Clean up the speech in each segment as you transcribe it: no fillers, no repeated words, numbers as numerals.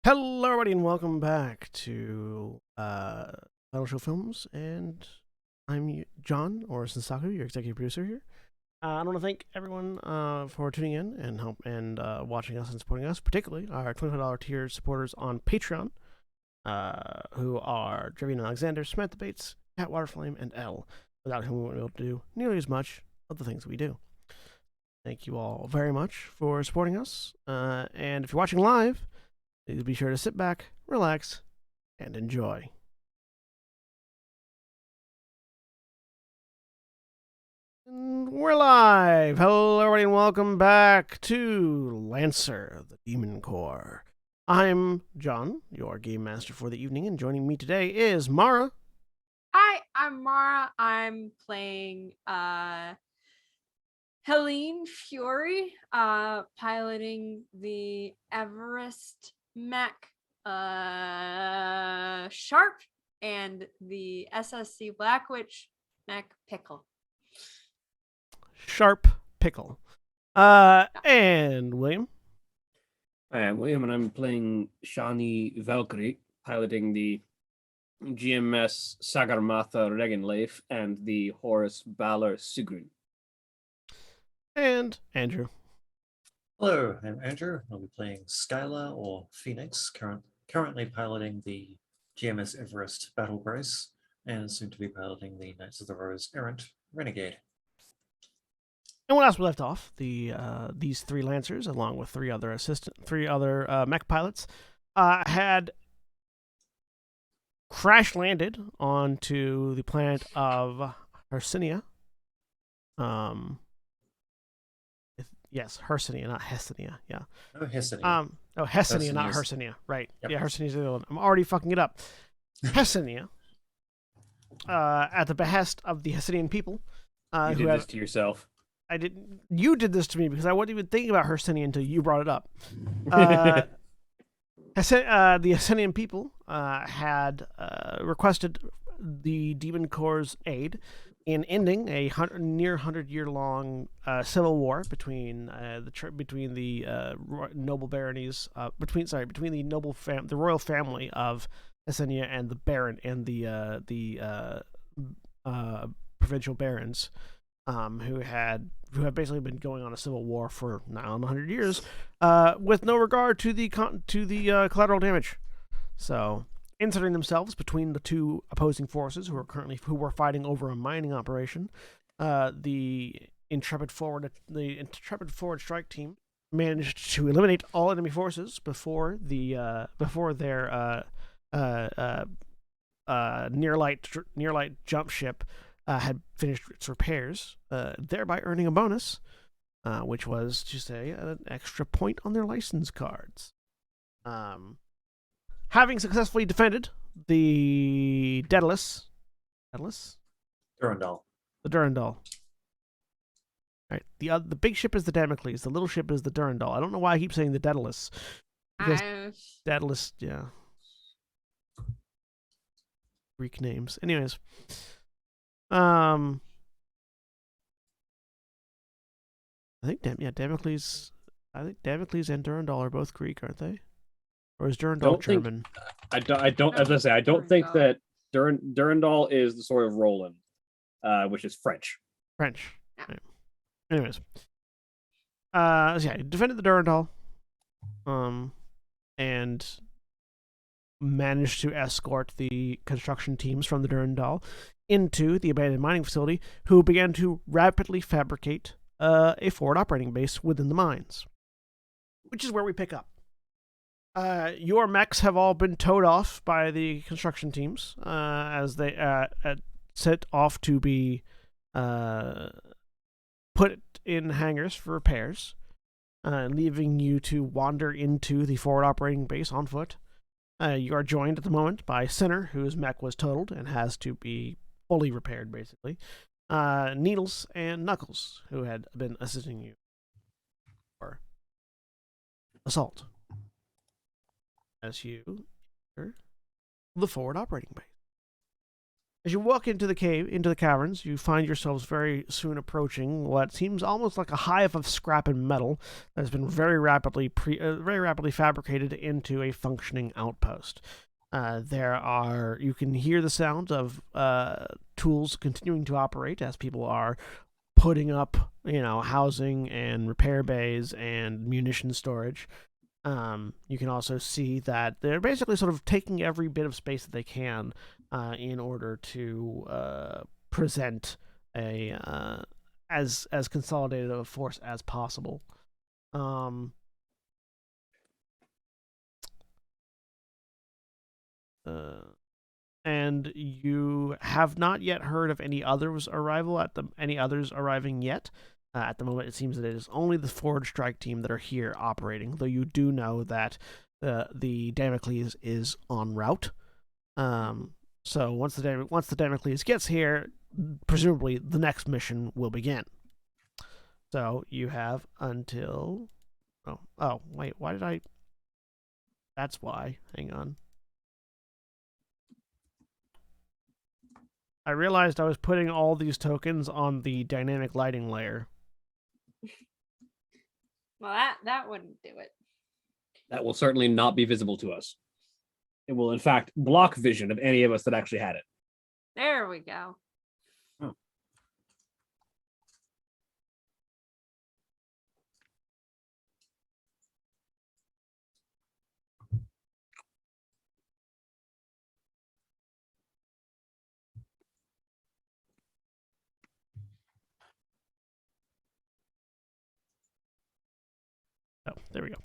Hello, everybody, and welcome back to Final Show Films. And I'm John, or Sensaku, your executive producer here. I want to thank everyone for tuning in and watching us and supporting us, particularly our $25 tier supporters on Patreon, who are Trevian Alexander, Samantha Bates, Cat Waterflame, and Elle, without whom we wouldn't be able to do nearly as much of the things we do. Thank you all very much for supporting us. And if you're watching live, please be sure to sit back, relax, and enjoy. And we're live! Hello, everybody, and welcome back to Lancer, the Demon Corps. I'm John, your game master for the evening, and joining me today is Mara. Hi, I'm Mara. I'm playing Helene Fury, piloting the Everest mech Sharp and the SSC Black Witch mech Pickle. Sharp Pickle. And William. Hi, I'm William, and I'm playing Shani Valkyrie, piloting the GMS Sagarmatha Regenleif and the Horus Balor Sigrun. And Andrew. Hello, I'm Andrew. I'll be playing Skylar or Phoenix, currently piloting the GMS Everest Battle Brace, and soon to be piloting the Knights of the Rose Errant Renegade. And when last we left off, these three Lancers, along with three other mech pilots, had crash landed onto the planet of Hercynia. Yes, Hercynia, not Hessinia. Yeah. Oh, Hessinia. Hessinia, not Hercynia's- Hercynia. Right. Yep. Yeah, Hercynia's the other one. I'm already fucking it up. Hessinia, at the behest of the Hessidian people, You did this to yourself. I didn't. You did this to me because I wasn't even thinking about Hercynia until you brought it up. The Hessidian people had requested the Demon Corps' aid in ending a near 100-year-long civil war between the noble baronies between the royal family of Hessinia and the baron and the provincial barons, who have basically been going on a civil war for now 100 years, with no regard to the collateral damage. So, inserting themselves between the two opposing forces who were fighting over a mining operation, the intrepid forward strike team managed to eliminate all enemy forces before their near light jump ship had finished its repairs, thereby earning a bonus, which was to say an extra point on their license cards. Having successfully defended the Durandal. The Durandal. Right. The big ship is the Damocles. The little ship is the Durandal. I don't know why I keep saying the Daedalus. Because Daedalus, yeah. Greek names. Anyways. I think Damocles. I think Damocles and Durandal are both Greek, aren't they? Or is Durandal German? I don't. As I say, I don't think that Durandal is the sword of Roland, which is French. French. Right. Anyways, so yeah, he defended the Durandal, and managed to escort the construction teams from the Durandal into the abandoned mining facility, who began to rapidly fabricate a forward operating base within the mines, which is where we pick up. Your mechs have all been towed off by the construction teams as they set off to be put in hangars for repairs, leaving you to wander into the forward operating base on foot. You are joined at the moment by Sinner, whose mech was totaled and has to be fully repaired, basically. Needles and Knuckles, who had been assisting you for assault. As you enter the forward operating base. As you walk into the cave, into the caverns, you find yourselves very soon approaching what seems almost like a hive of scrap and metal that has been very rapidly fabricated into a functioning outpost. You can hear the sounds of tools continuing to operate as people are putting up, housing and repair bays and munition storage. You can also see that they're basically sort of taking every bit of space that they can in order to present a as consolidated of a force as possible. And you have not yet heard of any others arriving yet. At the moment, it seems that it is only the Forward Strike team that are here operating, though you do know that the Damocles is en route. So once the Damocles gets here, presumably the next mission will begin. So you have until... Oh, wait, why did I... That's why. Hang on. I realized I was putting all these tokens on the dynamic lighting layer. Well, that wouldn't do it. That will certainly not be visible to us. It will, in fact, block vision of any of us that actually had it. There we go. Oh. Oh, there we go.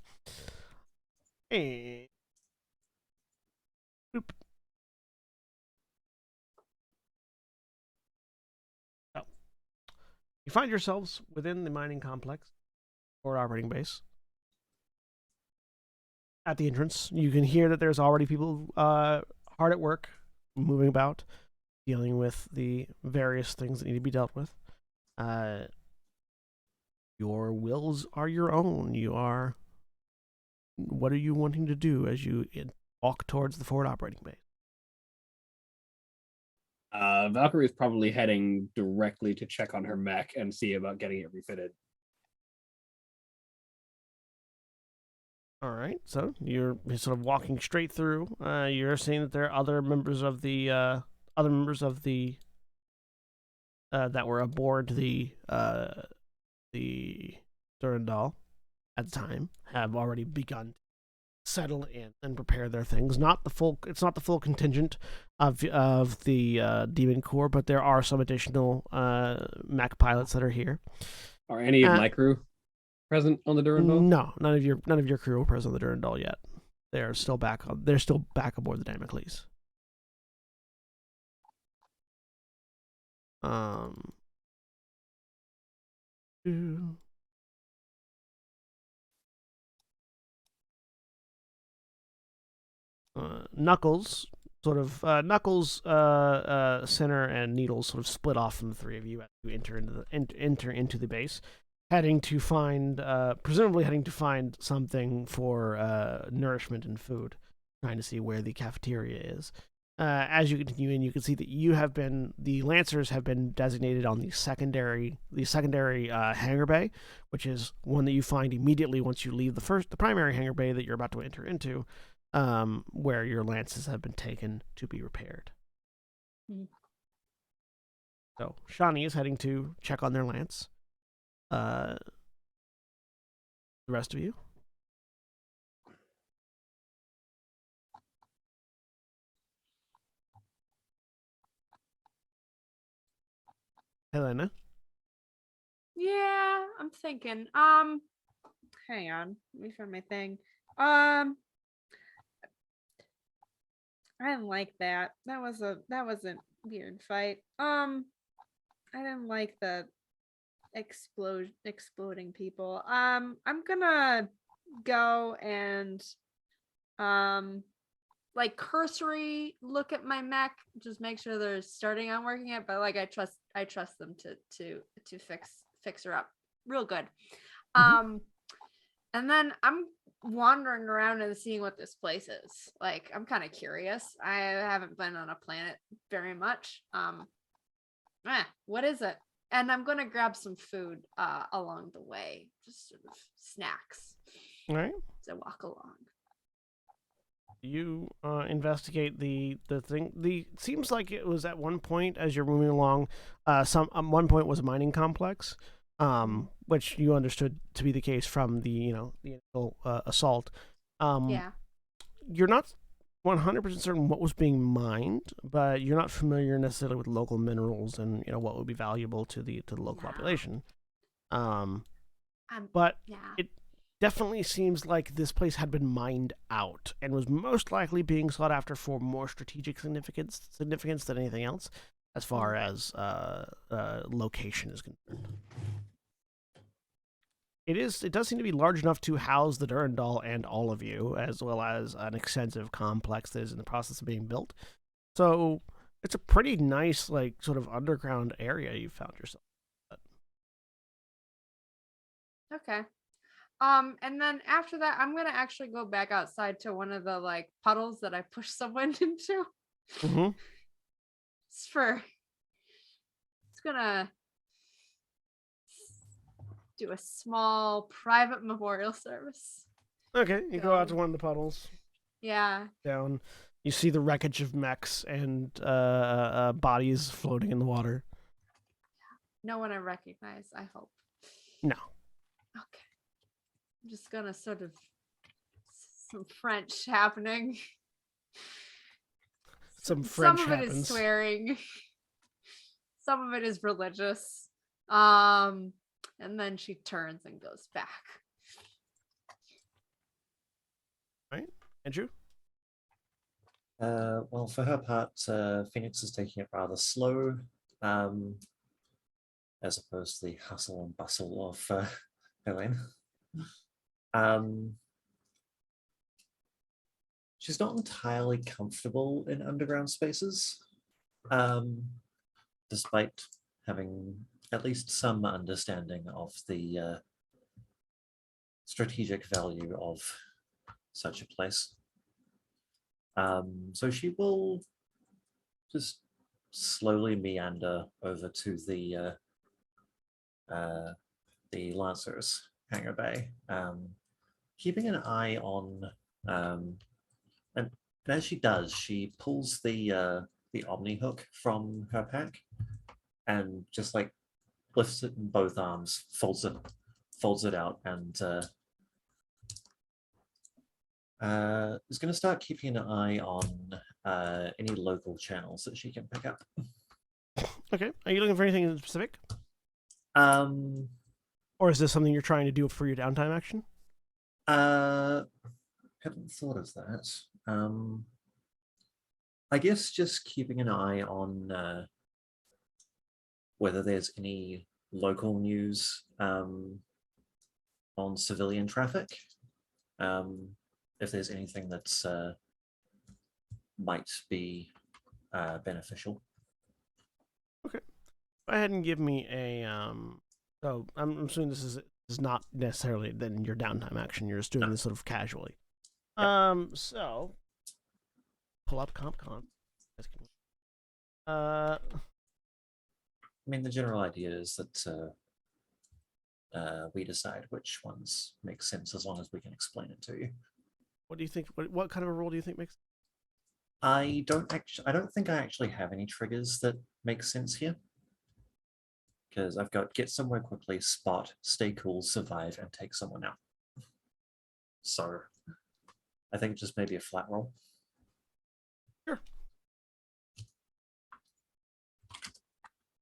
And... Boop. Oh. You find yourselves within the mining complex or operating base. At the entrance, you can hear that there's already people hard at work, moving about, dealing with the various things that need to be dealt with. Your wills are your own. What are you wanting to do as you walk towards the forward operating base? Valkyrie is probably heading directly to check on her mech and see about getting it refitted. All right, so you're sort of walking straight through. You're seeing that there are other members of the that were aboard the Durandal at the time have already begun to settle in and prepare their things. It's not the full contingent of the Demon Corps, but there are some additional Mac pilots that are here. Are any of my crew present on the Durandal? No, none of your crew are present on the Durandal yet. They're still back aboard the Damocles. Knuckles, Sinner, and Needles sort of split off from the three of you as you enter into the base, presumably heading to find something for nourishment and food, trying to see where the cafeteria is. As you continue in, you can see that the Lancers have been designated on the secondary hangar bay, which is one that you find immediately once you leave the primary hangar bay that you're about to enter into, where your lances have been taken to be repaired. So Shani is heading to check on their lance. The rest of you? Helena? Yeah, I'm thinking. Hang on. Let me find my thing. I didn't like that. That was a weird fight. I didn't like the exploding people. I'm gonna go and like cursory look at my mech, just make sure they're starting on working it, but like I trust them to fix her up real good. And then I'm wandering around and seeing what this place is. Like, I'm kind of curious. I haven't been on a planet very much. What is it? And I'm gonna grab some food along the way, just sort of snacks. All right. To walk along. You investigate the thing. Seems like it was at one point as you're moving along. One point was a mining complex, which you understood to be the case from the initial assault. Yeah. You're not 100% certain what was being mined, but you're not familiar necessarily with local minerals and what would be valuable to the local population. But yeah. it definitely seems like this place had been mined out and was most likely being sought after for more strategic significance than anything else, as far as location is concerned. It does seem to be large enough to house the Durandal and all of you, as well as an extensive complex that is in the process of being built. So it's a pretty nice, like, sort of underground area you found yourself at. Okay. And then after that, I'm gonna actually go back outside to one of the like puddles that I pushed someone into. Mm-hmm. It's gonna do a small private memorial service. Okay, you go out to one of the puddles. Yeah. Down, you see the wreckage of mechs and bodies floating in the water. No one I recognize, I hope. No. Okay. I'm just gonna sort of some French happening. Some French Some of happens. it is swearing. Some of it is religious. And then she turns and goes back. Right, Andrew? Well, for her part, Phoenix is taking it rather slow, as opposed to the hustle and bustle of Helen. She's not entirely comfortable in underground spaces, despite having at least some understanding of the strategic value of such a place. So she will just slowly meander over to the Lancers hangar bay, keeping an eye on, and as she does, she pulls the Omni hook from her pack and just like lifts it in both arms, folds it out, and is going to start keeping an eye on any local channels that she can pick up. Okay. Are you looking for anything in specific? Or is this something you're trying to do for your downtime action? Haven't thought of that. I guess just keeping an eye on whether there's any local news on civilian traffic. If there's anything that's might be beneficial. Okay. Go ahead and give me a so I'm assuming this is not necessarily then your downtime action. You're just doing this sort of casually. Yep. So pull up comp. I mean, the general idea is that we decide which ones make sense as long as we can explain it to you. What do you think? What kind of a role do you think makes sense? I don't think I actually have any triggers that make sense here. Because I've got get somewhere quickly, spot, stay cool, survive, and take someone out. So I think just maybe a flat roll. Sure.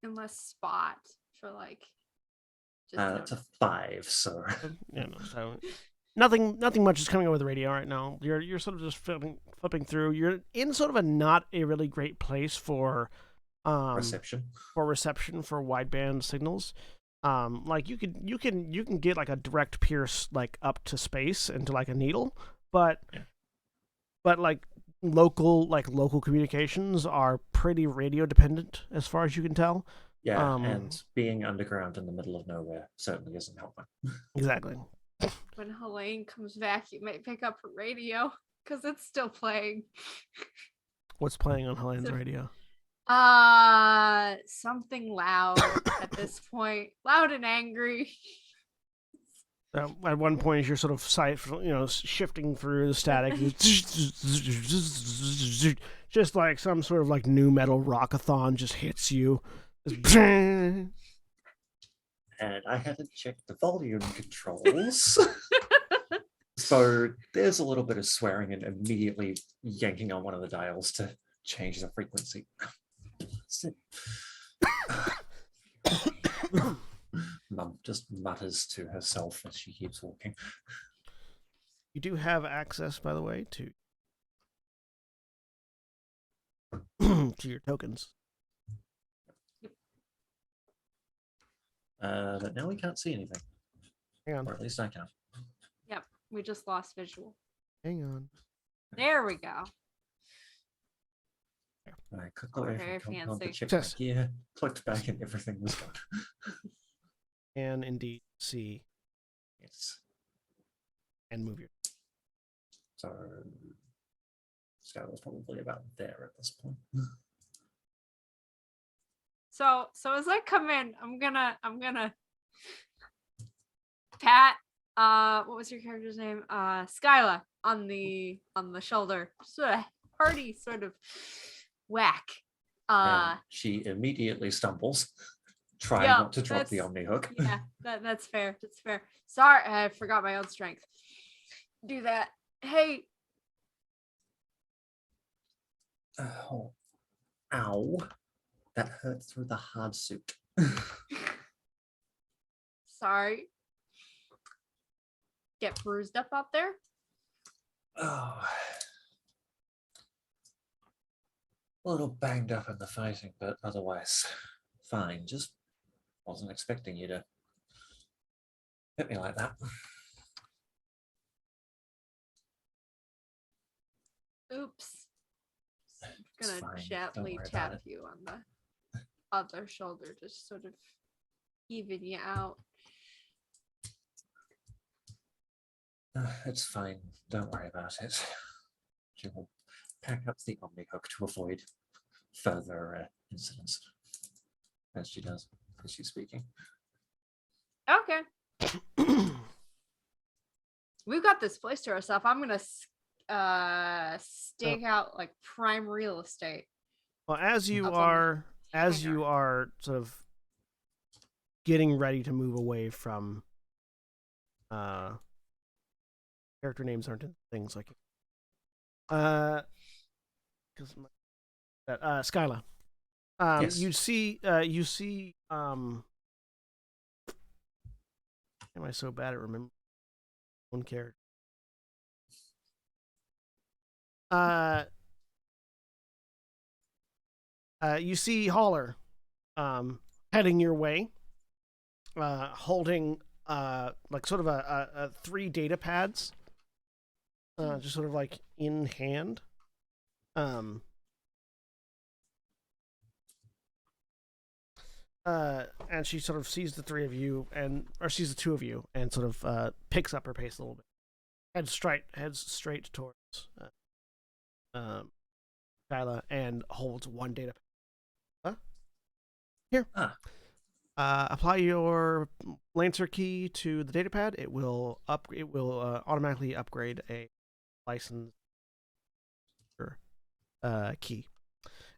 Unless spot for like it's a 5, so yeah, no, so nothing much is coming over the radio right now. You're sort of just flipping through. You're in sort of not a really great place for reception for wideband signals. Like you can get like a direct pierce like up to space into like a needle, but like local communications are pretty radio dependent as far as you can tell. Yeah, and being underground in the middle of nowhere certainly isn't helping. Exactly. when Helene comes back, you might pick up her radio because it's still playing. What's playing on Helene's So- radio? Something loud at this point, loud and angry. At one point, as you're sort of shifting through the static, just like some sort of like new metal rockathon just hits you. And I haven't checked the volume controls. So there's a little bit of swearing and immediately yanking on one of the dials to change the frequency. That's it. Mum just mutters to herself as she keeps walking. You do have access, by the way, to to your tokens. But now we can't see anything. Hang on. Or at least I can't. Yep, we just lost visual. Hang on. There we go. I clicked away Very from Comic-Con to fancy. check Yes. back here, clicked back, and everything was gone. And indeed see Yes. and move your. So Skylar's probably about there at this point. So as I come in, I'm gonna pat what was your character's name? Skyla on the shoulder. Sort of hearty sort of whack. And she immediately stumbles, trying yeah, not to drop the that's- Omni hook. Yeah, that's fair. That's fair. Sorry, I forgot my own strength. Do that. Hey, Oh, ow. That hurt through the hard suit. sorry. Get bruised up out there? Oh. A little banged up in the fighting, but otherwise fine. Just wasn't expecting you to hit me like that. Oops. It's Gonna fine, don't gently worry about tap it. you on the other shoulder, just sort of even you out. It's fine. Don't worry about it. She will pack up the Omni hook to avoid further incidents. As she does, as she's speaking. Okay. We've got this place to ourselves. I'm gonna stake out like prime real estate. Well, as you Up on the are sort of getting ready to move away from character names aren't in things like because Skyla. Yes. You see am I so bad at remembering one character? You see Haller heading your way, holding like sort of a 3 data pads, just sort of like in hand. And she sort of sees the 3 of you or sees the 2 of you and sort of picks up her pace a little bit. Heads straight towards Skyla and holds 1 data pad. Here. Apply your Lancer key to the data pad. It will automatically upgrade a license key.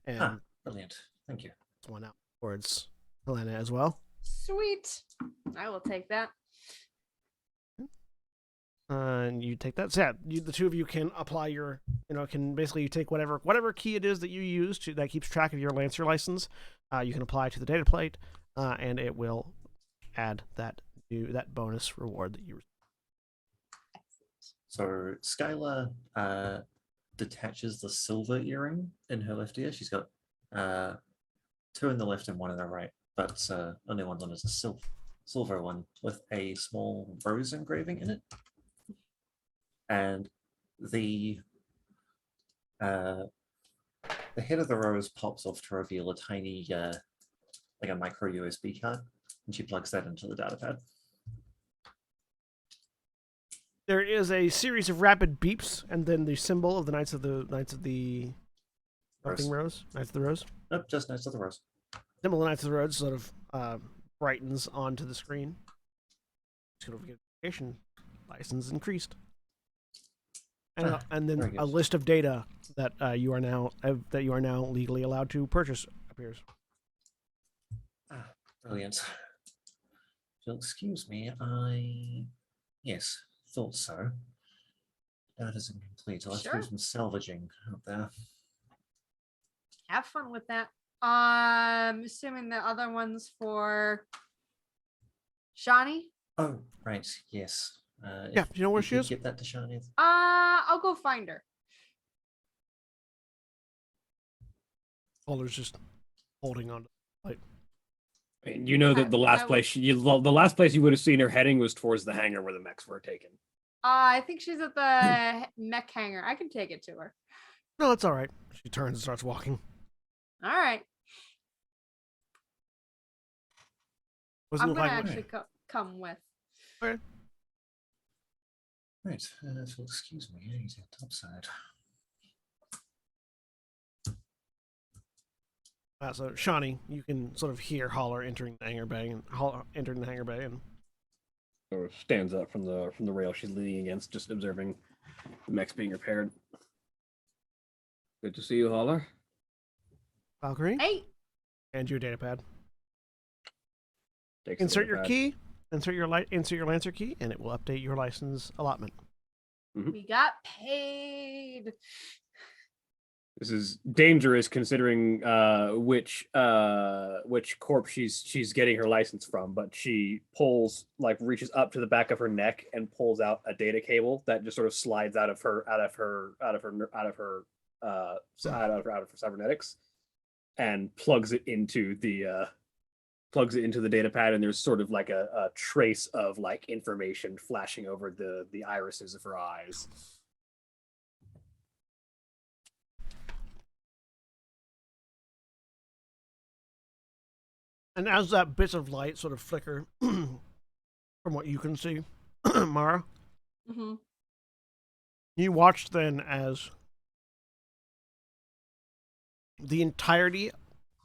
And Brilliant. Thank you. it's one out towards Helena as well. Sweet. I will take that. And you take that. So yeah, the 2 of you can apply your, can basically take whatever key it is that you use that keeps track of your Lancer license. You can apply to the data plate, and it will add that bonus reward that you receive. So Skylar detaches the silver earring in her left ear. She's got 2 in the left and 1 in the right, but only one of them is a silver one with a small rose engraving in it. And the head of the rose pops off to reveal a tiny, like a micro USB card, and she plugs that into the data pad. There is a series of rapid beeps, and then the symbol of the Knights of the something Rose. Knights of the Rose. Nope, just Knights of the Rose. Symbol of the Knights of the Rose sort of brightens onto the screen. Certification license increased, and then a list of data that you are now legally allowed to purchase appears. Brilliant. So excuse me, yes, thought so. That is incomplete. Let's do Sure. some salvaging out there. Have fun with that. I'm assuming the other one's for Shani. Oh, right, yes. Yeah, do you know where she did is? Get that to Shani. I'll go find her. Alder's just holding on to the light. I mean, you know that the last place you would have seen her heading was towards the hangar where the mechs were taken. I think she's at the mech hangar. I can take it to her. No, it's all right. She turns and starts walking. All right. Wasn't I'm gonna like actually come with. Okay. Right, so excuse me, I need to top side. So Shawnee, you can sort of hear Holler entering the hangar bay and Sort of stands up from the rail she's leaning against, just observing the mechs being repaired. Good to see you, Holler. Valkyrie. Hey. And your data pad. Takes Insert the your pad. key. Insert your Lancer key, and it will update your license allotment. We got paid. This is dangerous considering which corp she's getting her license from, but she reaches up to the back of her neck and pulls out a data cable that just sort of slides out of her cybernetics and plugs it into the data pad, and there's sort of like a trace of like information flashing over the irises of her eyes. And as that bits of light sort of flicker from what you can see, Mara, you watched then as the entirety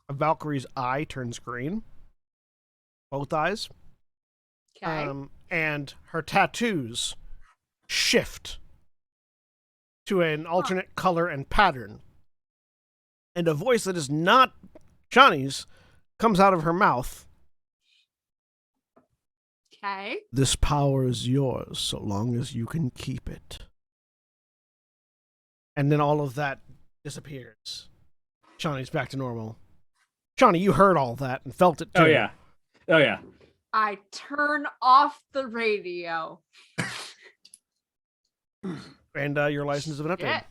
of Valkyrie's eye turns green. Both eyes. Okay. And her tattoos shift to an alternate color and pattern. And a voice that is not Johnny's comes out of her mouth. Okay. This power is yours so long as you can keep it. And then all of that disappears. Johnny's back to normal. Johnny, you heard all that and felt it too. Oh yeah. I turn off the radio. And your license has been updated. Shit.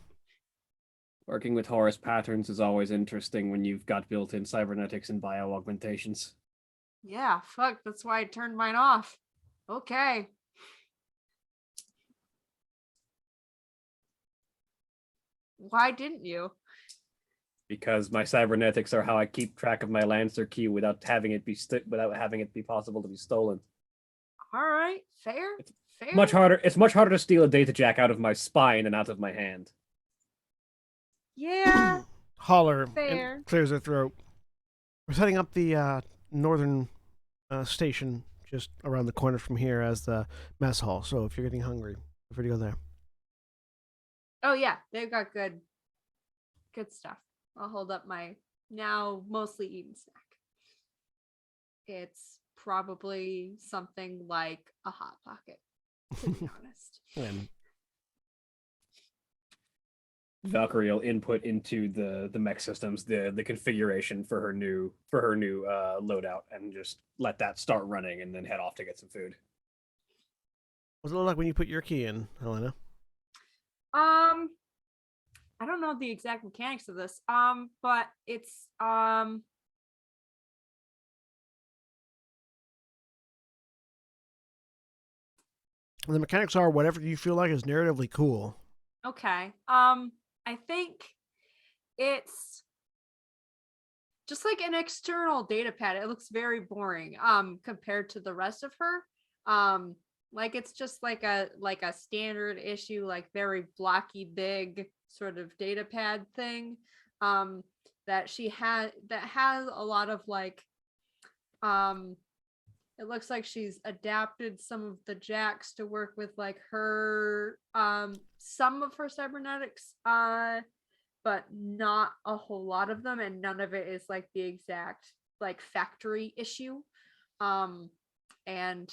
Working with Horus patterns is always interesting when you've got built-in cybernetics and bio-augmentations. Yeah, fuck. That's why I turned mine off. Okay. Why didn't you? Because my cybernetics are how I keep track of my Lancer key without having it be possible to be stolen. All right, fair. Fair. It's much harder to steal a data jack out of my spine than out of my hand. Yeah. Holler Fair. and clears her throat. We're setting up the northern station just around the corner from here as the mess hall. So if you're getting hungry, feel free to go there. Oh yeah, they've got good stuff. I'll hold up my now mostly eaten snack. It's probably something like a Hot Pocket, to be honest. And Valkyrie will input into the mech systems the configuration for her new loadout and just let that start running and then head off to get some food. What's it look like when you put your key in, Helena? I don't know the exact mechanics of this. But it's The mechanics are whatever you feel like is narratively cool. okay. I think it's just like an external data pad. It looks very boring compared to the rest of her. Like it's just like a standard issue, like very blocky, big sort of data pad thing. That she had that has a lot of like it looks like she's adapted some of the jacks to work with like her some of her cybernetics but not a whole lot of them, and none of it is like the exact like factory issue. And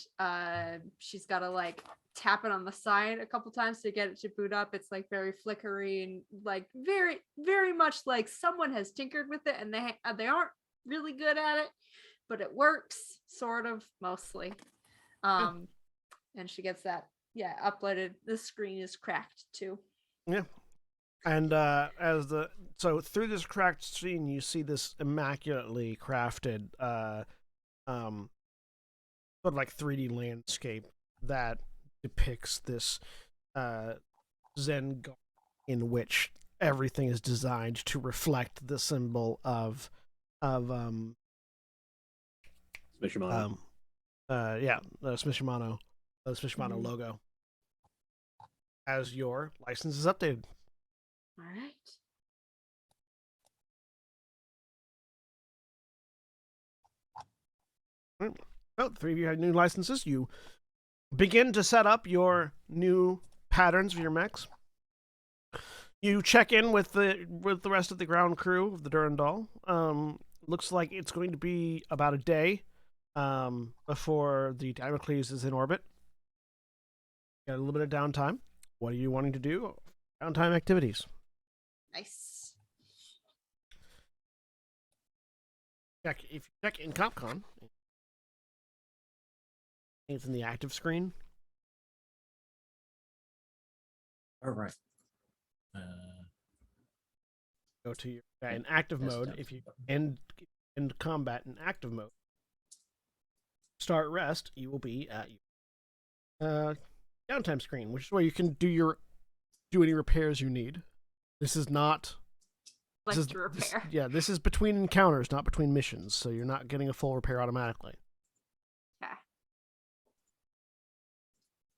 she's got to like tap it on the side a couple times to get it to boot up. It's like very flickery and like very much like someone has tinkered with it, and they aren't really good at it, but it works sort of mostly. And she gets that uploaded. The screen is cracked too. Yeah. And so through this cracked screen, you see this immaculately crafted sort of like 3D landscape that depicts this Zen garden in which everything is designed to reflect the symbol of Smishimano. The Smishimano logo as your license is updated. All right. Well, the three of you have new licenses. You begin to set up your new patterns for your mechs. You check in with the rest of the ground crew of the Durandal. Looks like it's going to be about a day before the Damocles is in orbit. Got a little bit of downtime. What are you wanting to do? Downtime activities. Nice. If you check in CopCon, it's in the active screen. All right. Go to your in active mode. If you end combat in active mode, start rest, you will be at your downtime screen, which is where you can do any repairs you need. This is not Like to repair. This is between encounters, not between missions, so you're not getting a full repair automatically. Yeah.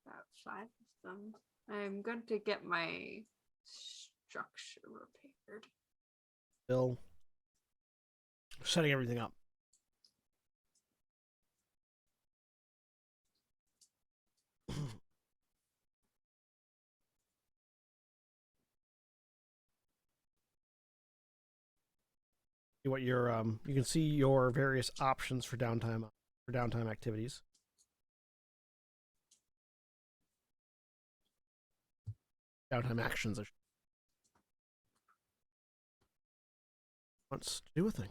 Outside system. I'm good to get my structure repaired. Still setting everything up. What your you can see your various options for downtime activities. Downtime actions. Wants to do a thing.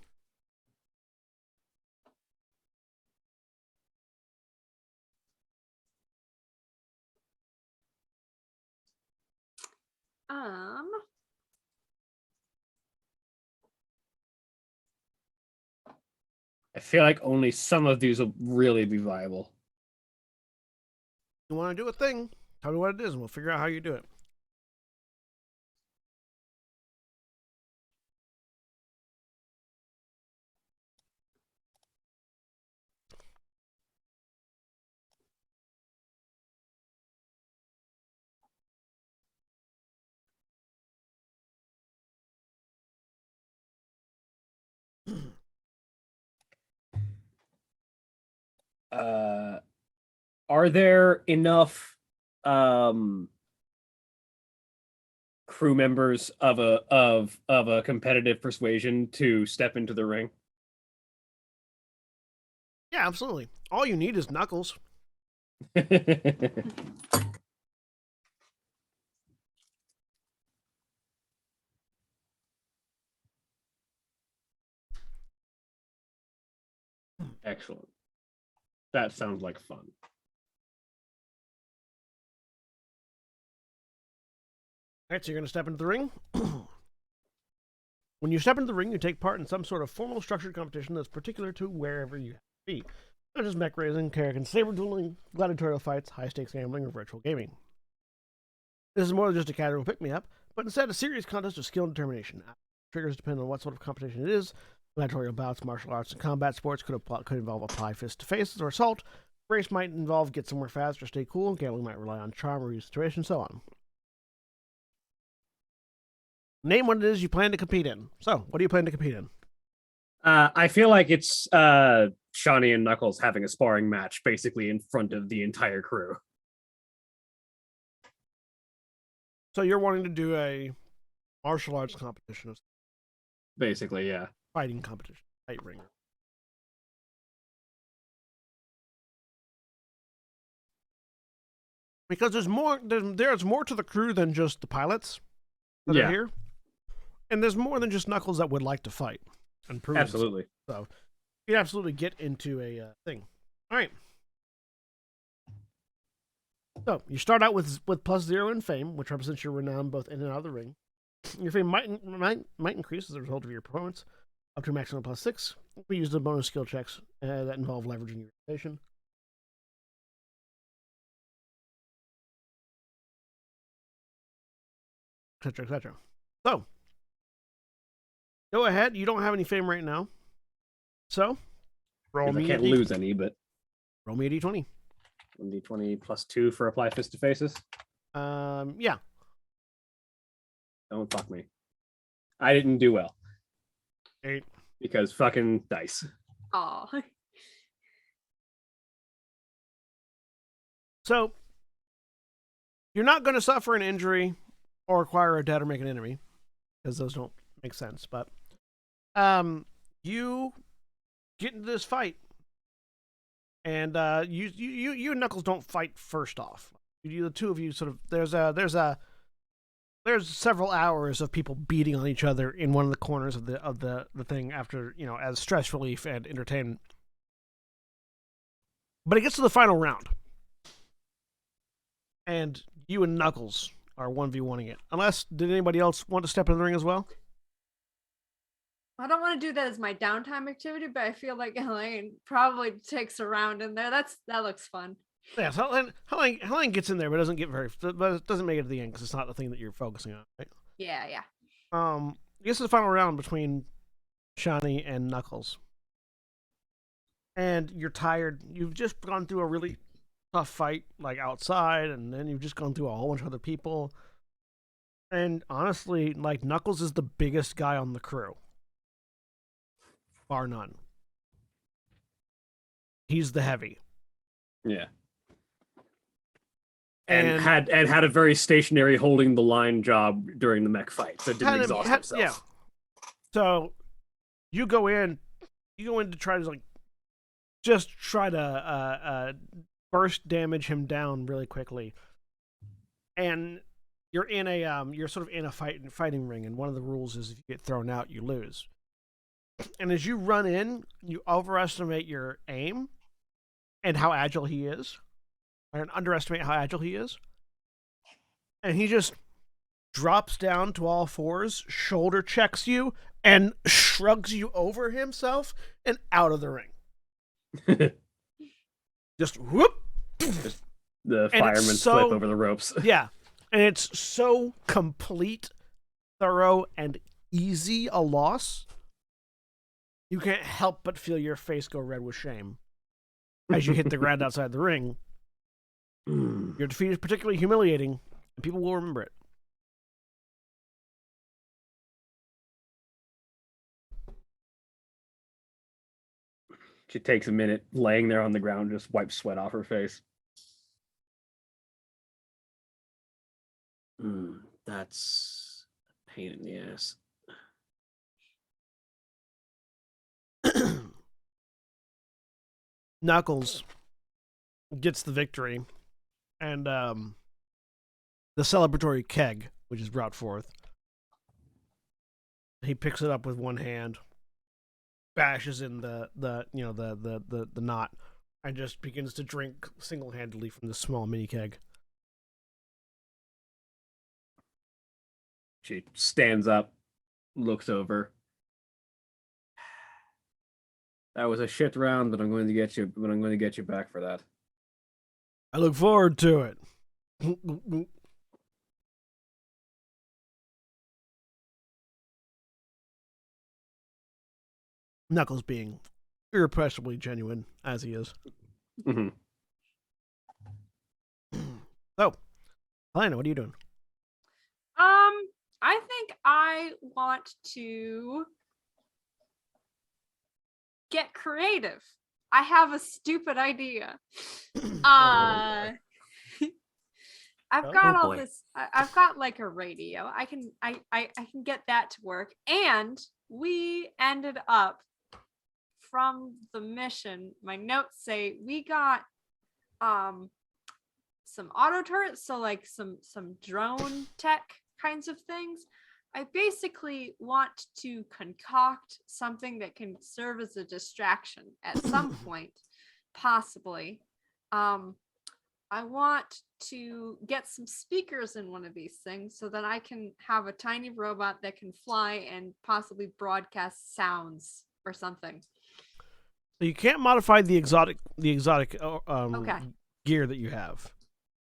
I feel like only some of these will really be viable. You want to do a thing? Tell me what it is, and we'll figure out how you do it. Are there enough crew members of a competitive persuasion to step into the ring? Yeah, absolutely. All you need is Knuckles. Excellent. That sounds like fun. All right, so you're going to step into the ring. When you step into the ring, you take part in some sort of formal structured competition that's particular to wherever you be, such as mech racing, Karrakin saber dueling, gladiatorial fights, high-stakes gambling, or virtual gaming. This is more than just a casual pick-me-up, but instead a serious contest of skill and determination. Triggers depend on what sort of competition it is. Gladiatorial bouts, martial arts, and combat sports could involve apply fist-to-face or assault. Race might involve get somewhere fast or stay cool. Gambling might rely on charm or use situation, so on. Name what it is you plan to compete in. So, what do you plan to compete in? I feel like it's Shawnee and Knuckles having a sparring match basically in front of the entire crew. So you're wanting to do a martial arts competition, Basically, yeah. fighting competition, fight ring. Because there's more to the crew than just the pilots that are here, and there's more than just Knuckles that would like to fight and prove. Absolutely. So you absolutely get into a thing. All right. So you start out with +0 in fame, which represents your renown both in and out of the ring. Your fame might increase as a result of your performance up to a maximum +6. We use the bonus skill checks that involve leveraging your reputation. Etc. Etc. So go ahead. You don't have any fame right now, so roll me. I can't lose any, but roll me a d20. 1d20 +2 for apply fist to faces. Yeah. Don't fuck me. I didn't do well. 8. Because fucking dice. Oh. So you're not going to suffer an injury or acquire a debt or make an enemy, because those don't make sense. But you get into this fight, and you and Knuckles don't fight first off. The two of you sort of there's several hours of people beating on each other in one of the corners of the thing after, as stress relief and entertainment. But it gets to the final round, and you and Knuckles are 1v1ing it. Unless, did anybody else want to step in the ring as well? I don't want to do that as my downtime activity, but I feel like Elaine probably takes a round in there. That looks fun. Yeah, so Helene gets in there, but doesn't get but it doesn't make it to the end because it's not the thing that you're focusing on, right? Yeah. This is the final round between Shawnee and Knuckles, and you're tired. You've just gone through a really tough fight, like outside, and then you've just gone through a whole bunch of other people. And honestly, like, Knuckles is the biggest guy on the crew, bar none. He's the heavy. Yeah. And had a very stationary holding the line job during the mech fight, so didn't exhaust himself. Yeah. So you go in to try to try to burst damage him down really quickly, and you're in you're sort of in a fighting ring, and one of the rules is if you get thrown out, you lose. And as you run in, you overestimate your aim and how agile he is, and underestimate how agile he is, and he just drops down to all fours, shoulder checks you, and shrugs you over himself and out of the ring. Just whoop. The firemen flip over the ropes. Yeah. And it's so complete, thorough, and easy a loss. You can't help but feel your face go red with shame as you hit the ground outside the ring. Your defeat is particularly humiliating, and people will remember it. She takes a minute, laying there on the ground, just wipes sweat off her face. That's a pain in the ass. Knuckles gets the victory, and the celebratory keg, which is brought forth, he picks it up with one hand, bashes in the knot, and just begins to drink single-handedly from the small mini keg. She stands up, looks over. That was a shit round, but I'm going to get you. But I'm going to get you back for that. I look forward to it. Knuckles being irrepressibly genuine as he is. Mm-hmm. So, Helena, what are you doing? I think I want to get creative. I have a stupid idea. I've Oh, got all boy. this. I've got like a radio. I can get that to work. And we ended up from the mission. My notes say we got some auto turrets, so like some drone tech kinds of things. I basically want to concoct something that can serve as a distraction at some point, possibly. I want to get some speakers in one of these things so that I can have a tiny robot that can fly and possibly broadcast sounds or something. So you can't modify the exotic Okay. gear that you have.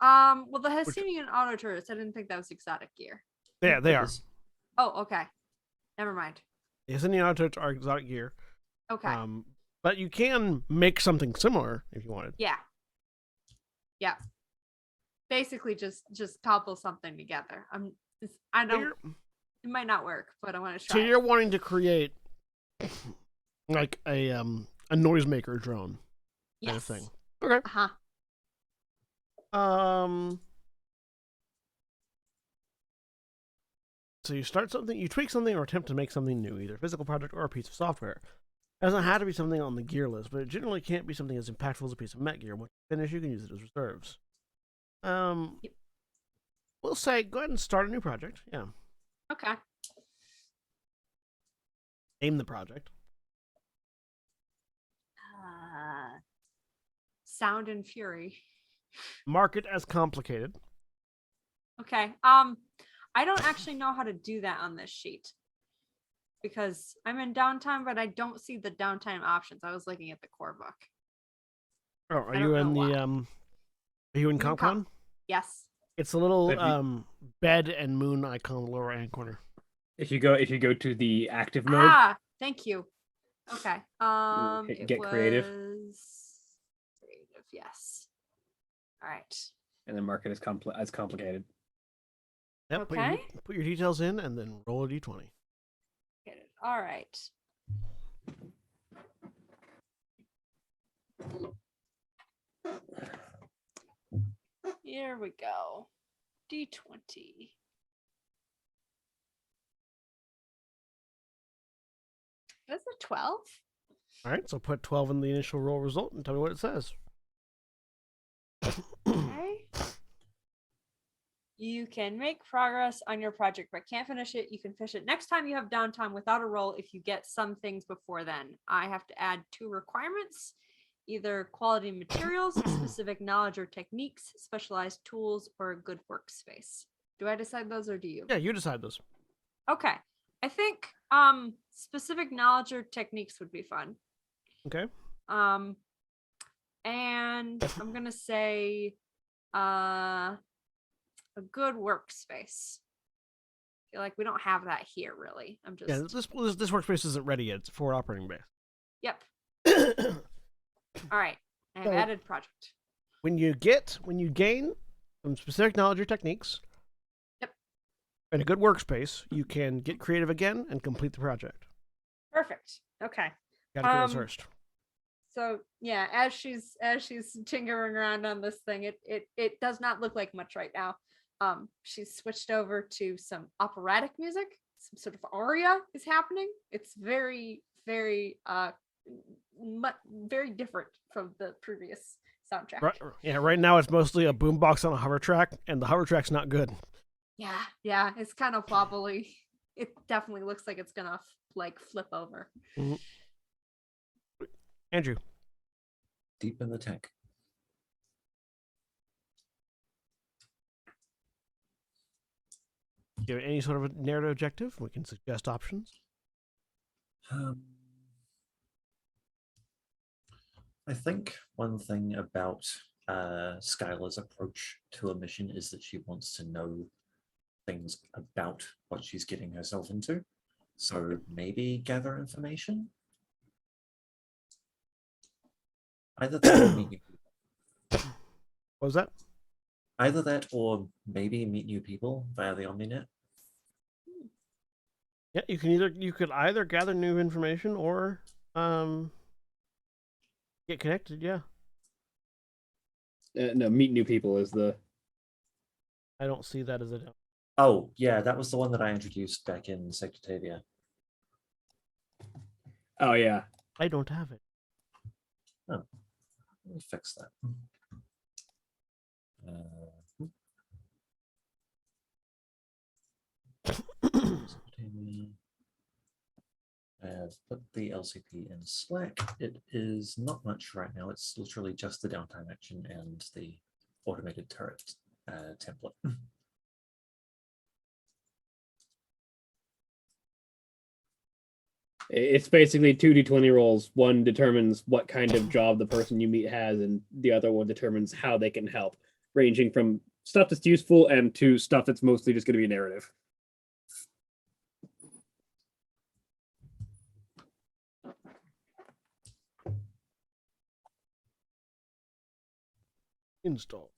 Well, the Hessinian auto turrets, I didn't think that was exotic gear. Yeah, they It are. is. Oh, okay. Never mind. Yes, and the auto are exotic gear. Okay. But you can make something similar if you wanted. Yeah. Basically, just cobble something together. I So don't. you're, It might not work, but I want to so try. you're wanting to create like a noisemaker drone kind of thing. Okay. Uh-huh. So you start something, you tweak something, or attempt to make something new, either a physical project or a piece of software. It doesn't have to be something on the gear list, but it generally can't be something as impactful as a piece of Met gear. Once you finish, you can use it as reserves. Yep. We'll say go ahead and start a new project. Yeah. Okay. Name the project. Sound and Fury. Mark it as complicated. Okay. I don't actually know how to do that on this sheet because I'm in downtime, but I don't see the downtime options. I was looking at the core book. Oh, are I you don't in know the why. Are you in CompCon? Yes. It's a little If you- bed and moon icon in the lower right hand corner. If you go to the active mode, Thank you. Okay. hit It get creative. was creative. Yes. All right. and then mark it as complicated. Yep. Okay. Put your details in and then roll a d20. Get it. All right. Here we go. D20. That's a 12. All right. So put 12 in the initial roll result and tell me what it says. Okay. You can make progress on your project, but can't finish it. You can finish it next time you have downtime without a roll if you get some things before then. I have to add 2 requirements, either quality materials, specific knowledge or techniques, specialized tools, or a good workspace. Do I decide those or do you? Yeah, you decide those. Okay. I think specific knowledge or techniques would be fun. Okay. And I'm gonna say a good workspace. I feel like we don't have that here really. I'm just Yeah, this workspace isn't ready yet. It's a forward operating base. Yep. All right. I have So- added project. When you gain some specific knowledge or techniques, Yep. and a good workspace, you can get creative again and complete the project. Perfect. Okay. Got to get those first. So yeah, as she's tinkering around on this thing, it does not look like much right now. She's switched over to some operatic music. Some sort of aria is happening. It's very, very very different from the previous soundtrack. Right now it's mostly a boombox on a hover track, and the hover track's not good. Yeah, it's kind of wobbly. It definitely looks like it's gonna flip over. Mm-hmm. Andrew. Deep in the tank. Do you have any sort of a narrative objective? We can suggest options. I think one thing about Skylar's approach to a mission is that she wants to know things about what she's getting herself into. So maybe gather information? Either that or meet you. What was that? Either that or maybe meet new people via the OmniNet. Yeah, you could either gather new information or get connected. Yeah, No, meet new people is the. I don't see that as a. Oh, yeah, that was the one that I introduced back in Sectavia. Oh yeah. I don't have it. Let me fix that. I've put the LCP in Slack. It is not much right now. It's literally just the downtime action and the automated turret template. It's basically 2d20 rolls. One determines what kind of job the person you meet has, and the other one determines how they can help, ranging from stuff that's useful and to stuff that's mostly just going to be narrative. Install.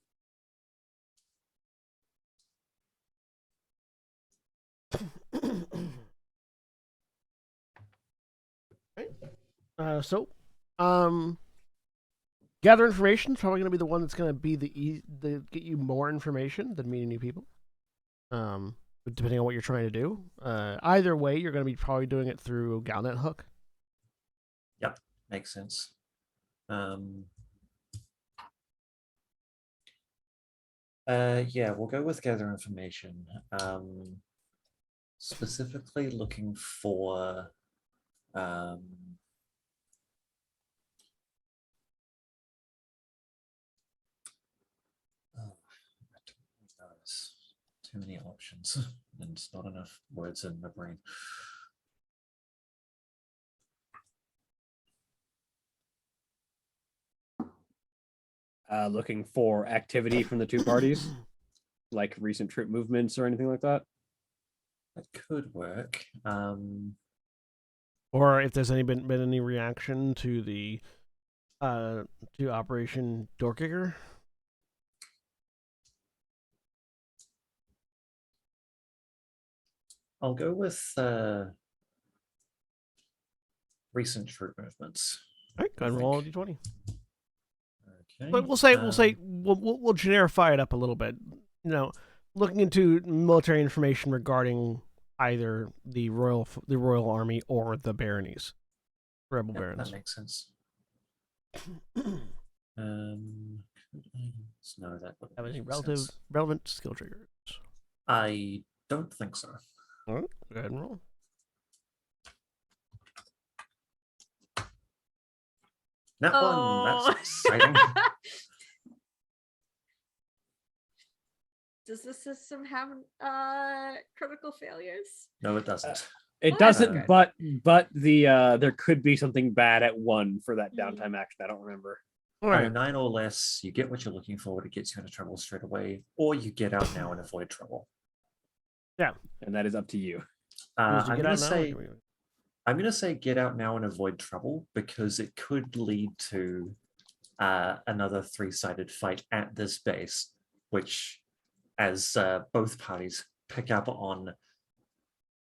So, gather information is probably going to be the one that's going to be the get you more information than meeting new people. Depending on what you're trying to do. Either way, you're going to be probably doing it through Galnet Hook. Yep, makes sense. Yeah, we'll go with gather information. Specifically looking for too many options and not enough words in my brain. Looking for activity from the two parties, like recent troop movements or anything like that. That could work. Or if there's been any reaction to the to Operation Doorkicker. I'll go with recent troop movements. All right, go ahead and roll a d20. Okay. But we'll generify it up a little bit. You know, looking into military information regarding either the royal army or the baronies, rebel barons. That makes sense. No, that wouldn't Have any make sense. relevant skill triggers? I don't think so. All right, go ahead and roll. That one, that's exciting. Does the system have critical failures? No, it doesn't. It Oh, doesn't, okay. but the there could be something bad at one for that downtime action. I don't remember. All On a right. 9 or less, you get what you're looking for, but it gets you into trouble straight away, or you get out now and avoid trouble. Yeah, and that is up to you. I'm going to say get out now and avoid trouble, because it could lead to another 3-sided fight at this base, which, as both parties pick up on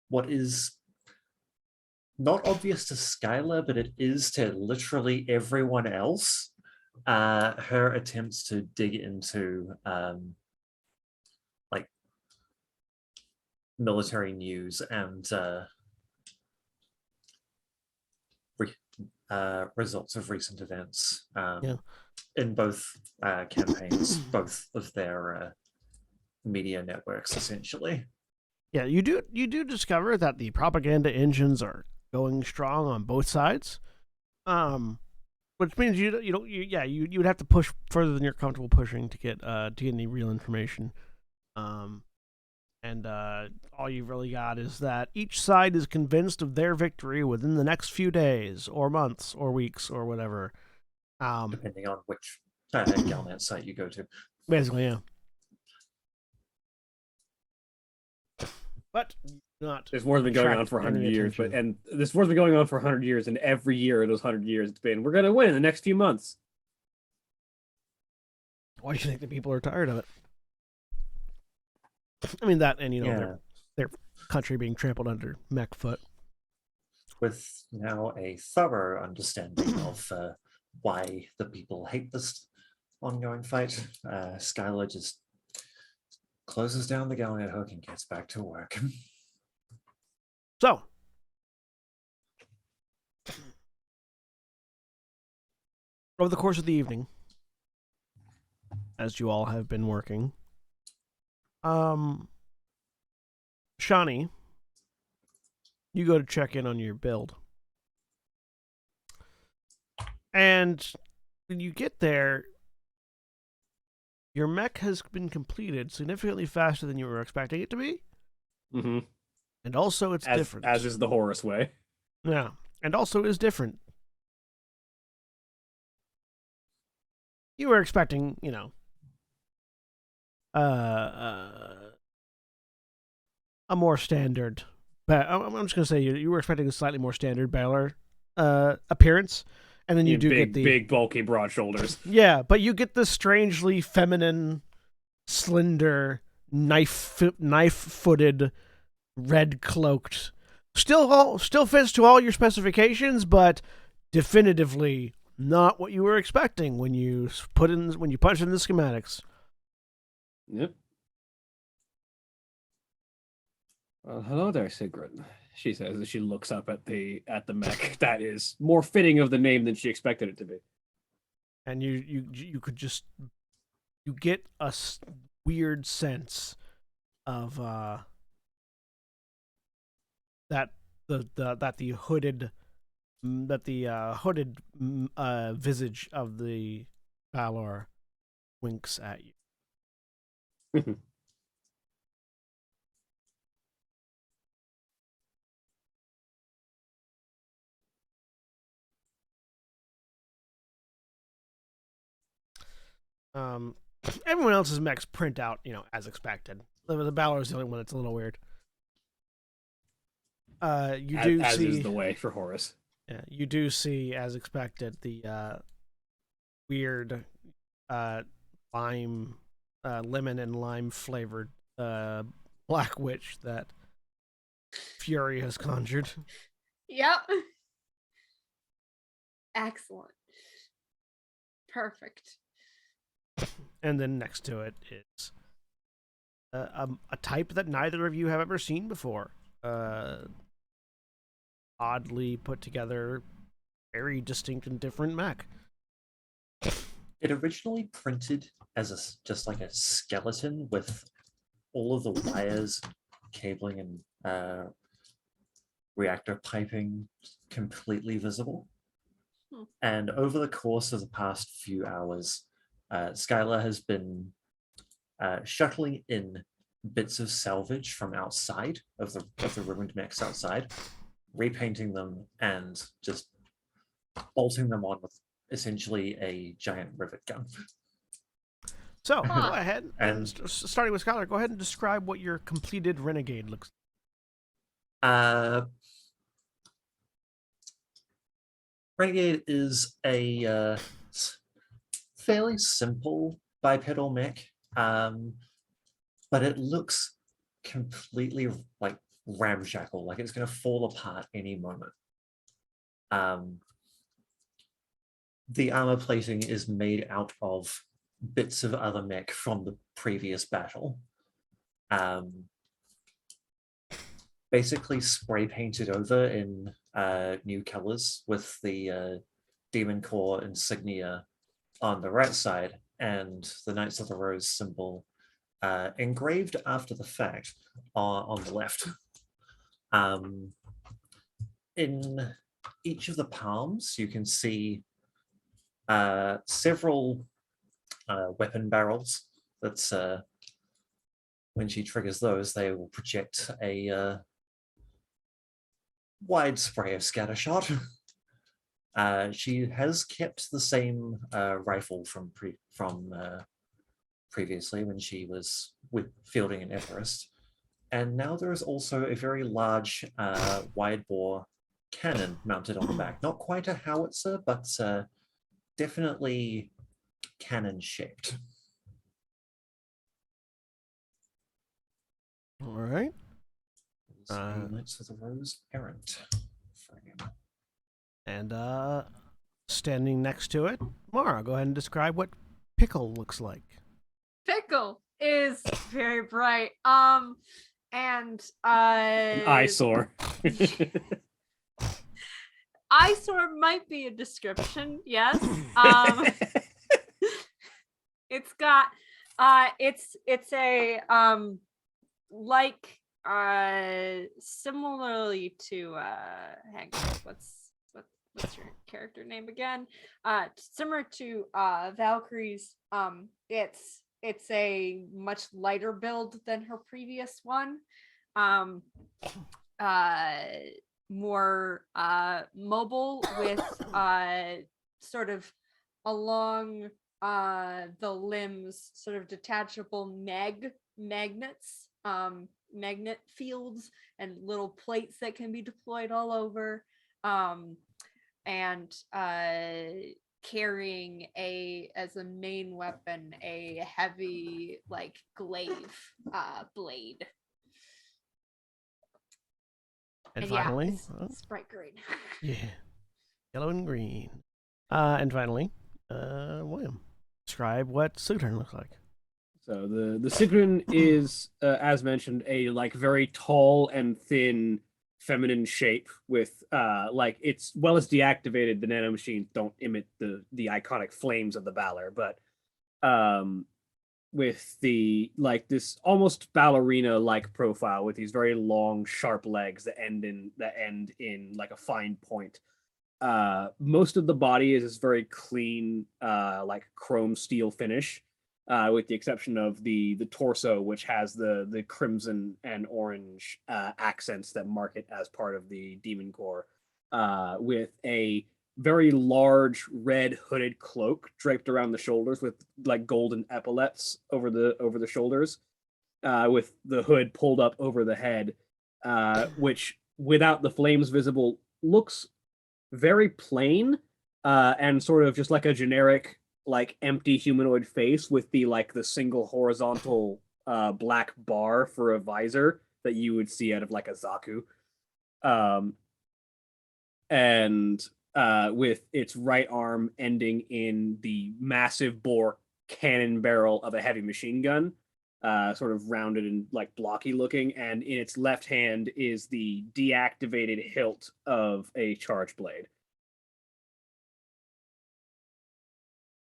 what is not obvious to Skylar, but it is to literally everyone else, her attempts to dig into like military news and results of recent events in both campaigns, both of their media networks, essentially. Yeah, you do discover that the propaganda engines are going strong on both sides, which means you would have to push further than you're comfortable pushing to get any real information, and all you've really got is that each side is convinced of their victory within the next few days or months or weeks or whatever, depending on which Galnet site you go to. Basically, yeah. But not. This war's been going on for 100 years, this war's been going on for 100 years, and every year in those 100 years, it's been, we're gonna win in the next few months. Why do you think the people are tired of it? I mean that, and Yeah. their country being trampled under mech foot. With now a thorough understanding of why the people hate this ongoing fight, Skylar just closes down the galleon hook and gets back to work. So, over the course of the evening, as you all have been working, Shawnee, you go to check in on your build. And when you get there, your mech has been completed significantly faster than you were expecting it to be. Mm-hmm. And also it's different. As is the Horus way. Yeah. And also is different. You were expecting, a more standard. But I'm just gonna say you were expecting a slightly more standard Baylor appearance, and then you do big, get the big, bulky, broad shoulders. Yeah, but you get the strangely feminine, slender, knife-footed, red-cloaked. Still fits to all your specifications, but definitively not what you were expecting when you punch in the schematics. Yep. Well, hello there, Sigrid. She says as she looks up at the mech. That is more fitting of the name than she expected it to be. And you could just get a weird sense of that the hooded visage of the Valor winks at you. Everyone else's mechs print out, as expected. The Balor is the only one that's a little weird. As is the way for Horus. Yeah, you do see, as expected, the weird lemon and lime flavored black witch that Fury has conjured. Yep. Excellent. Perfect. And then next to it is a type that neither of you have ever seen before. Oddly put together, very distinct and different mech. It originally printed as just like a skeleton with all of the wires, cabling, and reactor piping completely visible. And over the course of the past few hours, Skylar has been shuttling in bits of salvage from outside of the ruined mechs outside, repainting them, and just bolting them on with essentially a giant rivet gun. So go ahead and starting with Skylar, go ahead and describe what your completed Renegade looks like. Renegade is a fairly simple bipedal mech, but it looks completely like ramshackle, like it's going to fall apart any moment. The armor plating is made out of bits of other mech from the previous battle. Basically spray painted over in new colors with the Demon Corps insignia on the right side and the Knights of the Rose symbol engraved after the fact on the left. In each of the palms, you can see several weapon barrels. That's when she triggers those, they will project a wide spray of scattershot. She has kept the same rifle from previously when she was fielding in Everest. And now there is also a very large wide bore cannon mounted on the back. Not quite a howitzer, but definitely cannon shaped. All right. It's the Knights of the Rose Errant frame. And standing next to it, Mara, go ahead and describe what Pickle looks like. Pickle is very bright. And An eyesore. eyesore might be a description, yes. It's got it's a like similarly to hang on, what's your character name again? Similar to Valkyrie's, it's a much lighter build than her previous one. More mobile with sort of along the limbs, sort of detachable magnets, magnet fields, and little plates that can be deployed all over, and carrying as a main weapon a heavy like glaive blade. And yeah, finally, it's bright green. yeah, yellow and green. And finally, William, describe what Sugden looks like. So the Sigrun is, as mentioned, a like very tall and thin feminine shape with like it's deactivated. The nanomachines don't emit the iconic flames of the Valor, but with the like this almost ballerina like profile with these very long sharp legs that end in like a fine point. Most of the body is this very clean like chrome steel finish, with the exception of the torso, which has the crimson and orange accents that mark it as part of the Demon Core, with a very large red hooded cloak draped around the shoulders with like golden epaulets over the shoulders, with the hood pulled up over the head, which without the flames visible looks very plain, and sort of just like a generic like empty humanoid face with the single horizontal black bar for a visor that you would see out of like a Zaku, and with its right arm ending in the massive bore cannon barrel of a heavy machine gun, sort of rounded and like blocky looking, and in its left hand is the deactivated hilt of a charge blade.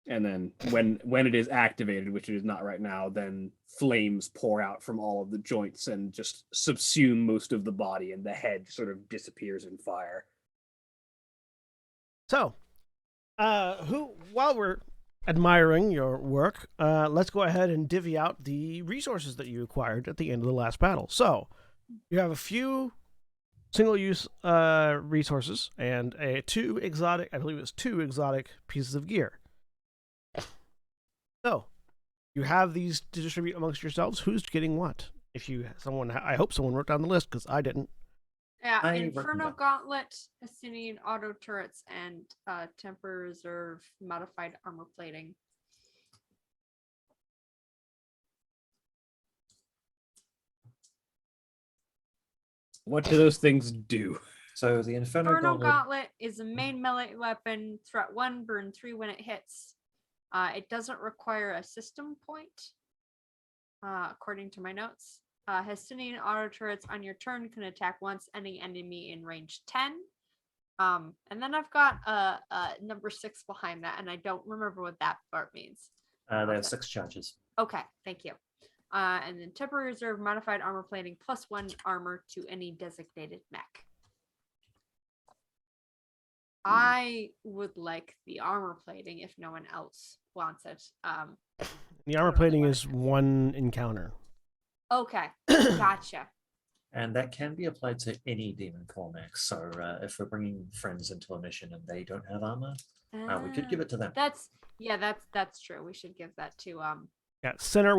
And then when it is activated, which it is not right now, then flames pour out from all of the joints and just subsume most of the body, and the head sort of disappears in fire. So, while we're admiring your work, let's go ahead and divvy out the resources that you acquired at the end of the last battle. So, you have a few single-use resources and two exotic pieces of gear. So, you have these to distribute amongst yourselves. Who's getting what? I hope someone wrote down the list, because I didn't. Yeah, Inferno Gauntlet, Assyrian auto turrets, and Temper Reserve modified armor plating. What do those things do? So the Inferno Gauntlet is a main melee weapon. Threat 1, burn 3 when it hits. It doesn't require a system point, according to my notes. Hestinian auto turrets on your turn can attack once any enemy in range 10. And then I've got a number 6 behind that, and I don't remember what that part means. They have 6 charges. Okay, thank you. And then Temporary Reserve modified armor plating +1 armor to any designated mech. I would like the armor plating if no one else wants it. The armor plating is one encounter. Okay, gotcha. And that can be applied to any Demon Core mech. So if we're bringing friends into a mission and they don't have armor, we could give it to them. That's true. We should give that to Yeah, Sinner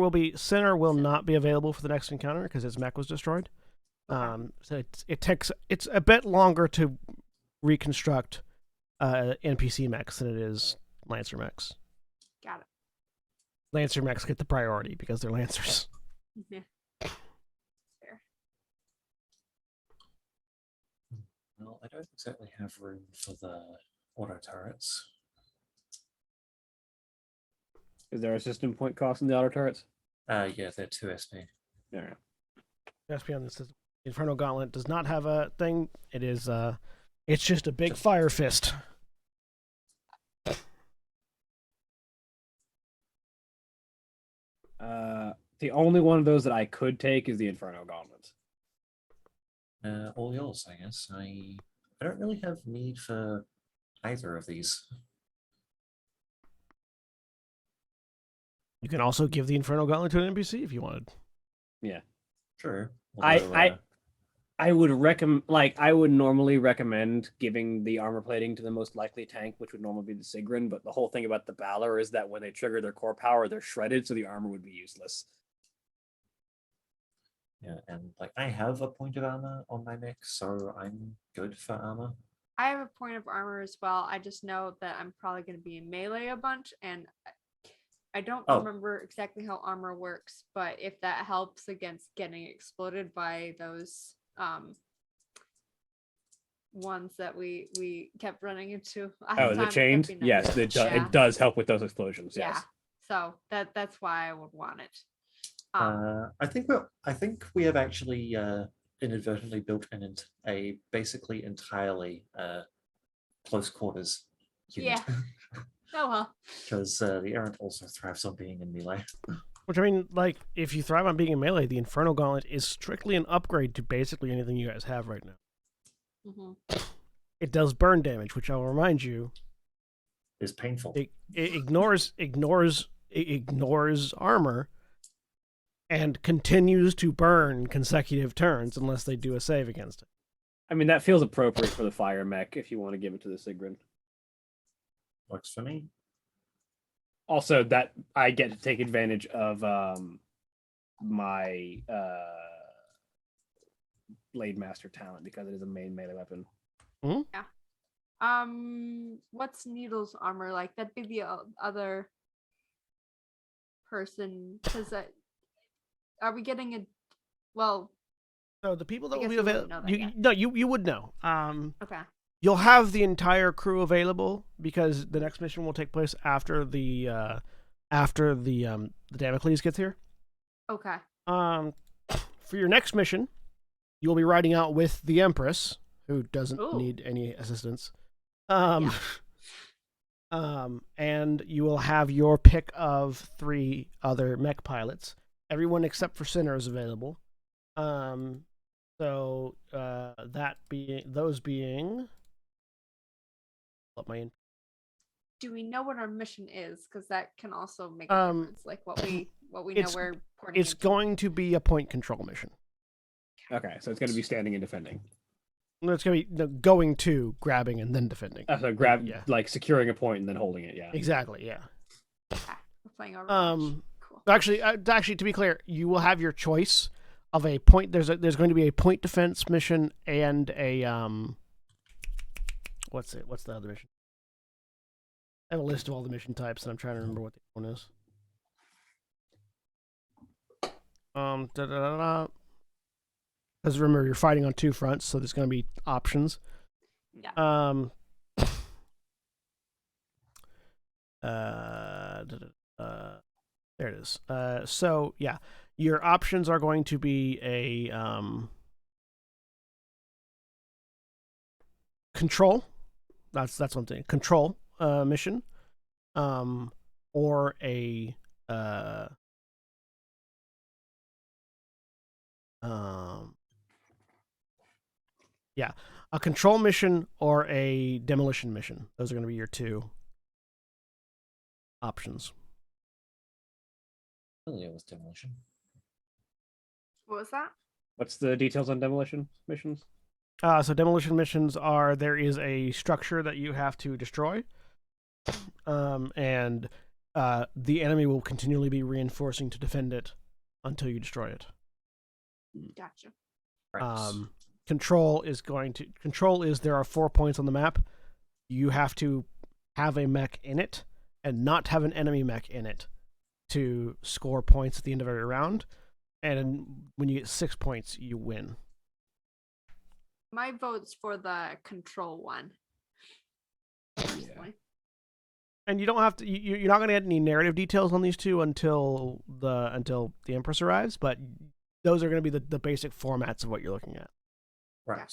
will not be available for the next encounter because his mech was destroyed. Okay. So it's a bit longer to reconstruct NPC mechs than it is Lancer mechs. Got it. Lancer mechs get the priority because they're Lancers. Yeah. Fair. Well, I don't exactly have room for the auto turrets. Is there a system point cost in the auto turrets? Yeah, they're 2 SP. Yeah. SP on this system. Inferno Gauntlet does not have a thing. It is it's just a big fire fist. The only one of those that I could take is the Inferno Gauntlets. All yours, I guess. I don't really have need for either of these. You can also give the Inferno Gauntlet to an NPC if you wanted. Yeah. True. I would recommend, like, I would normally recommend giving the armor plating to the most likely tank, which would normally be the Sigrun, but the whole thing about the Balor is that when they trigger their core power, they're shredded, so the armor would be useless. Yeah, and like I have a point of armor on my mech, so I'm good for armor. I have a point of armor as well. I just know that I'm probably going to be in melee a bunch, and I don't remember exactly how armor works, but if that helps against getting exploded by those ones that we kept running into. The chains? Yes, it does help with those explosions. Yes. Yeah. So that's why I would want it. I think we have actually inadvertently built a basically entirely close quarters unit. Yeah. Oh well. Because the errant also thrives on being in melee. Which, I mean, like, if you thrive on being in melee, the Inferno Gauntlet is strictly an upgrade to basically anything you guys have right now. Mm-hmm. It does burn damage, which I'll remind you is painful. It ignores armor and continues to burn consecutive turns unless they do a save against it. I mean, that feels appropriate for the fire mech if you want to give it to the Sigrun. Works for me. Also, that I get to take advantage of my Blade Master talent because it is a main melee weapon. Mm-hmm. Yeah. What's Needle's armor like? That'd be the other person. Because are we getting a? Well. So the people that I will be guess we available, you would know. Okay. You'll have the entire crew available because the next mission will take place after the Damocles gets here. Okay. For your next mission, you'll be riding out with the Empress, who doesn't need any assistance. And you will have your pick of 3 other mech pilots. Everyone except for Sinner is available. So those being. Do we know what our mission is? Because that can also make a difference. Like what we know we're porting It's into. going to be a point control mission. Okay, so it's going to be standing and defending. No, it's going to be going to grabbing and then defending. So like securing a point and then holding it. Yeah. Exactly. Yeah. We're playing Overwatch. Cool. Actually, to be clear, you will have your choice of a point. There's going to be a point defense mission and a What's the other mission? I have a list of all the mission types, and I'm trying to remember what the one is. Because remember, you're fighting on 2 fronts, so there's going to be options. Yeah. There it is. So yeah, your options are going to be a control. That's one thing. Control mission, or a a control mission or a demolition mission. Those are going to be your 2 options. Yeah, it was demolition. What was that? What's the details on demolition missions? So demolition missions are, there is a structure that you have to destroy, and the enemy will continually be reinforcing to defend it until you destroy it. Gotcha. Control is there are 4 points on the map. You have to have a mech in it and not have an enemy mech in it to score points at the end of every round. And when you get 6 points, you win. My vote's for the control one. Personally. And you don't have to. You're not going to get any narrative details on these two until the Empress arrives. But those are going to be the basic formats of what you're looking at. Right.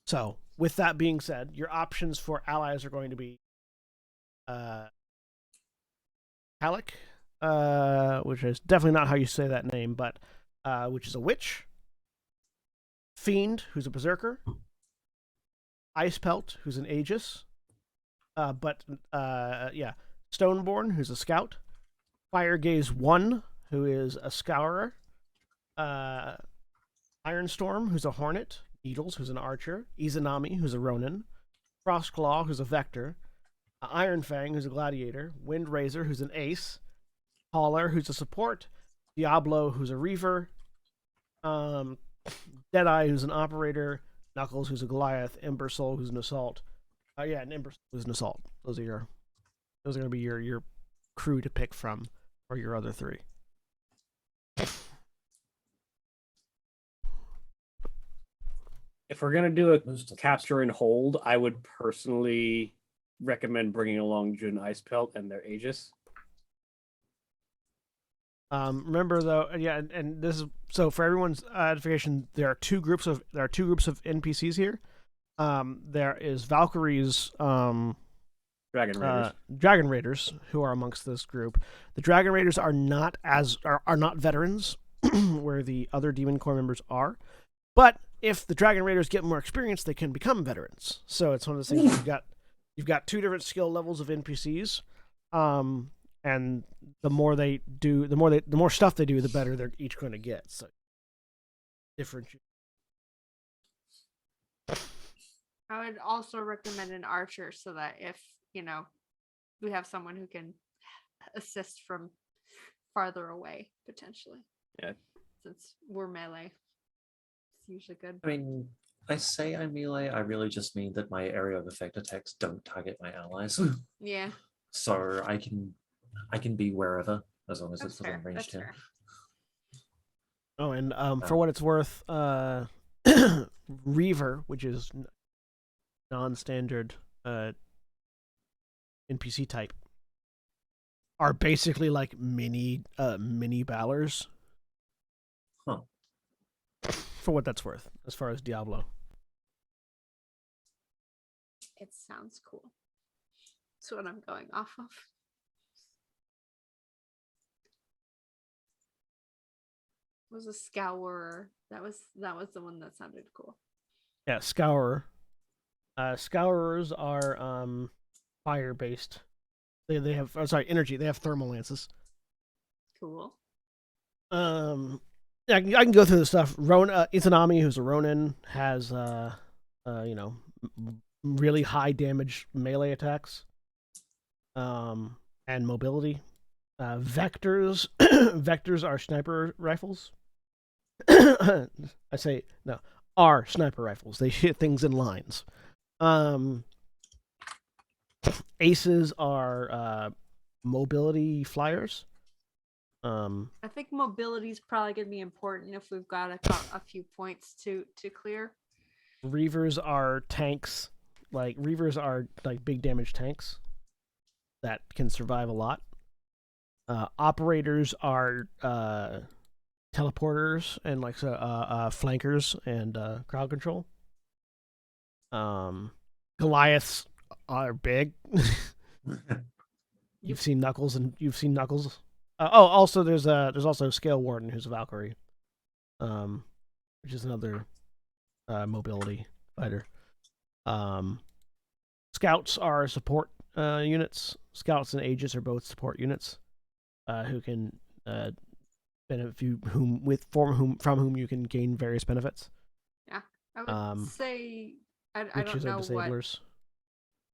So, with that being said, your options for allies are going to be Halleck, which is definitely not how you say that name, but which is a witch. Fiend, who's a berserker. Icepelt, who's an Aegis. Stoneborn, who's a scout. Firegaze 1, who is a scourer. Ironstorm, who's a hornet. Needles, who's an archer. Izanami, who's a ronin. Frostclaw, who's a vector. Ironfang, who's a gladiator. Windrazor, who's an ace. Hauler, who's a support. Diablo, who's a reaver. Deadeye, who's an operator. Knuckles, who's a Goliath. Embersoul, who's an assault. And Embersoul, who's an assault. Those are going to be your crew to pick from, or your other three. If we're gonna do a capture and hold, I would personally recommend bringing along Jun Icepelt and their Aegis. Remember though, and this is so for everyone's edification. There are two groups of NPCs here. There is Valkyrie's Dragon Raiders. Dragon Raiders, who are amongst this group. The Dragon Raiders are not veterans, where the other Demon Corps members are. But if the Dragon Raiders get more experience, they can become veterans. So it's one of those things. You've got two different skill levels of NPCs. And the more they do, the more stuff they do, the better they're each going to get. So different. I would also recommend an archer so that if we have someone who can assist from farther away potentially. Yeah. Since we're melee, it's usually good. I mean, I say I'm melee. I really just mean that my area of effect attacks don't target my allies. Yeah. So I can be wherever as long as That's it's within fair. range That's 10. fair. Oh, and for what it's worth, Reaver, which is non-standard NPC type, are basically like mini Ballers. Huh. For what that's worth, as far as Diablo. It sounds cool. That's what I'm going off of. Was a scourer. That was the one that sounded cool. Yeah, Scourer. Scourers are fire based. They have energy. They have thermal lances. Cool. Yeah, I can go through the stuff. Izanami, who's a Ronin, has really high damage melee attacks. And mobility. Vectors vectors are sniper rifles. I say no, are sniper rifles. They hit things in lines. Aces are mobility flyers. I think mobility is probably going to be important if we've got a few points to clear. Reavers are tanks. Reavers are like big damage tanks that can survive a lot. Operators are teleporters and flankers and crowd control. Goliaths are big. You've seen Knuckles. Also there's also Scale Warden, who's a Valkyrie, which is another mobility fighter. Scouts are support units. Scouts and Aegis are both support units, who can benefit you, from whom you can gain various benefits. Yeah, I would say I don't know what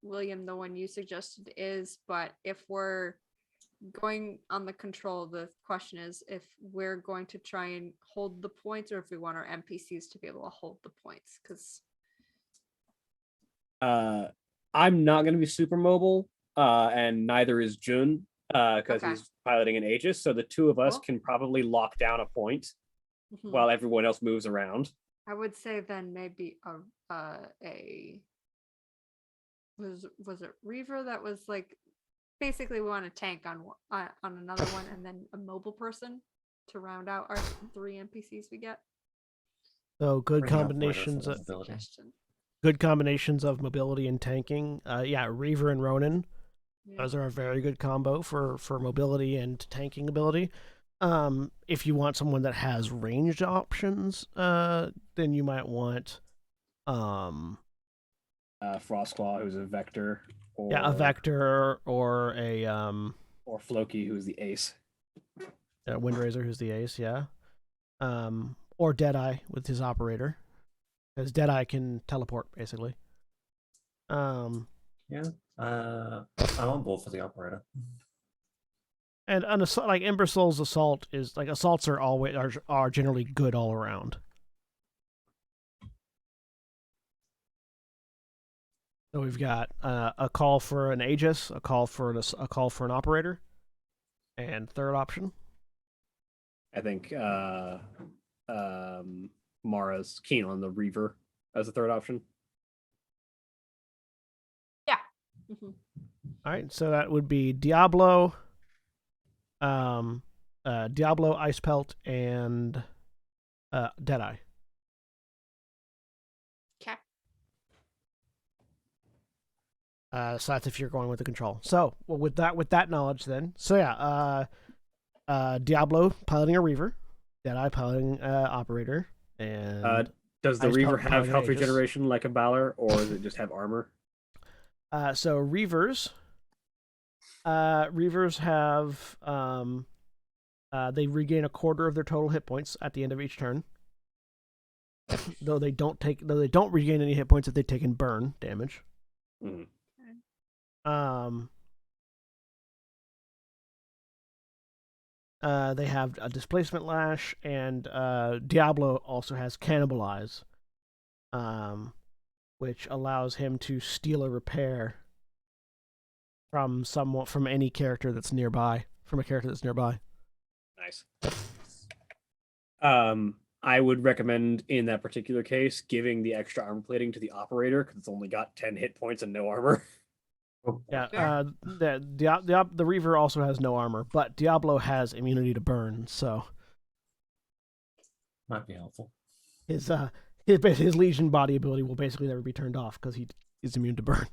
William, the one you suggested, is, but if we're going on the control, the question is if we're going to try and hold the points or if we want our NPCs to be able to hold the points, because I'm not going to be super mobile, and neither is Jun, because he's piloting an Aegis, so the two of us can probably lock down a point Mhm. while everyone else moves around. I would say then maybe a was it Reaver that was like basically we want a tank on another one and then a mobile person to round out our 3 NPCs we get. So good Bring an operator combinations. for Of, mobility. Suggestion. good combinations of mobility and tanking. Yeah, Reaver and Ronin. Yeah. Those are a very good combo for mobility and tanking ability. If you want someone that has ranged options, then you might want Frostclaw, who's a vector, or yeah, a vector or a or Floki, who's the ace. Windraiser, who's the ace, yeah. Or Deadeye with his operator, because Deadeye can teleport basically. Yeah. I'm on board for the operator. And an assault, like Ember Soul's assault is like assaults are always are generally good all around. So we've got a call for an Aegis, a call for an operator, and third option. I think Mara's keen on the Reaver as a third option. Mhm. All right, so that would be Diablo, Diablo, Ice Pelt, and Deadeye. Okay. So that's if you're going with the control. So well, with that knowledge, then Diablo piloting a Reaver, Deadeye piloting operator, and Does the Ice Reaver Pelt have piloting health Aegis. regeneration like a Balor, or does it just have armor? So Reavers have they regain a quarter of their total hit points at the end of each turn. Though they don't regain any hit points if they've taken burn damage. Mhm. They have a displacement lash, and Diablo also has cannibalize, which allows him to steal a repair from any character that's nearby. From a character that's nearby. Nice. I would recommend in that particular case giving the extra armor plating to the operator because it's only got 10 hit points and no armor. Yeah, Fair. the Reaver also has no armor, but Diablo has immunity to burn, so Might be helpful. his Legion body ability will basically never be turned off because he is immune to burn.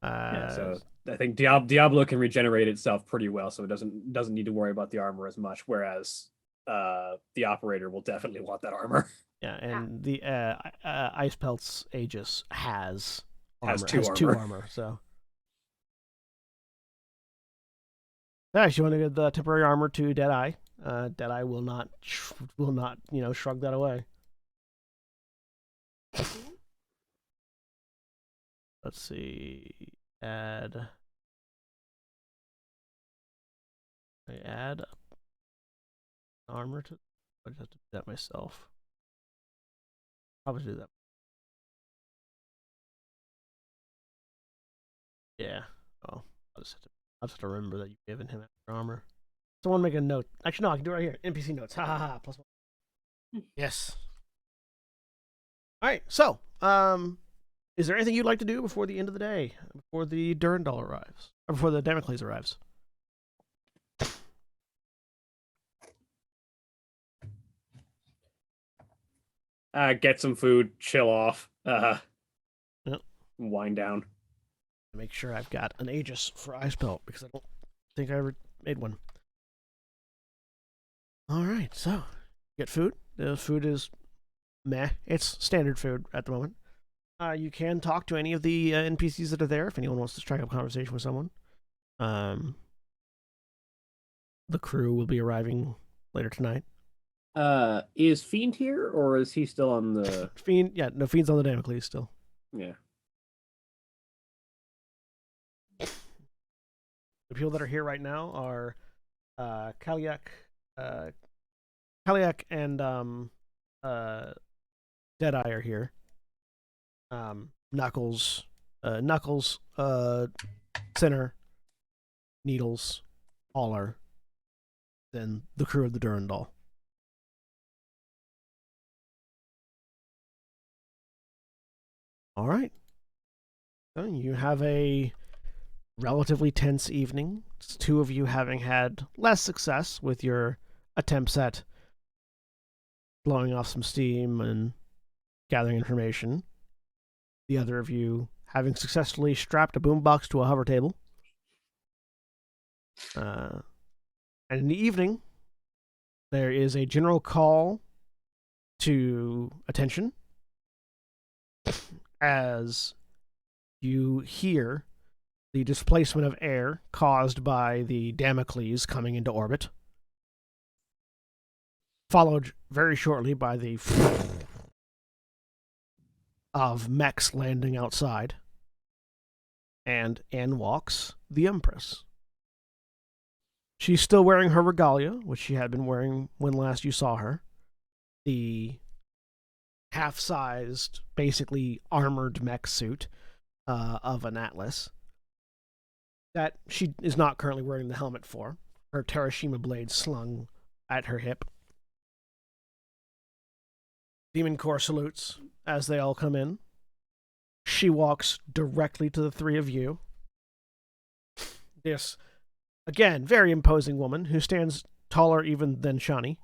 So I think Diablo can regenerate itself pretty well, so it doesn't need to worry about the armor as much. Whereas the operator will definitely want that armor. Yeah, and the Ice Pelt's Aegis has Has armor, two two armor. armor. So, yeah, if you want to give the temporary armor to Deadeye, Deadeye will not shrug that away. Let's see, I add armor to. I just have to do that myself. Probably do that. Yeah. Oh, I'll just have to remember that you've given him extra armor. Someone make a note. Actually, no, I can do it right here. NPC notes. Ha ha ha. +1. Yes. All right. So, is there anything you'd like to do before the end of the day, before the Durandal arrives, or before the Damocles arrives? Get some food, chill off, Yep. wind down. Make sure I've got an Aegis for Ice Belt because I don't think I ever made one. All right. So, get food. The food is meh. It's standard food at the moment. You can talk to any of the NPCs that are there if anyone wants to strike up a conversation with someone. The crew will be arriving later tonight. Is Fiend here, or is he still on the Fiend? Yeah, no, Fiend's on the Damocles still. Yeah. The people that are here right now are Kaliak and Deadeye are here. Knuckles, Sinner, Needles, all are than the crew of the Durandal. All right. So you have a relatively tense evening. It's two of you having had less success with your attempts at blowing off some steam and gathering information. The other of you having successfully strapped a boombox to a hover table. And in the evening, there is a general call to attention as you hear the displacement of air caused by the Damocles coming into orbit, followed very shortly by the of mechs landing outside, and in walks the Empress. She's still wearing her regalia, which she had been wearing when last you saw her. The half-sized, basically armored mech suit of an Atlas that she is not currently wearing the helmet for. Her Terashima blade slung at her hip. Demon Corps salutes as they all come in. She walks directly to the three of you. This, again, very imposing woman who stands taller even than Shani.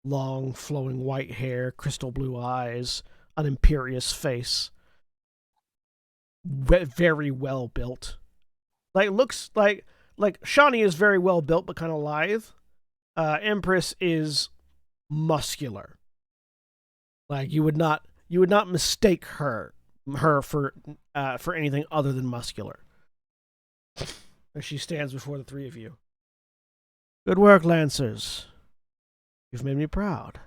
Long, flowing white hair, crystal blue eyes, an imperious face. Very well built. Looks like Shani is very well built, but kind of lithe. Empress is muscular. You would not mistake her for anything other than muscular. As she stands before the three of you. Good work, Lancers. You've made me proud.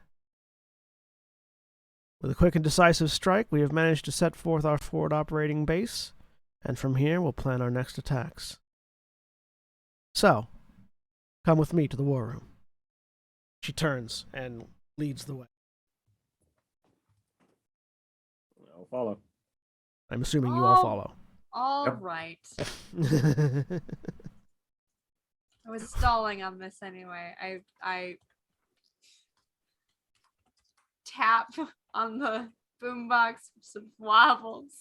With a quick and decisive strike, we have managed to set forth our forward operating base, and from here we'll plan our next attacks. So, come with me to the war room. She turns and leads the way. I'll follow. I'm assuming you all follow. All Yep. right. I was stalling on this anyway. I tap on the boombox for some wobbles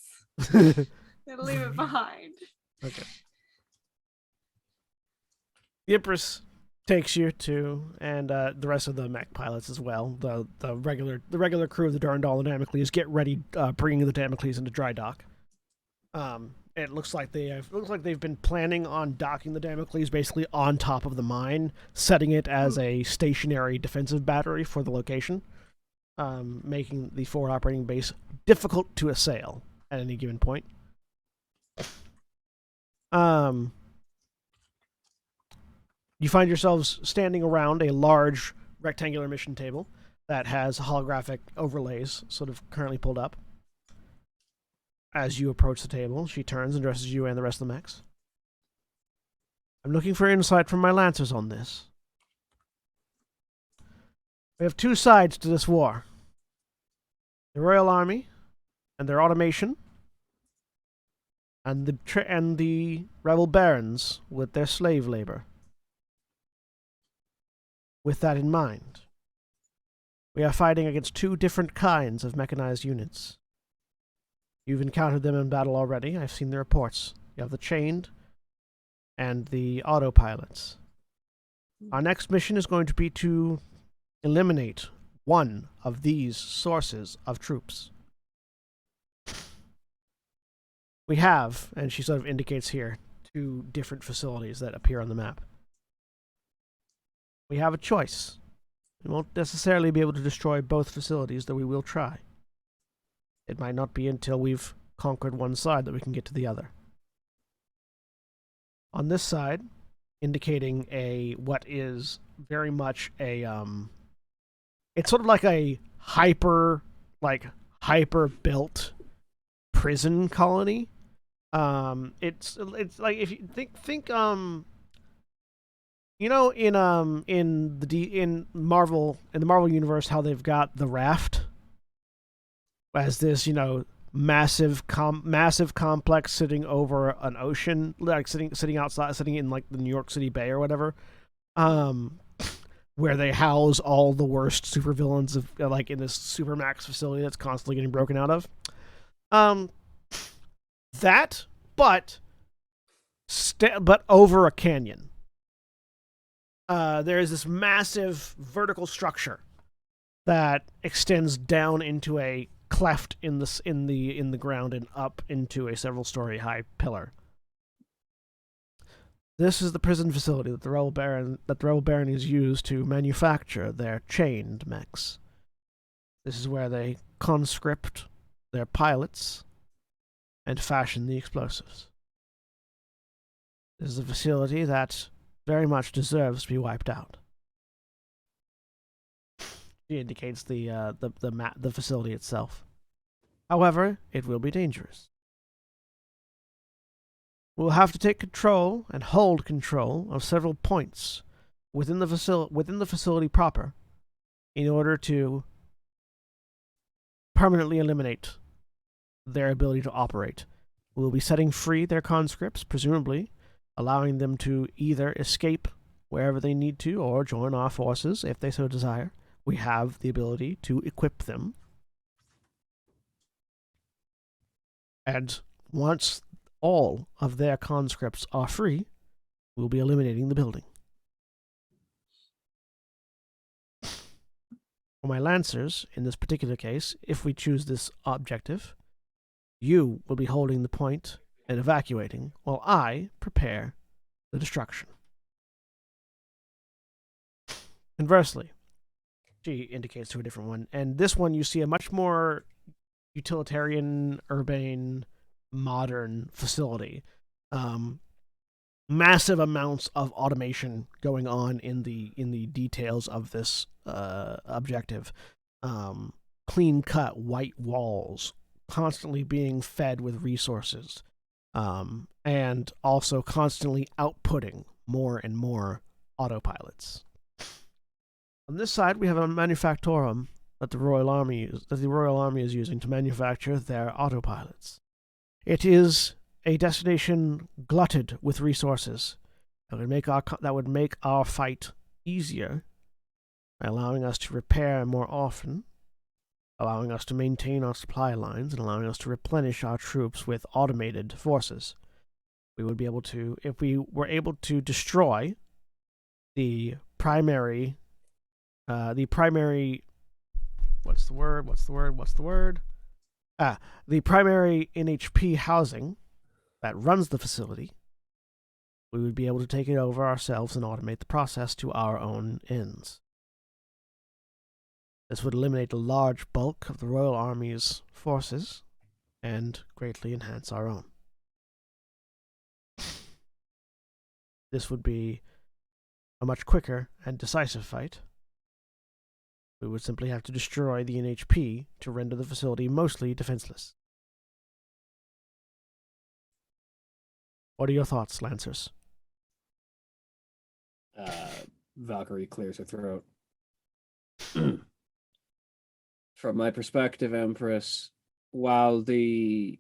and leave it behind. Okay. The Empress takes you to, and the rest of the mech pilots as well. The regular crew of the Durandal and Damocles get ready, bringing the Damocles into dry dock. It looks like they've been planning on docking the Damocles basically on top of the mine, setting it as a stationary defensive battery for the location, making the forward operating base difficult to assail at any given point. You find yourselves standing around a large rectangular mission table that has holographic overlays sort of currently pulled up. As you approach the table, she turns and addresses you and the rest of the mechs. I'm looking for insight from my Lancers on this. We have two sides to this war. The Royal Army and their automation, and the rebel barons with their slave labor. With that in mind, we are fighting against two different kinds of mechanized units. You've encountered them in battle already. I've seen the reports. You have the chained and the autopilots. Our next mission is going to be to eliminate one of these sources of troops. We have, and she sort of indicates here, two different facilities that appear on the map. We have a choice. We won't necessarily be able to destroy both facilities, though we will try. It might not be until we've conquered one side that we can get to the other. On this side, indicating what is very much a it's sort of like a hyper built prison colony. It's like, if you think you know, in the Marvel universe, how they've got the Raft as this, massive complex sitting over an ocean, like sitting outside, sitting in like the New York City Bay or whatever, where they house all the worst supervillains of like in this supermax facility that's constantly getting broken out of. That, but over a canyon. There is this massive vertical structure that extends down into a cleft in the ground and up into a several-story high pillar. This is the prison facility that the rebel baronies use to manufacture their chained mechs. This is where they conscript their pilots and fashion the explosives. This is a facility that very much deserves to be wiped out. She indicates the facility itself. However, it will be dangerous. We'll have to take control and hold control of several points within the facility proper in order to permanently eliminate their ability to operate. We'll be setting free their conscripts, presumably allowing them to either escape wherever they need to or join our forces if they so desire. We have the ability to equip them. And once all of their conscripts are free, we'll be eliminating the building. For my Lancers, in this particular case, if we choose this objective, you will be holding the point and evacuating, while I prepare the destruction. Conversely, she indicates to a different one, and this one you see a much more utilitarian, urbane, modern facility. Massive amounts of automation going on in the details of this objective. Clean-cut white walls, constantly being fed with resources, and also constantly outputting more and more autopilots. On this side, we have a manufactorum that the Royal Army is using to manufacture their autopilots. It is a destination glutted with resources that would make our fight easier by allowing us to repair more often, allowing us to maintain our supply lines, and allowing us to replenish our troops with automated forces. We would be able to, if we were able to destroy the primary the primary NHP housing that runs the facility, we would be able to take it over ourselves and automate the process to our own ends. This would eliminate a large bulk of the Royal Army's forces and greatly enhance our own. This would be a much quicker and decisive fight. We would simply have to destroy the NHP to render the facility mostly defenseless. What are your thoughts, Lancers? Valkyrie clears her throat. From my perspective, Empress, while the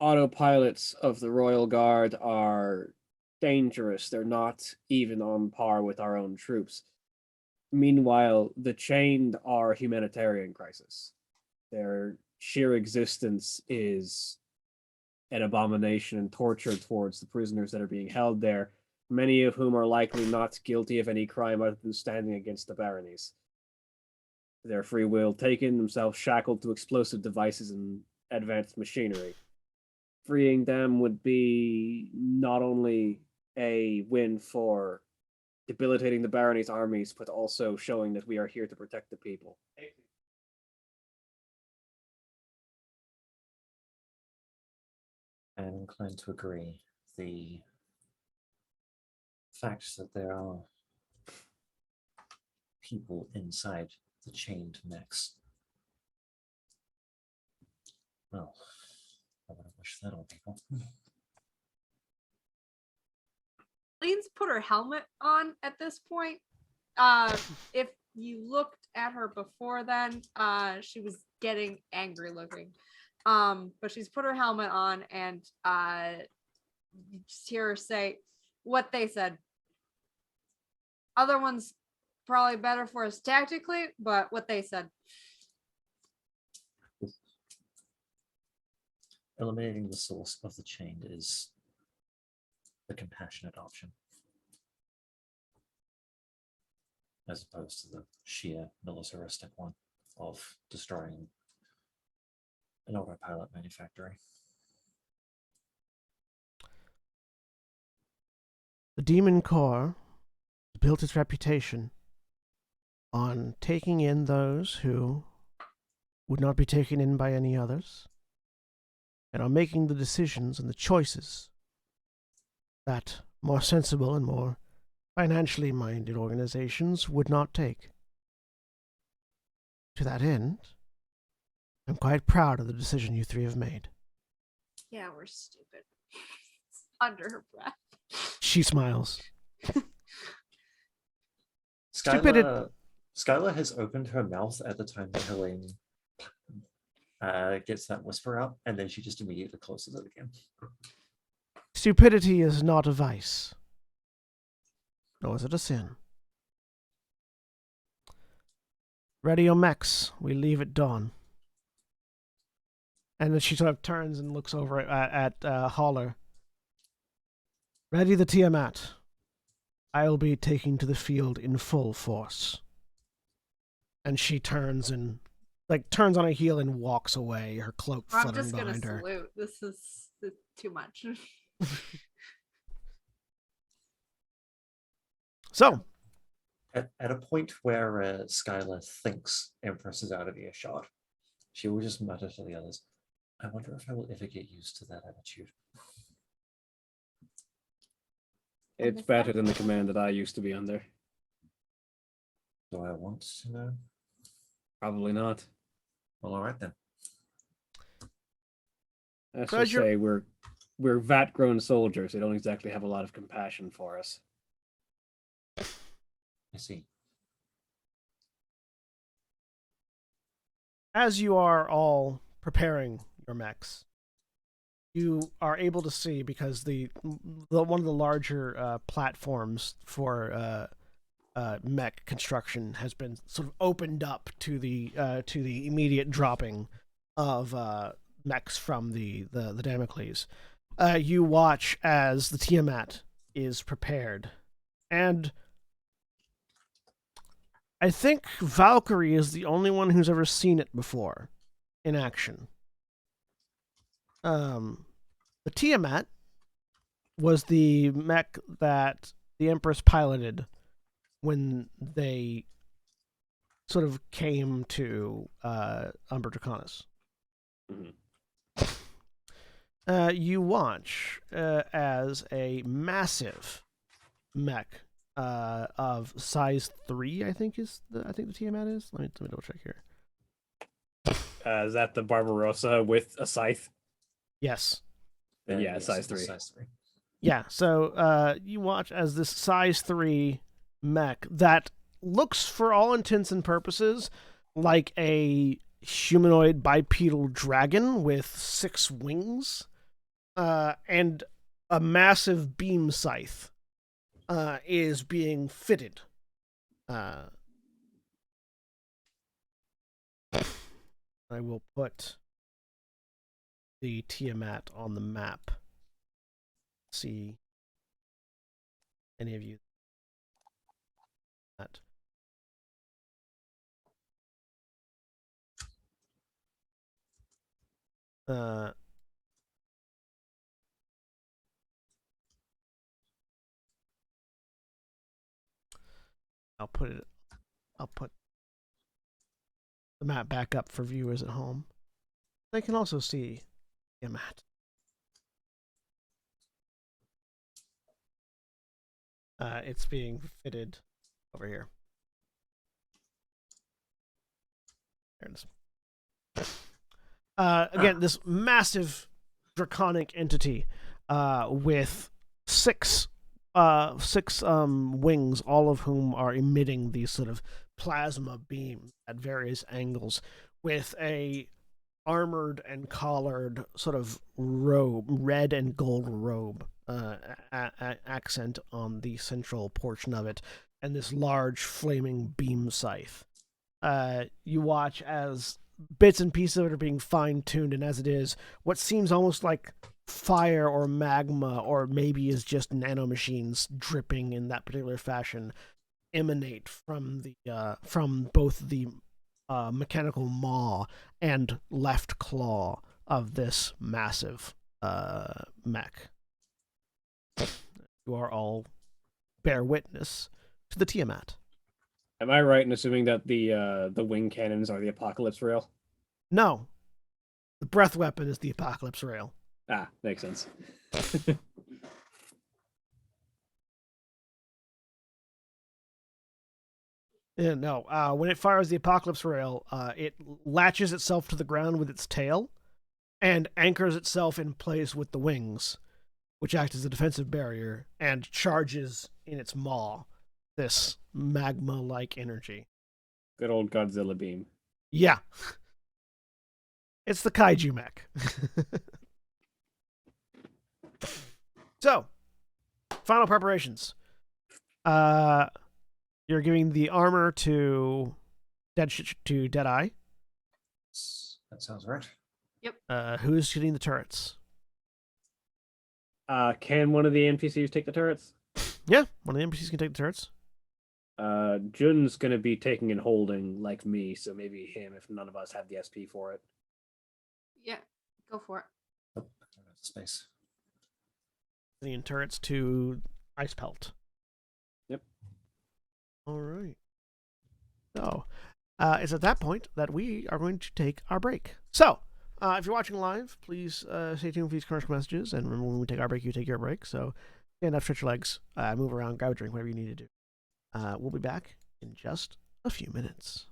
autopilots of the Royal Guard are dangerous, they're not even on par with our own troops. Meanwhile, the chained are a humanitarian crisis. Their sheer existence is an abomination and torture towards the prisoners that are being held there, many of whom are likely not guilty of any crime other than standing against the baronies. Their free will taken, themselves shackled to explosive devices and advanced machinery. Freeing them would be not only a win for debilitating the baronies' armies, but also showing that we are here to protect the people. I'm inclined to agree. The fact that there are people inside the chained mechs. Well, I would wish that on people. Lean's put her helmet on at this point. If you looked at her before then, she was getting angry looking. But she's put her helmet on, and you just hear her say what they said. Other ones probably better for us tactically, but what they said. Eliminating the source of the chain is the compassionate option, as opposed to the sheer militaristic one of destroying an autopilot manufactory. The Demon Corps built its reputation on taking in those who would not be taken in by any others, and on making the decisions and the choices that more sensible and more financially minded organizations would not take. To that end, I'm quite proud of the decision you three have made. Yeah, we're stupid. Under her breath. She smiles. Skylar has opened her mouth at the time that Helene gets that whisper out, and then she just immediately closes it again. Stupidity is not a vice, nor is it a sin. Ready your mechs. We leave at dawn. And then she sort of turns and looks over at Haller. Ready the Tiamat. I will be taking to the field in full force. And she turns on a heel and walks away, her cloak I'm fluttering just gonna behind her. salute. This is too much. So, At a point where Skylar thinks Empress is out of earshot, she will just mutter to the others, I wonder if I will ever get used to that attitude. It's better than the command that I used to be under. Do I want to know? Probably not. Well, all right then. Let's So as just you're- say we're vat-grown soldiers. They don't exactly have a lot of compassion for us. I see. as you are all preparing your mechs, you are able to see, because the one of the larger platforms for mech construction has been sort of opened up to the immediate dropping of mechs from the Damocles. You watch as the Tiamat is prepared, and I think Valkyrie is the only one who's ever seen it before in action. The Tiamat was the mech that the Empress piloted when they sort of came to Umbra Draconis. Mhm. You watch as a massive mech of size 3, I think the Tiamat is. Let me double check here. Is that the Barbarossa with a scythe? Yes. Yeah, Yes, size it's 3. Size 3. Yeah, so you watch as this size 3 mech that looks, for all intents and purposes, like a humanoid bipedal dragon with 6 wings and a massive beam scythe is being fitted. I will put the Tiamat on the map. See any of you that. I'll put the map back up for viewers at home. They can also see Tiamat. It's being fitted over here. There it is. Again, this massive draconic entity with six wings, all of whom are emitting these sort of plasma beams at various angles, with a armored and collared sort of robe, red and gold robe, accent on the central portion of it, and this large flaming beam scythe. You watch as bits and pieces of it are being fine-tuned, and as it is, what seems almost like fire or magma, or maybe is just nanomachines dripping in that particular fashion, emanate from from both the mechanical maw and left claw of this massive mech. You are all bear witness to the Tiamat. Am I right in assuming that the wing cannons are the apocalypse rail? No, the breath weapon is the apocalypse rail. Ah, makes sense. Yeah, no. When it fires the apocalypse rail, it latches itself to the ground with its tail and anchors itself in place with the wings, which act as a defensive barrier, and charges in its maw this magma-like energy. Good old Godzilla beam. Yeah. It's the kaiju mech. So, final preparations. You're giving the armor to Deadeye. That sounds right. Who's shooting the turrets? Can one of the NPCs take the turrets? Yeah, one of the NPCs can take the turrets. Jun's gonna be taking and holding like me, so maybe him if none of us have the SP for it. Yeah, go for it. Oh, I don't have space. The turrets to Ice Pelt. Yep. All right. So, it's at that point that we are going to take our break. So, if you're watching live, please stay tuned for these commercial messages. And remember, when we take our break, you take your break. So, stand up, stretch your legs, move around, grab a drink, whatever you need to do. We'll be back in just a few minutes.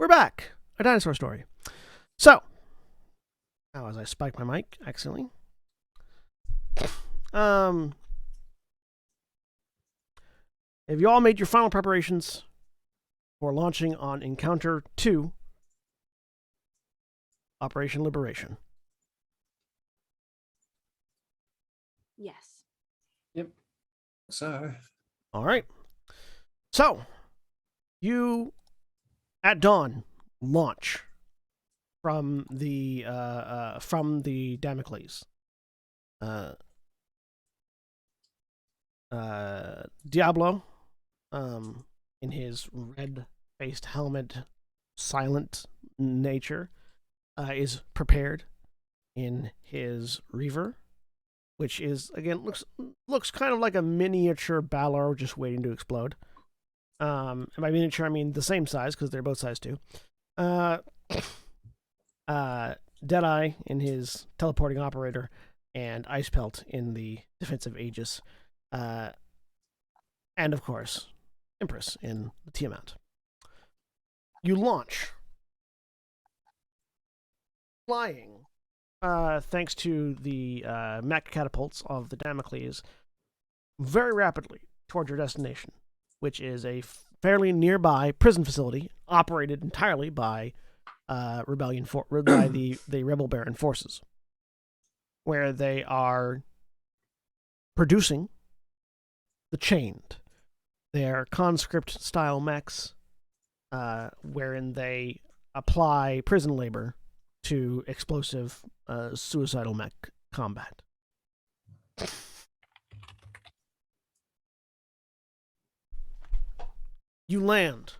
we're back. A dinosaur story. So, now as I spike my mic accidentally. Have you all made your final preparations for launching on Encounter 2, Operation Liberation? Yes. So, All right. So, you at dawn launch from the Damocles. Diablo, in his red-faced helmet, silent nature, is prepared in his Reaver, which is again looks kind of like a miniature Balor just waiting to explode. And by miniature I mean the same size because they're both size 2. Deadeye in his teleporting operator, and Ice Pelt in the defensive Aegis, and of course Empress in the Tiamat. You launch, flying, thanks to the mech catapults of the Damocles, very rapidly toward your destination, which is a fairly nearby prison facility operated entirely by by the Rebel Baron forces, where they are producing the Chained. They're conscript-style mechs, wherein they apply prison labor to explosive, suicidal mech combat. You land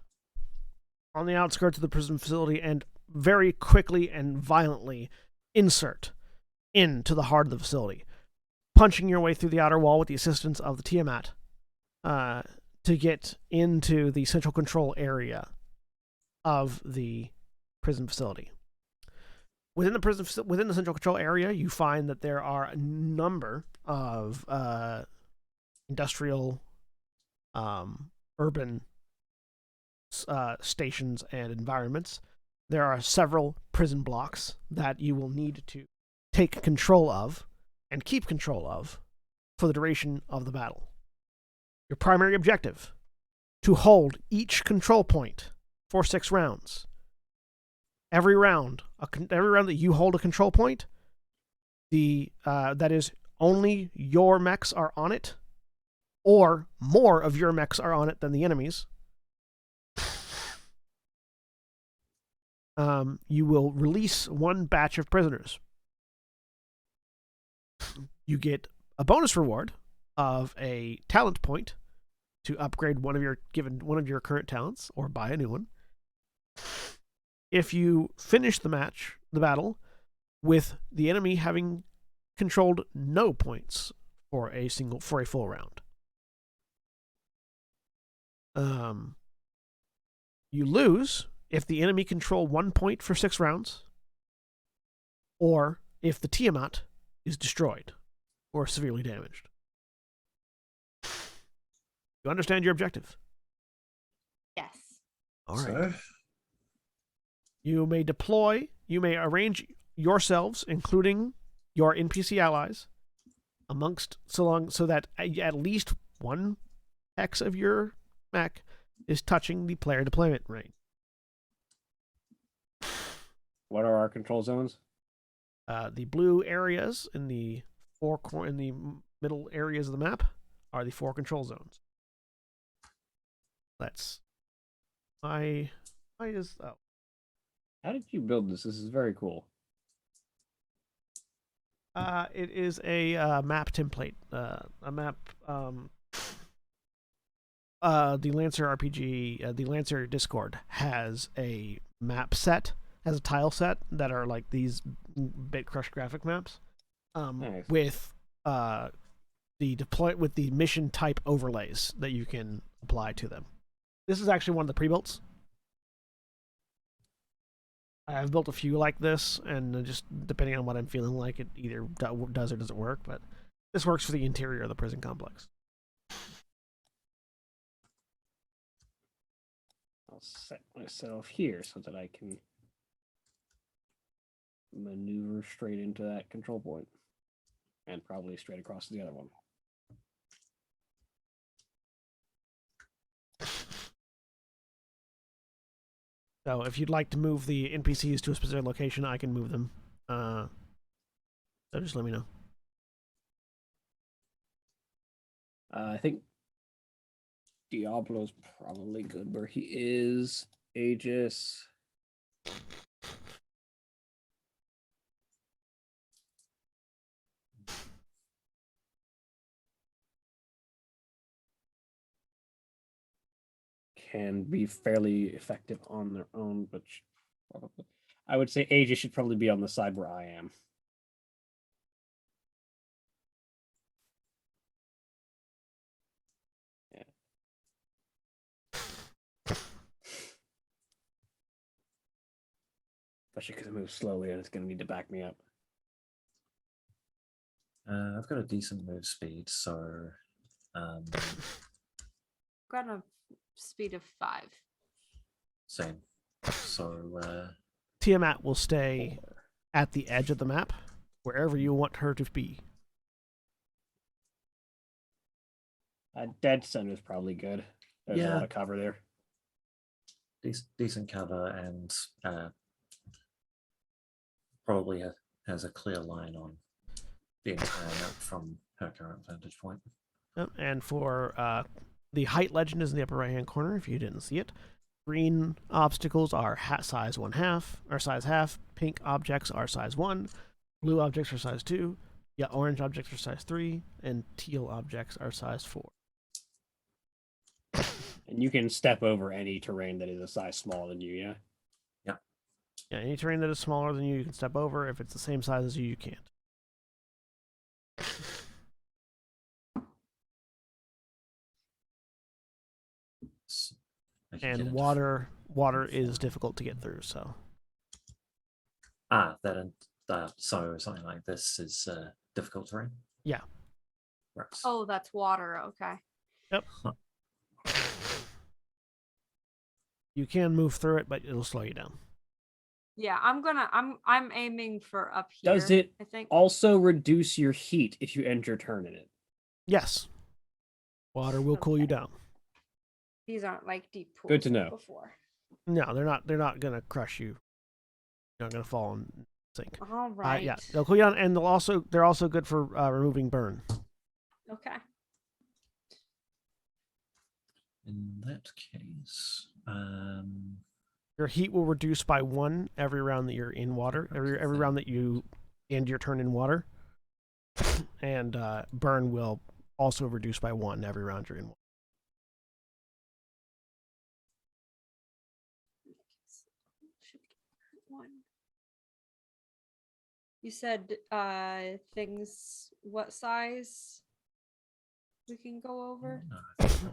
on the outskirts of the prison facility and very quickly and violently insert into the heart of the facility, punching your way through the outer wall with the assistance of the Tiamat to get into the central control area of the prison facility. Within the central control area, you find that there are a number of industrial, urban stations and environments. There are several prison blocks that you will need to take control of and keep control of for the duration of the battle. Your primary objective: to hold each control point for 6 rounds. Every round that you hold a control point, that is, only your mechs are on it, or more of your mechs are on it than the enemy's. You will release 1 batch of prisoners. You get a bonus reward of a talent point to upgrade one of your current talents or buy a new one. If you finish the battle, with the enemy having controlled no points for a full round. You lose if the enemy control 1 point for 6 rounds, or if the Tiamat is destroyed or severely damaged. You understand your objective? Yes. All right. You may arrange yourselves, including your NPC allies, so that at least 1 hex of your mech is touching the player deployment range. What are our control zones? The blue areas in the middle areas of the map are the 4 control zones. How did you build this? This is very cool. It is a map template. A map. The Lancer RPG, the Lancer Discord has a map set, has a tile set that are like these Bit Crush graphic maps, Nice. with the mission type overlays that you can apply to them. This is actually one of the pre-builts. I've built a few like this, and just depending on what I'm feeling like, it either does or doesn't work, but this works for the interior of the prison complex. set myself here so that I can maneuver straight into that control point, and probably straight across to the other one. So if you'd like to move the NPCs to a specific location, I can move them. So just let me know. I think Diablo's probably good where he is. Aegis. Can be fairly effective on their own, but probably I would say Aegis should probably be on the side where I am. Especially because it moves slowly and it's going to need to back me up. I've got a decent move speed, so Got a speed of 5. same. So Tiamat will stay at the edge of the map, wherever you want her to be. Dead Center is probably good. There's a Yeah. lot of cover there. decent cover and probably has a clear line on the entire map from her current vantage point. Yep, and for the height legend is in the upper right hand corner if you didn't see it. Green obstacles are size 1/2 or size half. Pink objects are size 1. Blue objects are size 2. Yeah, orange objects are size 3, and teal objects are size 4. And you can step over any terrain that is a size smaller than you, yeah? Yeah, any terrain that is smaller than you can step over. If it's the same size as you can't. I can get And into water is difficult to get through, so. So something like this is difficult terrain. Yeah. Right. Oh, that's water. Okay. Yep. You can move through it, but it'll slow you down. Yeah, I'm aiming for up here. Does it I think. also reduce your heat if you end your turn in it? Yes. Water will cool you Okay. down. These aren't like deep pools. Good to know. Before. No, they're not gonna crush you. You're not gonna fall and sink. All right. Yeah, they'll cool you down, and they're also good for removing burn. Okay. In that case, Your heat will reduce by 1 every round that you're in water. Every round that you end your turn in water, and burn will also reduce by 1 every round you're in water. You said things what size we can go over?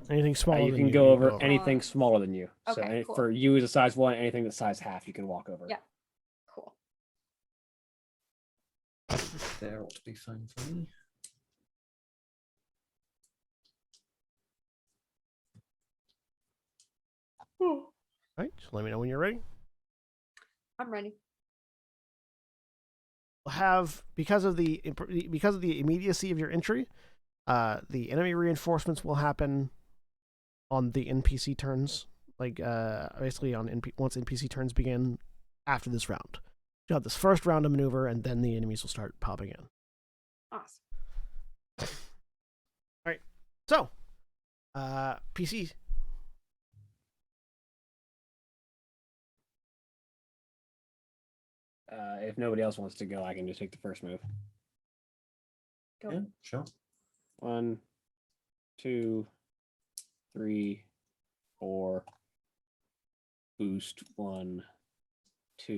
Anything smaller You than can go over over. anything smaller than you. So Okay, cool. for you as a size 1, anything that's size half, you can walk over. Yeah. Cool. there ought to be fine for me. All right, so let me know when you're ready. I'm ready. We'll have because of the immediacy of your entry, the enemy reinforcements will happen on the NPC turns, like basically on once NPC turns begin after this round. You'll have this first round of maneuver, and then the enemies will start popping in. Awesome. All right, so PC. If nobody else wants to go, I can just take the first move. Go. Yeah, sure. 1, 2, 3, 4. Boost 1, 2.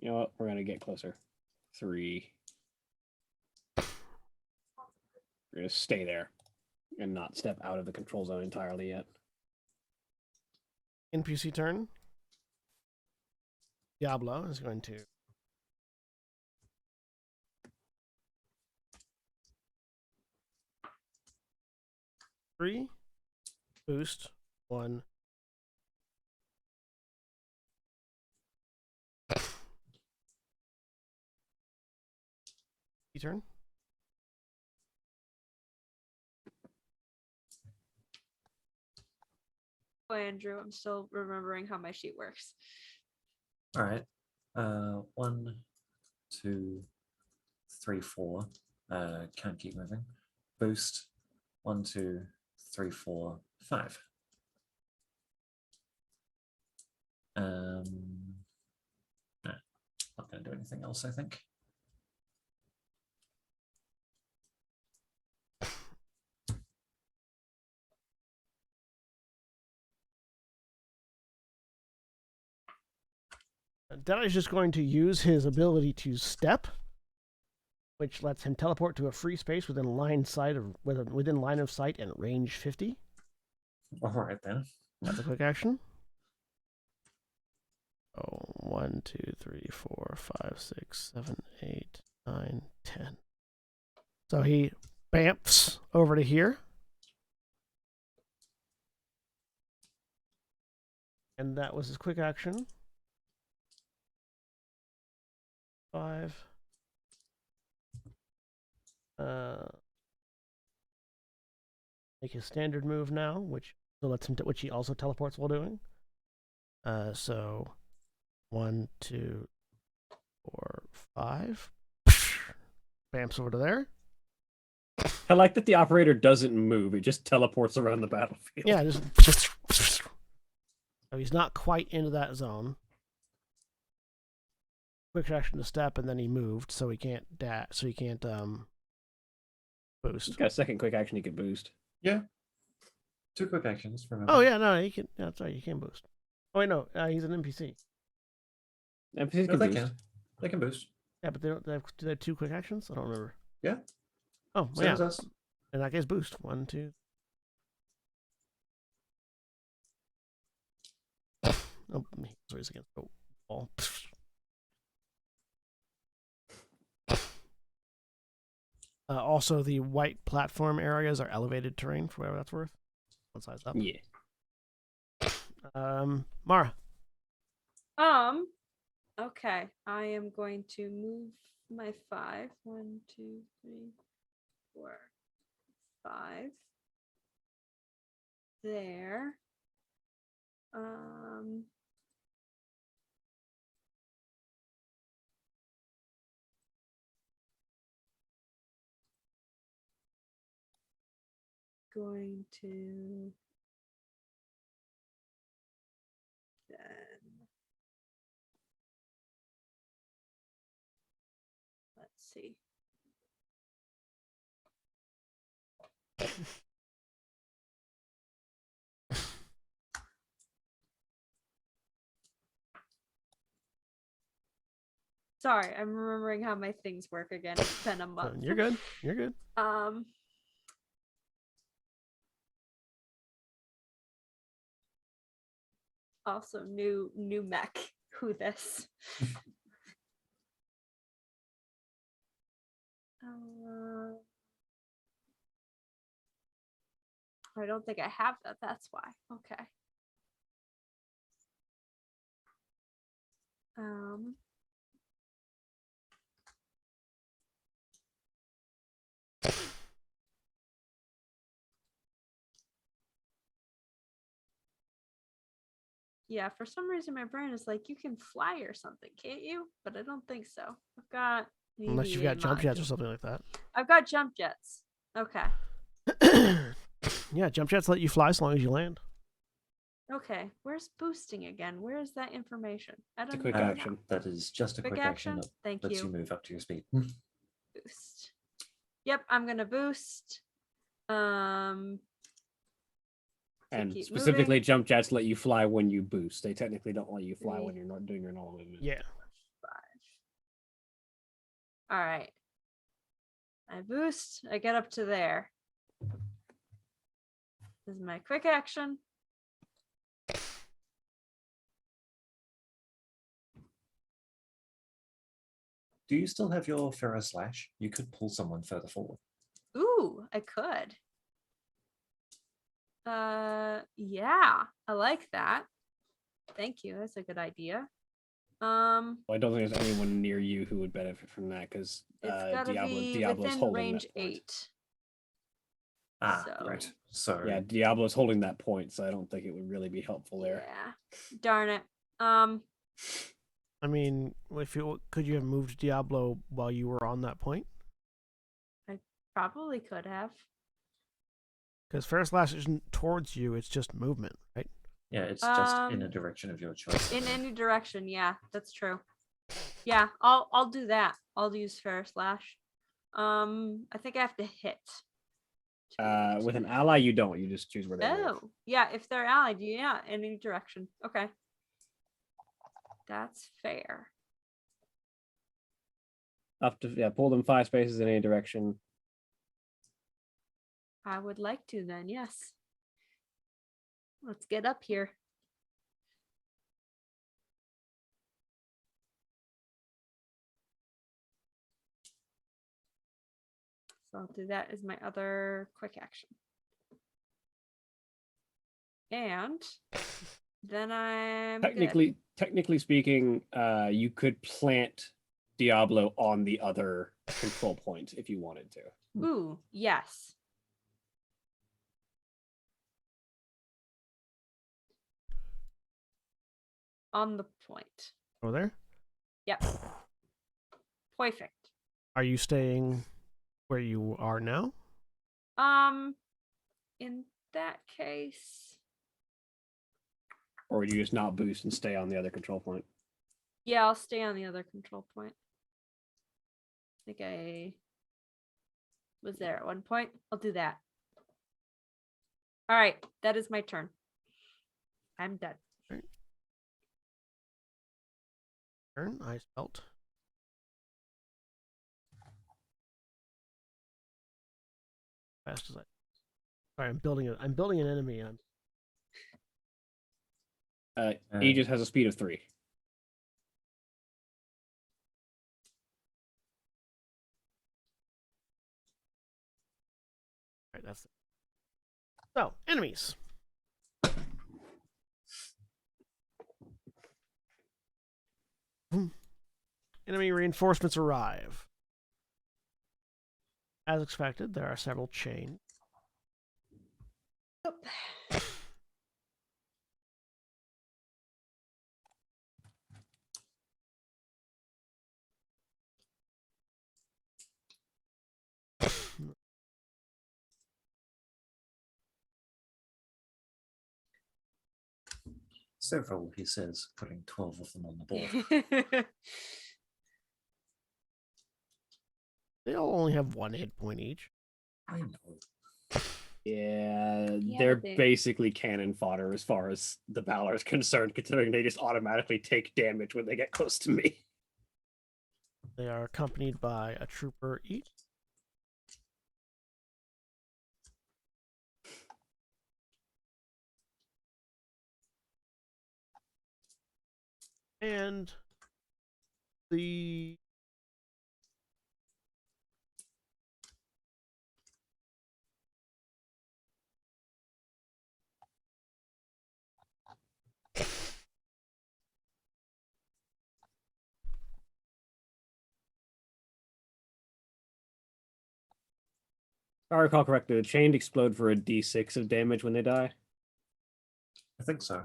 You know what? We're gonna get closer. 3. We're gonna stay there and not step out of the control zone entirely yet. NPC turn. Diablo is going to three, boost. 1. Your turn. Oh, Andrew, I'm still remembering how my sheet works. All right. 1, 2, 3, 4. Can't keep moving. Boost. 1, 2, 3, 4, 5. No, not going to do anything else, I think. Deadeye's just going to use his ability to step, which lets him teleport to a free space within line of sight and range 50. All right then. That's a quick action. Oh, 1, 2, 3, 4, 5, 6, 7, 8, 9, 10. So he bamfs over to here. And that was his quick action. 5. Make his standard move now, which he also teleports while doing. So 1, 2, 4, 5. Bamps over to there. I like that the operator doesn't move; it just teleports around the battlefield. Yeah, just. So he's not quite into that zone. Quick action to step, and then he moved, so he can't boost. He's got a second quick action he could boost. Yeah. 2 quick actions. Remember. Oh yeah, no, he can. Yeah, that's right, you can boost. Oh wait, no, he's an NPC. NPCs No, can they boost. can. They can boost. Yeah, but do they have 2 quick actions? I don't remember. Yeah. Oh, Same yeah. as us. In that case, boost. 1, 2. Oh, he's against the wall. Also, the white platform areas are elevated terrain, for whatever that's worth. One size up. Yeah. Mara. Okay. I am going to move my 5. 1, 2, 3, 4, 5. There. Going to then let's see. Sorry, I'm remembering how my things work again. It's been a month. You're good. You're good. Also new mech. Who this? I don't think I have that. That's why. Okay. Yeah, for some reason my brain is like, you can fly or something, can't you? But I don't think so. I've got Unless you've got jump jets or something like that. I've got jump jets. Okay. Yeah, jump jets let you fly as long as you land. Okay. Where's boosting again? Where is that information? I It's a don't quick know. action. That is just a quick action that Thank lets you you. move up to your speed. Boost. Yep, I'm gonna boost. And keep specifically, moving. jump jets let you fly when you boost. They technically don't let you fly 3. when you're not doing your normal movement. Yeah. 5. All right. I boost. I get up to there. This is my quick action. Do you still have your Pharaoh Slash? You could pull someone further forward. Ooh, I could. Yeah, I like that. Thank you. That's a good idea. Well, I don't think there's anyone near you who would benefit from that because It's gotta be Diablo's within holding range that point. 8. Ah, So- right. So Yeah, Diablo's holding that point, so I don't think it would really be helpful there. Yeah. Darn it. I mean, could you have moved Diablo while you were on that point? Probably could have. Because Fair Slash isn't towards you; it's just movement, right? yeah, it's just in a direction of your choice. In any direction, yeah, that's true. Yeah, I'll do that. I'll use Fair Slash. I think I have to hit. With an ally, you don't. You just choose where they move. Oh, yeah, if they're allied, yeah, in any direction. Okay. That's fair. Up to pull them 5 spaces in any direction. I would like to then, yes. Let's get up here. So I'll do that as my other quick action. And then I'm good. Technically speaking, you could plant Diablo on the other control point if you wanted to. Ooh, yes. On the point. Over there. Yep. Perfect. Are you staying where you are now? In that case, Or would you just not boost and stay on the other control point? yeah, I'll stay on the other control point. I think I was there at one point. I'll do that. All right, that is my turn. I'm done. Turn. I spelt. Fast as I. Sorry, I'm building it. I'm building an enemy. And Aegis has a speed of 3. right, that's it. So enemies. Enemy reinforcements arrive. As expected, there are several chains. Several, he says, putting 12 of them on the board. They all only have 1 hit point each. I know. Yeah, Yeah, they're but they- basically cannon fodder as far as the Valor is concerned, considering they just automatically take damage when they get close to me. They are accompanied by a trooper each. And the If I recall correctly, the chained explode for a d6 of damage when they die. I think so.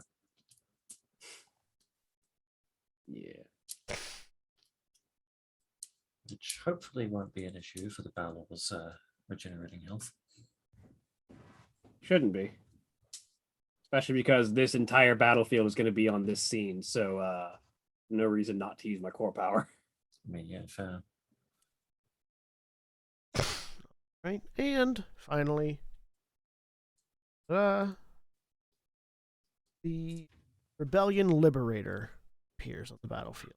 Yeah. Which hopefully won't be an issue for the Balor's regenerating health. Shouldn't be. Especially because this entire battlefield is going to be on this scene, so no reason not to use my core power. I mean, yeah, fair. right, and finally, the Rebellion Liberator appears on the battlefield.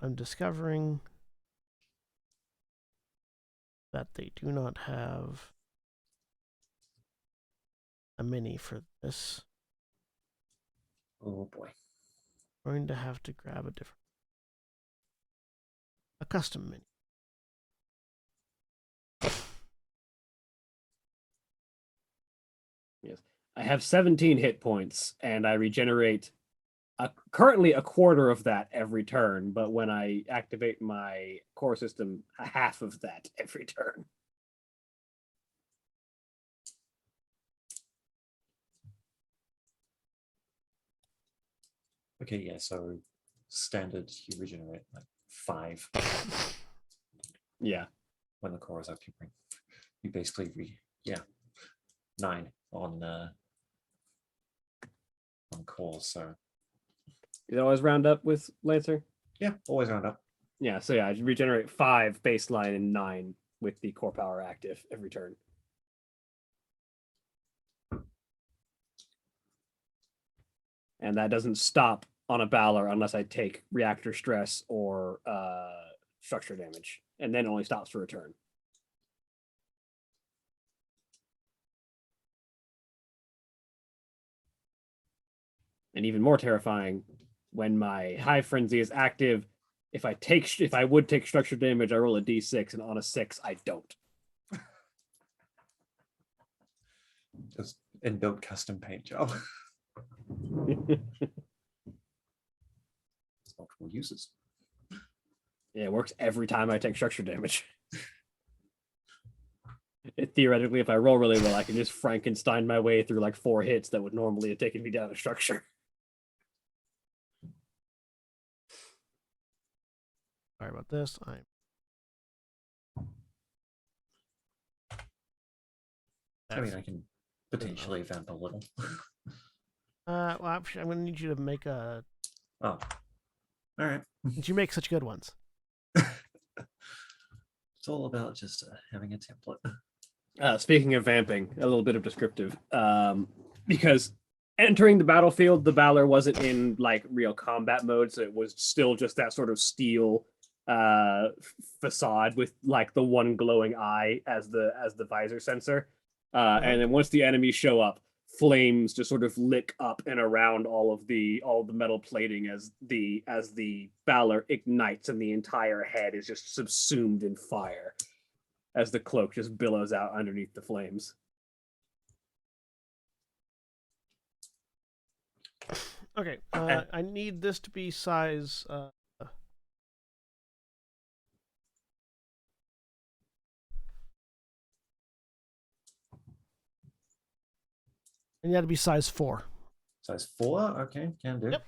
I'm discovering that they do not have mini for this. Oh boy. I'm going to have to grab a custom mini. Yes. I have 17 hit points, and I regenerate currently a quarter of that every turn, but when I activate my core system, a half of that every turn. Okay, yeah, so standard you regenerate like 5 Yeah. when the core is active. You basically 9 on core, so You always round up with Lancer? yeah, always round up. Yeah, so yeah, I regenerate 5 baseline and 9 with the core power active every turn. And that doesn't stop on a Balor unless I take reactor stress or structure damage, and then only stops for a turn. And even more terrifying, when my Hive Frenzy is active, if I would take structure damage, I roll a d6, and on a 6, I don't. Just inbuilt custom paint job. It's multiple uses. Yeah, it works every time I take structure damage. Theoretically, if I roll really well, I can just Frankenstein my way through like 4 hits that would normally have taken me down to structure. Sorry about this. I mean, I can potentially vamp a little. Well, actually, I'm going to need you to make a. Oh, all right. Since you make such good ones. It's all about just having a template. Speaking of vamping, a little bit of descriptive. Because entering the battlefield, the Balor wasn't in like real combat mode, so it was still just that sort of steel facade with like the one glowing eye as the visor sensor. And then once the enemies show up, flames just sort of lick up and around all of the metal plating as the Balor ignites, and the entire head is just subsumed in fire as the cloak just billows out underneath the flames. Okay, I need this to be size. And you got to be size 4. Size 4? Okay, can do. Yep.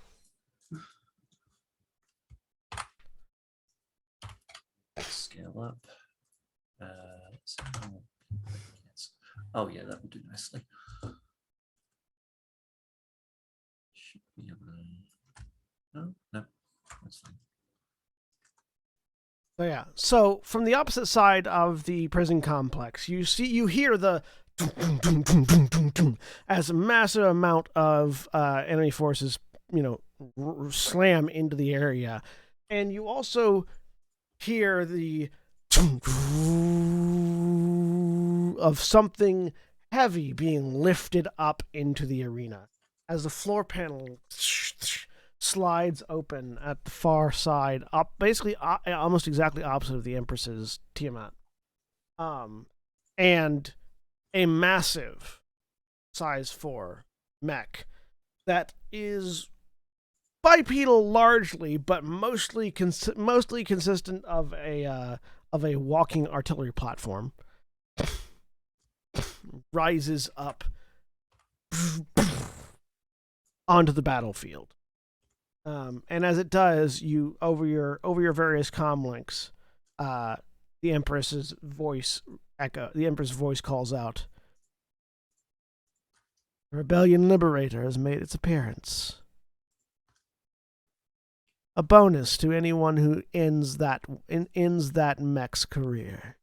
Scale up. Let's see. Oh yeah, that would do nicely. Should be able to... No, that's fine. So yeah. So from the opposite side of the prison complex, you hear the as a massive amount of enemy forces, slam into the area, and you also hear the of something heavy being lifted up into the arena as the floor panel slides open at the far side, up basically almost exactly opposite of the Empress's Tiamat, and a massive size 4 mech that is bipedal largely, but mostly consistent of a walking artillery platform, rises up onto the battlefield. And as it does, you over your various comm links, the Empress's voice calls out, "Rebellion Liberator has made its appearance. A bonus to anyone who ends that mech's career."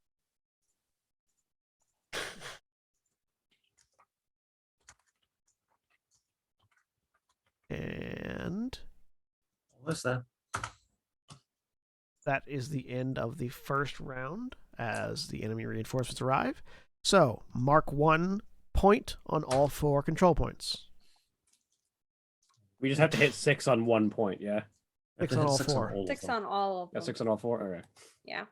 And What's that? that is the end of the first round as the enemy reinforcements arrive. So, Mark 1 point on all 4 control points. We just have to hit 6 on 1 point, yeah? You have 6 to on hit all 6 on 4. all of 6 them. on all of them. Yeah, 6 on all 4? Okay. Yeah.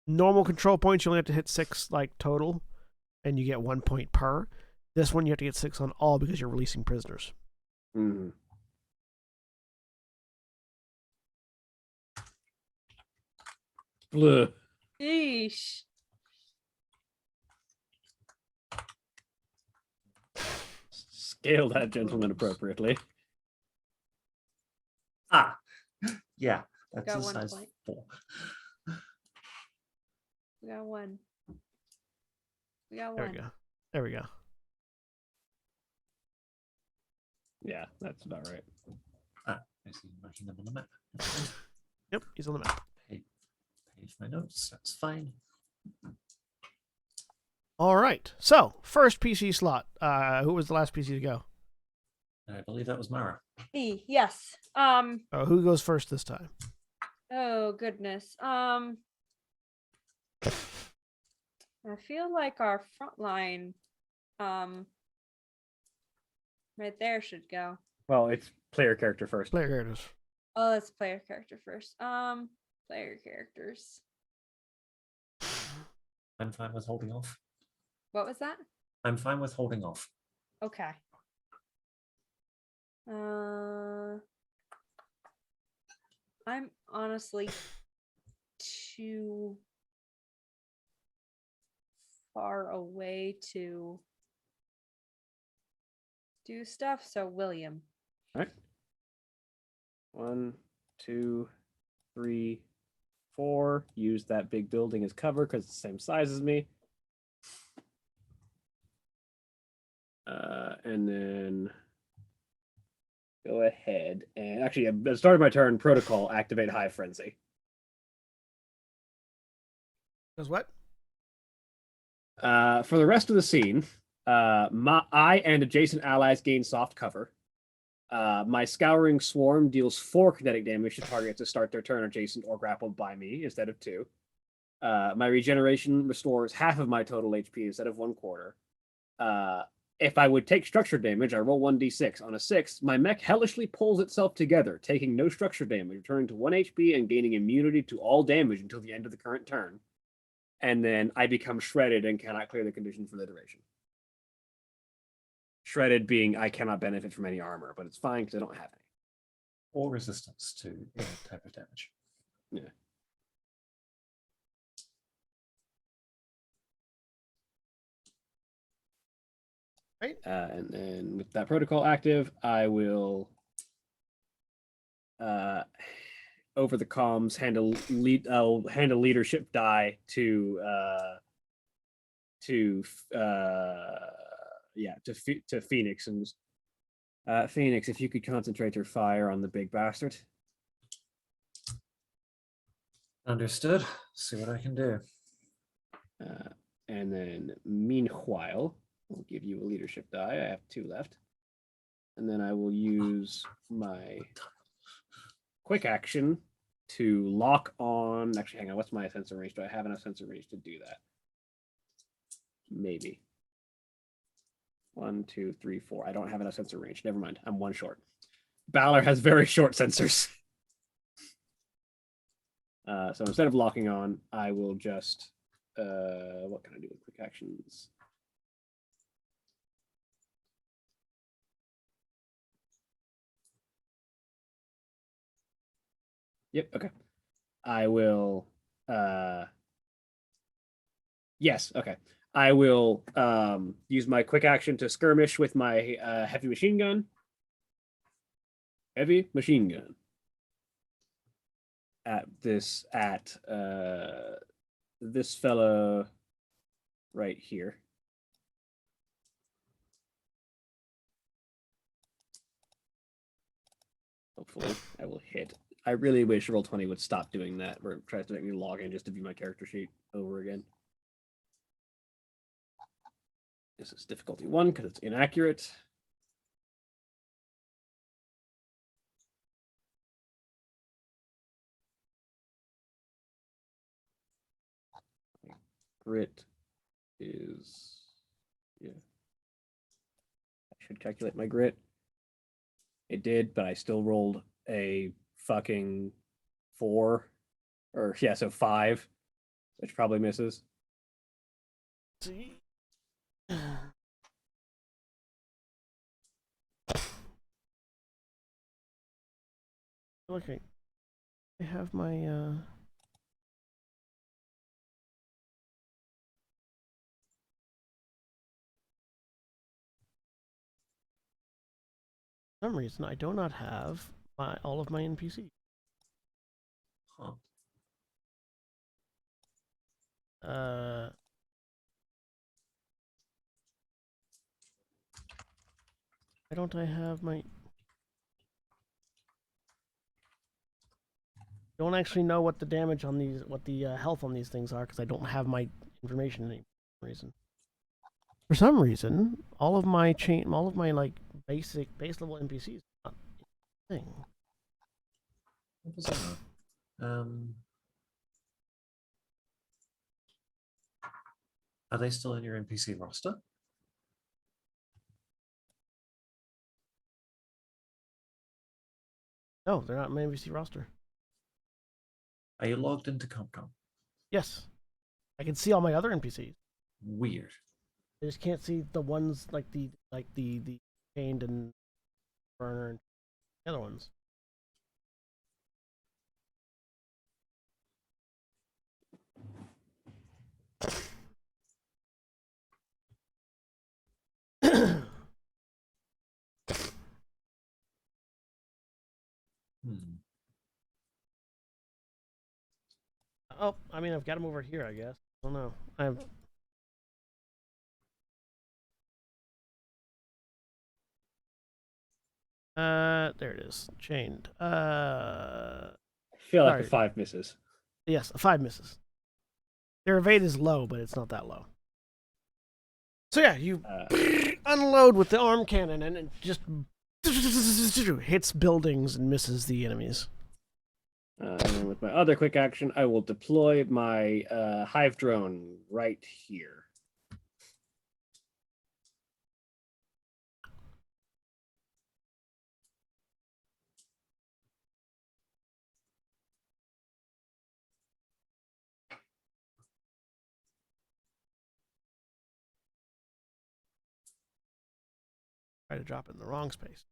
Normal control points, you only have to hit 6 like total, and you get 1 point per. This one, you have to get 6 on all because you're releasing prisoners. Mm-hmm. Bleh. Yeesh. Scale that gentleman appropriately. Ah, yeah, that's Got a 1 size point. 4. We got 1. We got There 1. we go. There we go. Yeah, that's about right. Ah, I see you marking them on the map. Yep, he's on the map. Page my notes, that's fine. All right. So, first PC slot. Who was the last PC to go? I believe that was Mara. Yes. Who goes first this time? Oh goodness. I feel like our front line, right there should go. Well, it's player character first. Player characters. Oh, let's player character first. Player characters. I'm fine with holding off. What was that? I'm fine with holding off. Okay. I'm honestly too far away to do stuff, so William. All right. 1, 2, 3, 4. Use that big building as cover because it's the same size as me. And then go ahead and actually, at the start of my turn, protocol activate Hive Frenzy. Does what? For the rest of the scene, I and adjacent allies gain soft cover. My Scouring Swarm deals 4 kinetic damage to targets to start their turn adjacent or grappled by me instead of 2. My regeneration restores half of my total HP instead of 1/4. If I would take structure damage, I roll 1d6. On a 6, my mech hellishly pulls itself together, taking no structure damage, returning to 1 HP and gaining immunity to all damage until the end of the current turn. And then I become shredded and cannot clear the condition for the duration. Shredded being I cannot benefit from any armor, but it's fine because I don't have any. Or resistance to any type of damage. Yeah. Right. And then with that protocol active, I will over the comms I'll hand a leadership die to Phoenix and Phoenix, if you could concentrate your fire on the big bastard. Understood. See what I can do. And then meanwhile, I'll give you a leadership die. I have 2 left. And then I will use my quick action to lock on. Actually, hang on. What's my sensor range? Do I have enough sensor range to do that? Maybe. 1, 2, 3, 4. I don't have enough sensor range. Never mind. I'm 1 short. Balor has very short sensors. So instead of locking on, I will just what can I do with quick actions? Yep, okay. I will yes, okay. I will use my quick action to skirmish with my heavy machine gun. Heavy machine gun. At this fellow right here. Hopefully I will hit. I really wish Roll20 would stop doing that where it tries to make me log in just to view my character sheet over again. This is difficulty 1 because it's inaccurate. Grit is Yeah. I should calculate my grit. It did, but I still rolled a fucking 4. Or, yeah, so 5, which probably misses. See? Okay. I have my for some reason I do not have all of my NPCs. Huh. Why don't I have my? Don't actually know what the damage on these, what the health on these things are, because I don't have my information any reason. For some reason, all of my like base level NPCs are not a thing. What was that? Are they still in your NPC roster? No, they're not in my NPC roster. Are you logged into CompCom? Yes, I can see all my other NPCs. Weird. I just can't see the ones like the chained and burner and the other ones. Hmm. Oh, I mean, I've got them over here, I guess. I don't know. I've. There it is. Chained. I feel like Sorry. a 5 misses. Yes, 5 misses. Their evade is low, but it's not that low. So yeah, you unload with the arm cannon and it just hits buildings and misses the enemies. And then with my other quick action, I will deploy my hive drone right here. Try to drop it in the wrong space.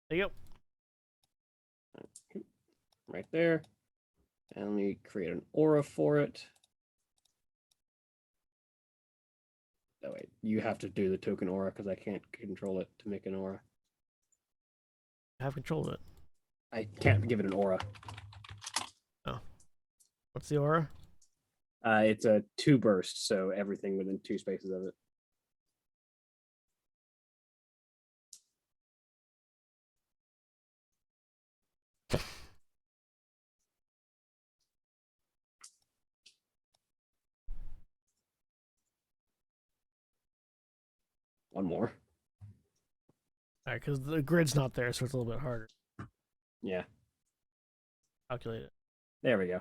There you go. Right there. And let me create an aura for it. Oh, wait. You have to do the token aura because I can't control it to make an aura. I have controlled it. I can't give it an aura. Oh. What's the aura? It's a 2 burst, so everything within 2 spaces of it. One more. Alright, because the grid's not there, so it's a little bit harder. Yeah. Calculate it. There we go.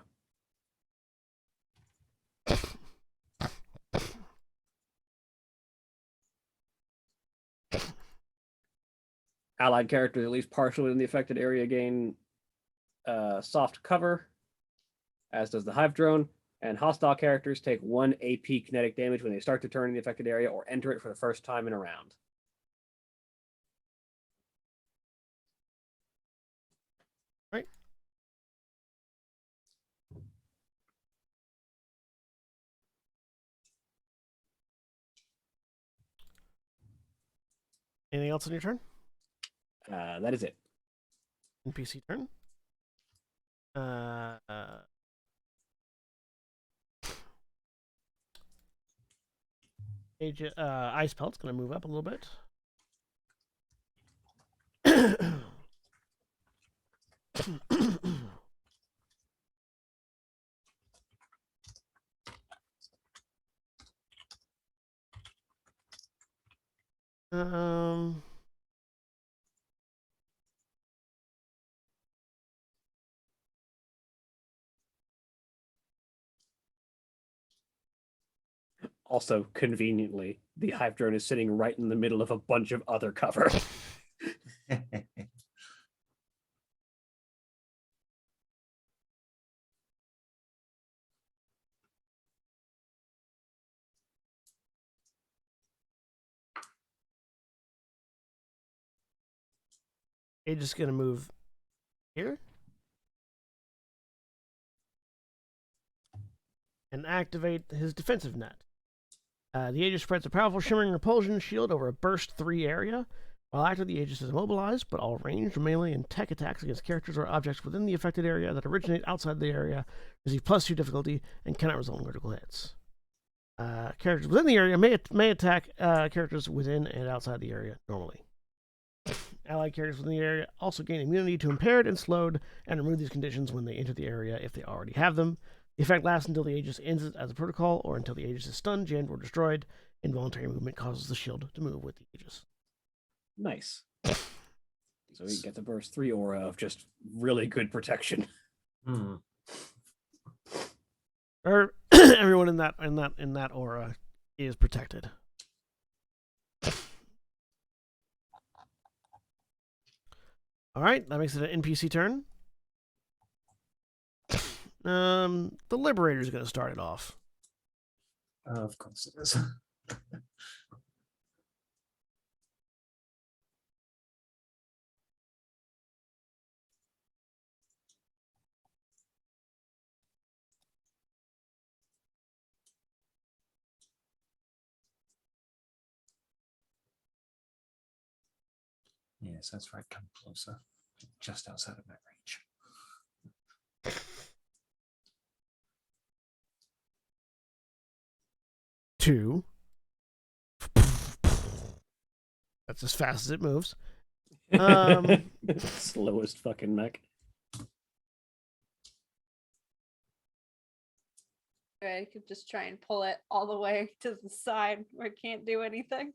Allied characters at least partially in the affected area gain soft cover, as does the hive drone. And hostile characters take 1 AP kinetic damage when they start to turn in the affected area or enter it for the first time in a round. Right. Anything else on your turn? That is it. NPC turn. Ice Pelt's gonna move up a little bit. um, Also, conveniently, the hive drone is sitting right in the middle of a bunch of other cover. He's just gonna move here and activate his defensive net. The Aegis spreads a powerful shimmering repulsion shield over a burst 3 area. While active, the Aegis is immobilized, but all ranged, melee, and tech attacks against characters or objects within the affected area that originate outside the area receive +2 difficulty and cannot result in critical hits. Characters within the area may attack characters within and outside the area normally. Allied characters within the area also gain immunity to impaired and slowed, and remove these conditions when they enter the area if they already have them. The effect lasts until the Aegis ends as a protocol, or until the Aegis is stunned, jammed, or destroyed. Involuntary movement causes the shield to move with the Aegis. Nice. So we get the burst 3 aura of just really good protection. Everyone in that aura is protected. All right, that makes it an NPC turn. The Liberator is going to start it off. Of course it is. Yes, that's right. Come closer. Just outside of my range. 2. That's as fast as it moves. Slowest fucking mech. I could just try and pull it all the way to the side where it can't do anything.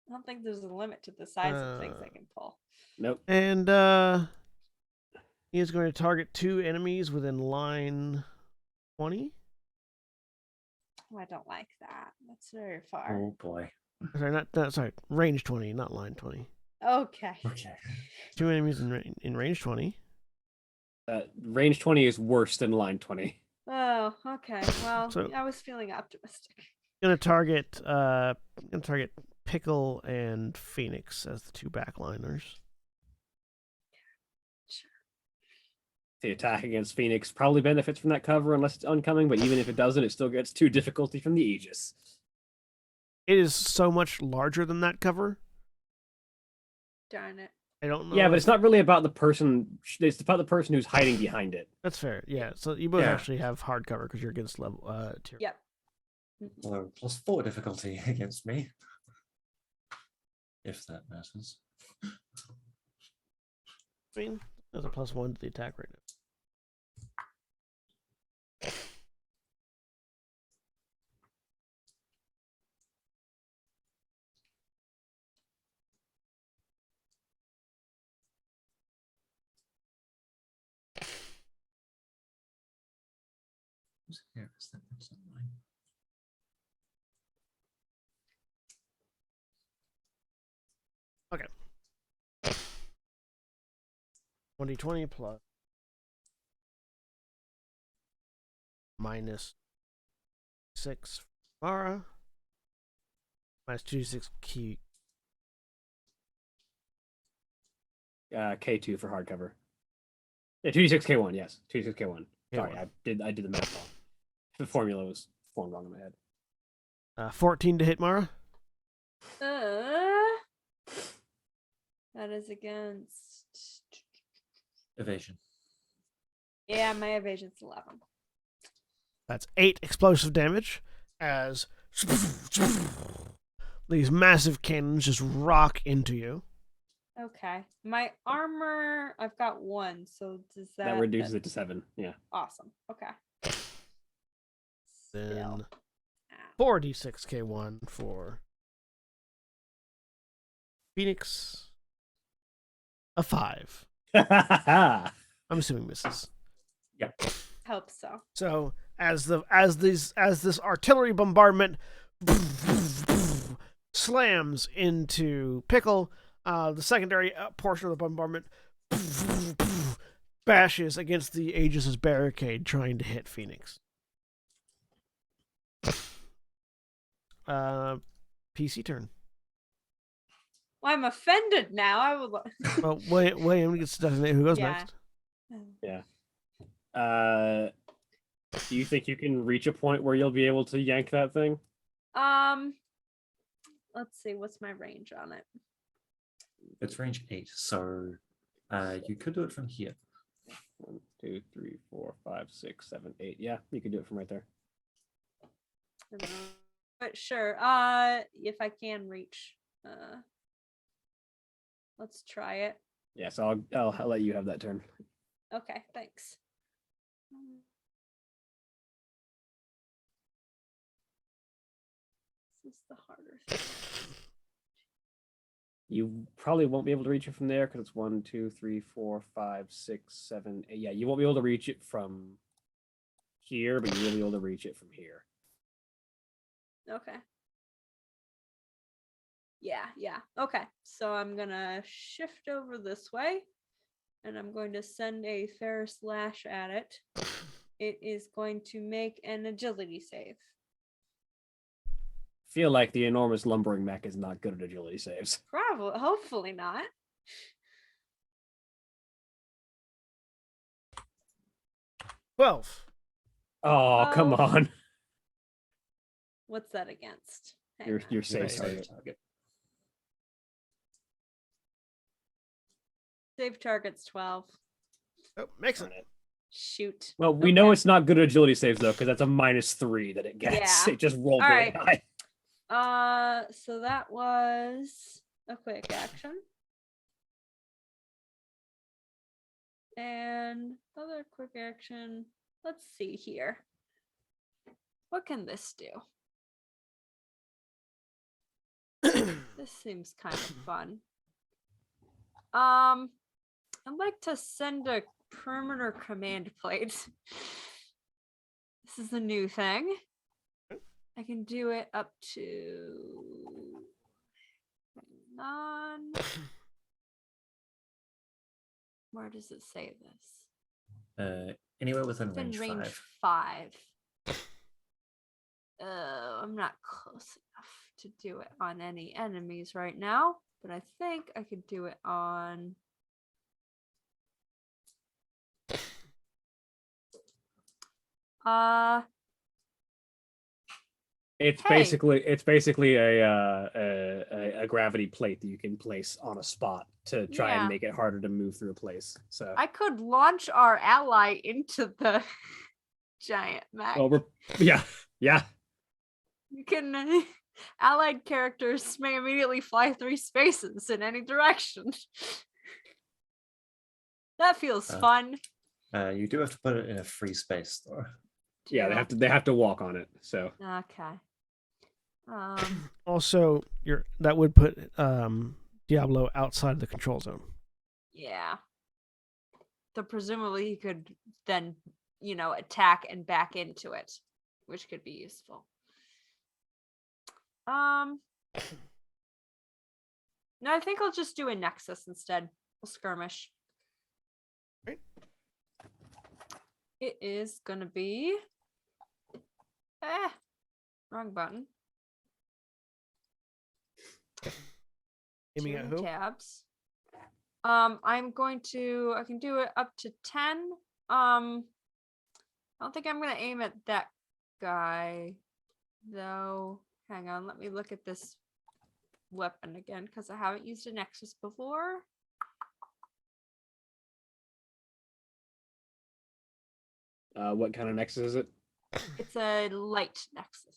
I don't think there's a limit to the size of things I can pull. Nope. And he is going to target 2 enemies within line 20. Oh, I don't like that. That's very far. Oh boy. Sorry, range 20, not line 20. Okay. Okay. 2 enemies in range 20. Range 20 is worse than line 20. Oh, okay. Well, So- I was feeling optimistic. Going to target Pickle and Phoenix as the 2 backliners. The attack against Phoenix probably benefits from that cover unless it's oncoming, but even if it doesn't, it still gets 2 difficulty from the Aegis. It is so much larger than that cover. Darn it. I don't know. Yeah, but it's not really about the person. It's about the person who's hiding behind it. That's fair. Yeah. So you both Yeah. actually have hard cover because you're against level tier. Yep. Although +4 difficulty against me. If that matters. I mean, there's a +1 to the attack right now. Here is that person line. Okay. 2020 plus minus 6 Mara minus 2d6 key. K2 for hardcover. Yeah, 2d6 K1, yes. 2d6 K1. Sorry, K1. I did the math wrong. The formula was formed wrong in my head. 14 to hit Mara. That is against. Evasion. Yeah, my evasion's 11. That's 8 explosive damage as these massive cannons just rock into you. Okay. My armor, I've got 1, so does that. That reduces it to 7. Yeah. Awesome. Okay. Then Still. 4d6 K1 for Phoenix. A 5. I'm assuming misses. Hope so. So as this artillery bombardment slams into Pickle, the secondary portion of the bombardment bashes against the Aegis' barricade, trying to hit Phoenix. PC turn. Well, I'm offended now. I would. Well, William gets to designate who goes Yeah. next. Do you think you can reach a point where you'll be able to yank that thing? Let's see. What's my range on it? It's range 8, so you could do it from here. 1, 2, 3, 4, 5, 6, 7, 8. Yeah, you can do it from right there. But sure. If I can reach, let's try it. Yeah, so I'll let you have that turn. Okay, thanks. This is the harder thing. You probably won't be able to reach it from there because it's 1, 2, 3, 4, 5, 6, 7, 8. Yeah, you won't be able to reach it from here, but you will be able to reach it from here. Okay. Yeah. Okay. So I'm gonna shift over this way, and I'm going to send a fair slash at it. It is going to make an agility save. Feel like the enormous lumbering mech is not good at agility saves. Probably, hopefully not. $12. Oh, come on. What's that against? Hang Your on. save Save target. Save target's 12. Oh, makes it. Shoot. Well, we know it's not good at agility saves though, because that's a -3 that it gets. Yeah. It just rolled All really right. high. So that was a quick action. And other quick action. Let's see here. What can this do? This seems kind of fun. I'd like to send a perimeter command plate. This is a new thing. I can do it up to none. Where does it say this? Anywhere within Within range range 5. 5. I'm not close enough to do it on any enemies right now, but I think I could do it on. It's Hey. basically a gravity plate that you can place on a spot to try Yeah. and make it harder to move through a place. So I could launch our ally into the giant mech. well, yeah. You can allied characters may immediately fly 3 spaces in any direction. That feels fun. You do have to put it in a free space, though. Yeah, they have to walk on it. So Okay. Also, that would put Diablo outside the control zone. Yeah. So presumably he could then, attack and back into it, which could be useful. No, I think I'll just do a Nexus instead. A skirmish. Right. It is gonna be wrong button. Aiming at Two who? tabs. I can do it up to 10. I don't think I'm gonna aim at that guy though. Hang on, let me look at this weapon again because I haven't used a Nexus before. what kind of Nexus is it? It's a light Nexus.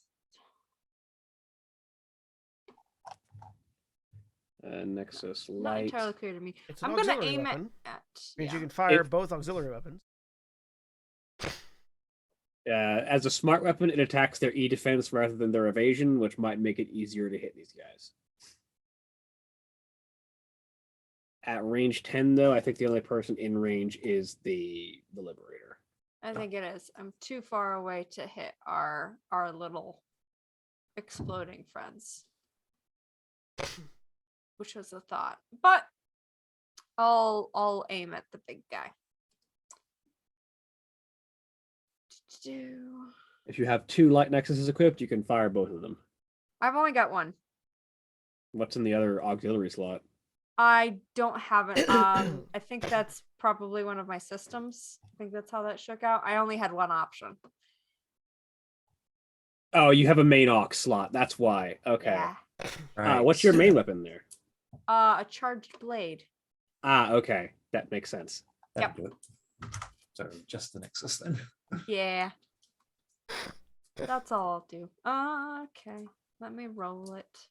Nexus Not light. entirely clear to me. It's an I'm gonna auxiliary aim weapon. at Means yeah. you can fire both auxiliary weapons. As a smart weapon, it attacks their E defense rather than their evasion, which might make it easier to hit these guys. At range 10, though, I think the only person in range is the Liberator. I think it is. I'm too far away to hit our little exploding friends. Which was a thought. But I'll aim at the big guy. If you have 2 light nexuses equipped, you can fire both of them. I've only got one. What's in the other auxiliary slot? I don't have it. I think that's probably one of my systems. I think that's how that shook out. I only had one option. Oh, you have a main aux slot. That's why. Okay. Yeah. Right. What's your main weapon there? A charged blade. Okay. That makes sense. Yep. That'll do it. So just the Nexus then. Yeah. That's all I'll do. Okay. Let me roll it.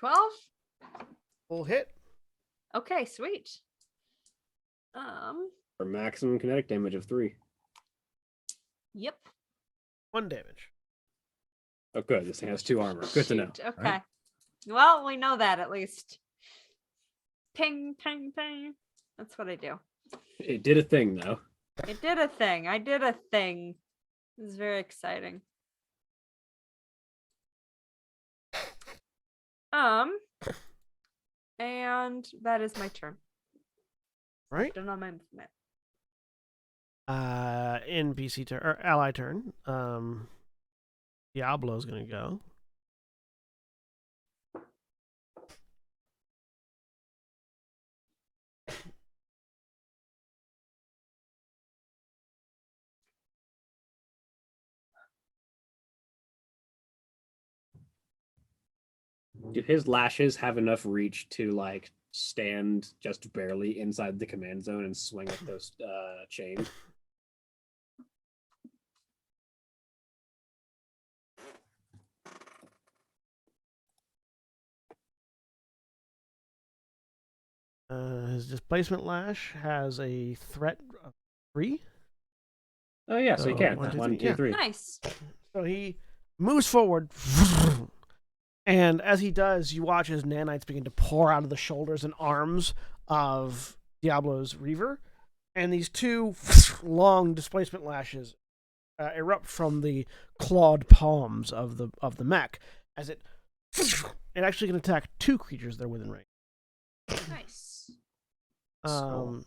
$12? Full hit. Okay, sweet. For maximum kinetic damage of 3. Yep. 1 damage. Oh, good. This thing has 2 armor. Good to know. Shoot, okay. Right. Well, we know that at least. Ping, ping, ping. That's what I do. It did a thing, though. It did a thing. I did a thing. It was very exciting. And that is my turn. Right. Done on my movement. NPC turn or ally turn. Diablo's gonna go. Do his lashes have enough reach to like stand just barely inside the command zone and swing at those chains? His displacement lash has a threat of 3. Oh yeah, so he So, can. 1, 2, 1, 2, 3. three. Nice. So he moves forward, and as he does, you watch as nanites begin to pour out of the shoulders and arms of Diablo's Reaver, and these 2 long displacement lashes erupt from the clawed palms of the mech as it actually can attack 2 creatures that are within range. Nice. A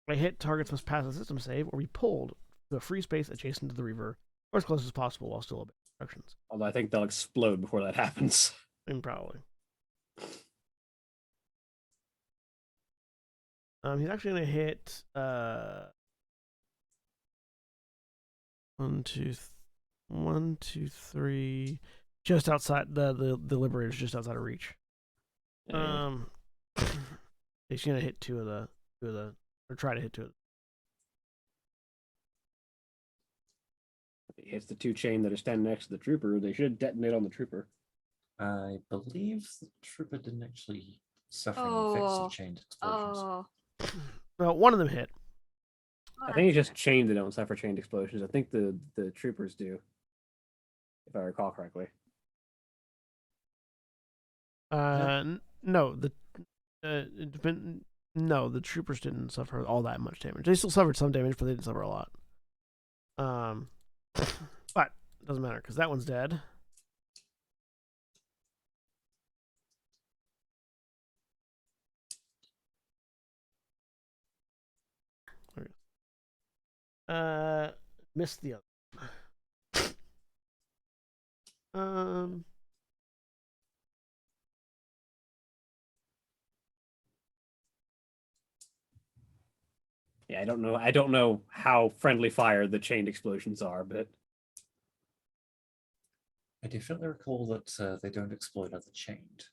hit targets must pass a system save or be pulled to a free space adjacent to the Reaver, or as close as possible while still obeying instructions. Although I think they'll explode before that happens. Probably. He's actually gonna hit 1, 2, 3, just outside the Liberator's just outside of reach. He's gonna hit two of the or try to hit 2 of He hits the 2 chain that are standing next to the trooper. They should detonate on the trooper. I believe the trooper didn't actually suffer any effects of chained explosions. Oh. Well, one of them hit. I think it's just chained that don't suffer chained explosions. I think the troopers do, if I recall correctly. No, the troopers didn't suffer all that much damage. They still suffered some damage, but they didn't suffer a lot. But it doesn't matter because that one's dead. Missed the other. Yeah, I don't know. I don't know how friendly fire the chained explosions are, but I definitely recall that they don't explode other chained.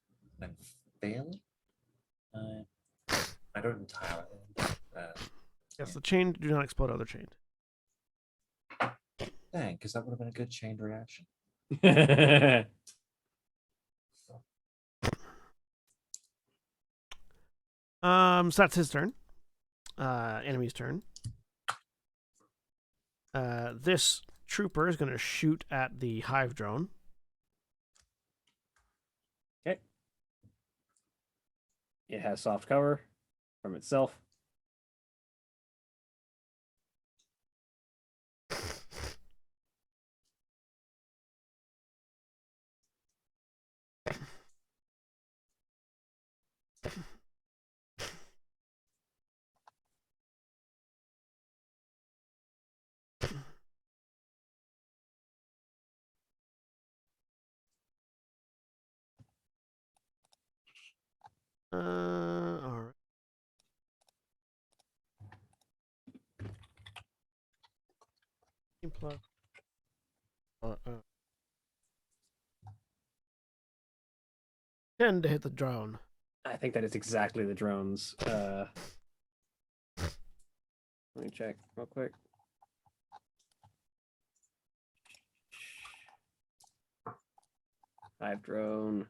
And fairly? I don't entirely. Yes, the chained do not explode other chained. Dang, because that would have been a good chained reaction. So that's his turn. Enemy's turn. This trooper is going to shoot at the hive drone. Okay. It has soft cover from itself. All right. Plus, 10 to hit the drone. I think that is exactly the drone's. Let me check real quick. Hive drone.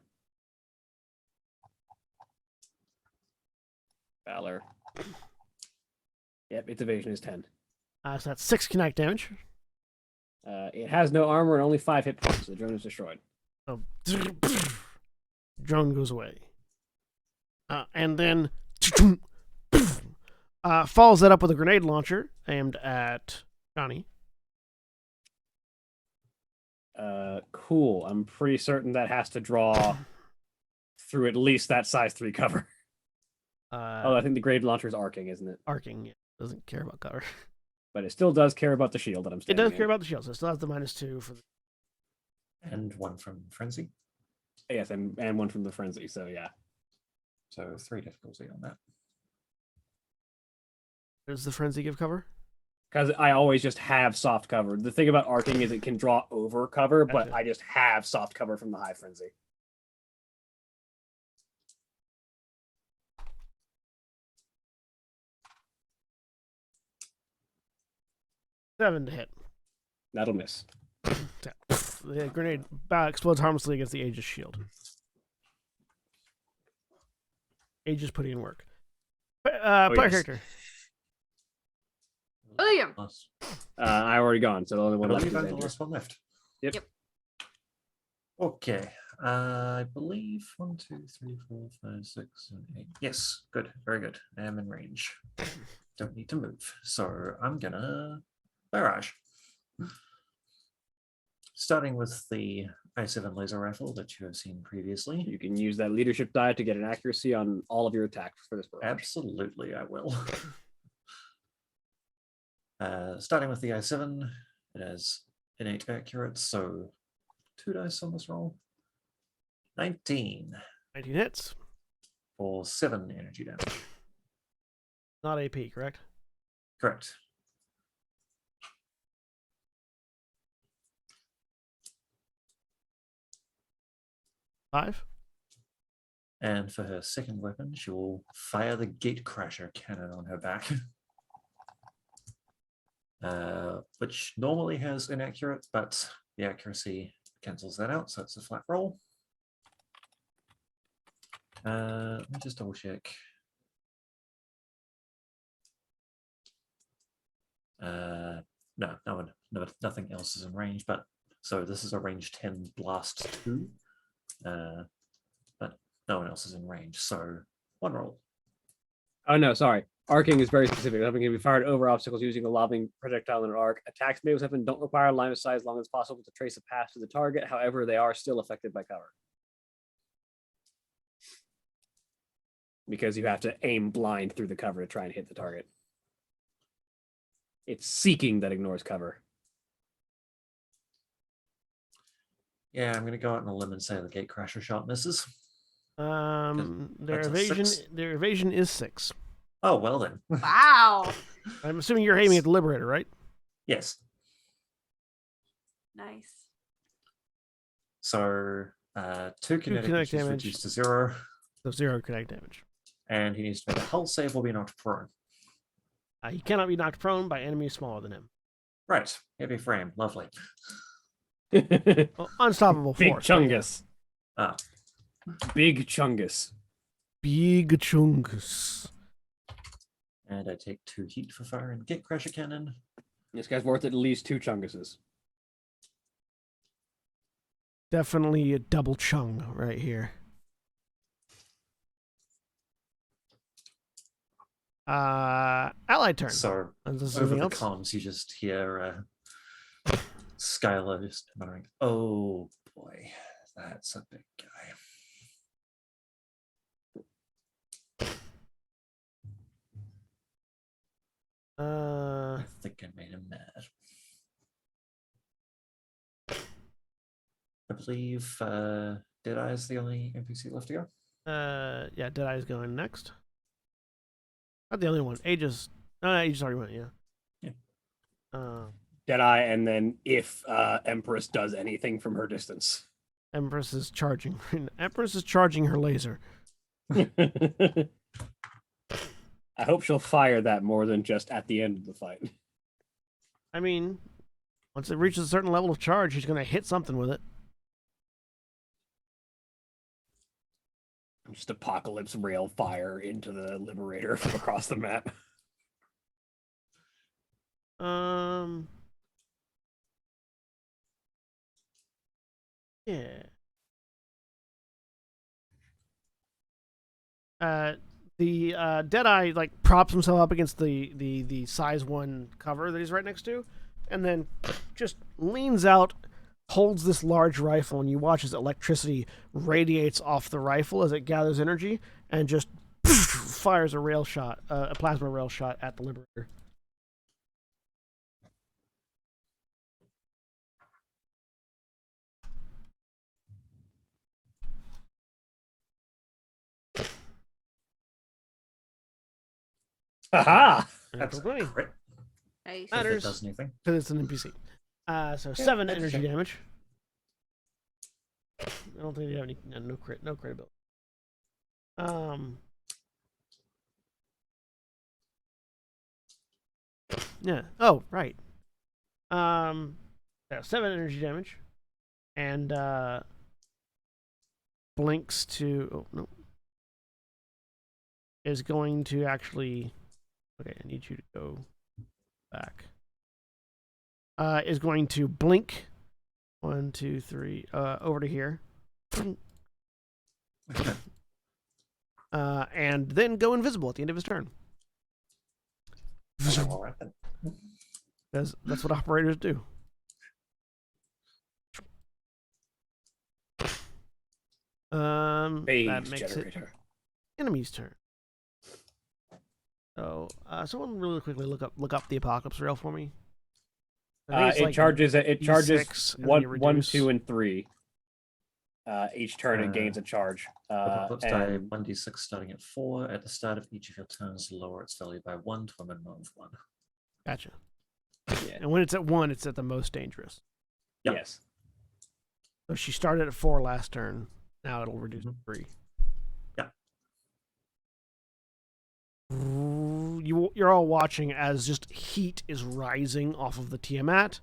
Valor. Yep, its evasion is 10. So that's 6 kinetic damage. It has no armor and only 5 hit points. So the drone is destroyed. So, drone goes away. And then follows that up with a grenade launcher aimed at Johnny. Cool. I'm pretty certain that has to draw through at least that size 3 cover. I think the grenade launcher is arcing, isn't it? Arcing, yeah, doesn't care about cover. But it still does care about the shield that I'm It standing does care about the shield, so it still has the -2 for. And one from Frenzy. Yes, and one from the frenzy. So yeah. So 3 difficulty on that. Does the frenzy give cover? Because I always just have soft cover. The thing about arcing is it can draw over cover, but Gotcha. I just have soft cover from the high frenzy. Seven to hit. That'll miss. The grenade explodes harmlessly against the Aegis shield. Aegis putting in work. Player yes. character. William. Nice. I already gone, so the only I one left believe is I'm the Andrew. last one left. Yep. Okay. I believe 1, 2, 3, 4, 5, 6, 7, 8. Yes, good. Very good. I am in range. Don't need to move. So I'm gonna barrage. Starting with the i7 laser rifle that you have seen previously. You can use that leadership die to get an accuracy on all of your attacks for this barrage. Absolutely, I will. Starting with the i7, it has innate accurate, so 2 dice on this roll. 19 19 hits. for 7 energy damage. Not AP, correct? Correct. Five. And for her second weapon, she will fire the Gatecrasher cannon on her back. Which normally has inaccurate, but the accuracy cancels that out, so it's a flat roll. Let me just double check. No, nothing else is in range, but so this is a range 10 blast 2. But no one else is in range, so 1 roll. Oh no, sorry. Arcing is very specific. Weapon can be fired over obstacles using a lobbing projectile in an arc. Attacks made with weapon don't require line of sight as long as possible to trace a path to the target. However, they are still affected by cover. Because you have to aim blind through the cover to try and hit the target. It's seeking that ignores cover. Yeah, I'm gonna go out on a limb and say the Gatecrasher shot misses. Their that's a 6. evasion is 6. Oh well then. Wow. I'm assuming you're aiming at the Liberator, right? Yes. Nice. So 2 kinetic, kinetic which is damage. reduced to 0, So 0 kinetic damage. and he needs to make a hull save or be knocked prone. He cannot be knocked prone by enemies smaller than him. Right. Heavy frame. Lovely. Big Well, unstoppable force. but yeah. Chungus. Ah. Big Chungus. Big chungus. And I take 2 heat for firing Gatecrasher cannon. This guy's worth at least 2 Chunguses. definitely a double chung right here. Allied turn. So Is there over something the else? comms, you just hear Skylar just muttering, "Oh boy, that's a big guy." I think I made him mad. I believe Deadeye is the only NPC left to go. Yeah, Deadeye's going next. Not the only one. Aegis. No, Aegis already went. Yeah. Yeah. Deadeye, and then if Empress does anything from her distance. Empress is charging. Empress is charging her laser. I hope she'll fire that more than just at the end of the fight. I mean, once it reaches a certain level of charge, she's going to hit something with it. Just apocalypse rail fire into the Liberator from across the map. Yeah. The Deadeye like props himself up against the size 1 cover that he's right next to, and then just leans out, holds this large rifle, and you watch as electricity radiates off the rifle as it gathers energy, and just fires a rail shot, a plasma rail shot at the Liberator. Aha! That's Natural 20. crit. Nice. If Matters. it does anything. Because it's an NPC. So 7 that's energy fair. damage. I don't think they have any no credibility. Yeah. Oh, right. Yeah, 7 energy damage. And blinks to no. Is going to actually okay, I need you to go back. Is going to blink 1, 2, 3 over to here. And then go invisible at the end of his turn. All right then. That's what operators do. That Phase makes it generator. enemy's turn. So, someone really quickly look up the apocalypse rail for me. I think It charges D6 and then you 1, reduce. 2, and 3. Each turn it gains a Uh, charge. Apocalypse die And 1d6 starting at 4. At the start of each of your turns, lower its value by 1 to a minimum of 1. Gotcha. yeah, And when it's at 1, it's at the most dangerous. Yep. yes. So she started at 4 last turn. Now it'll reduce to 3. Yeah. You're all watching as just heat is rising off of the Tiamat.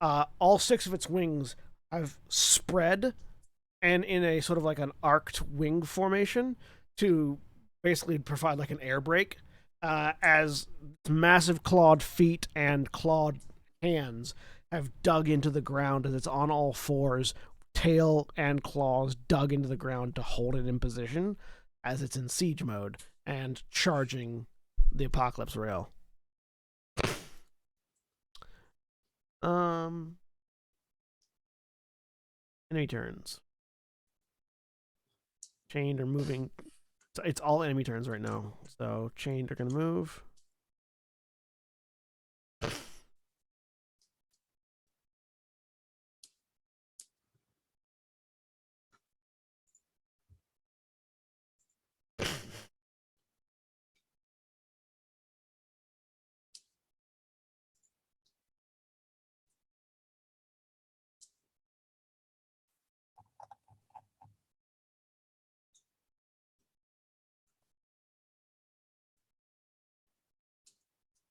All 6 of its wings have spread and in a sort of like an arced wing formation to basically provide like an air brake as massive clawed feet and clawed hands have dug into the ground as it's on all fours, tail and claws dug into the ground to hold it in position as it's in siege mode and charging the apocalypse rail. Enemy turns. Chained are moving. It's all enemy turns right now. So chained are gonna move.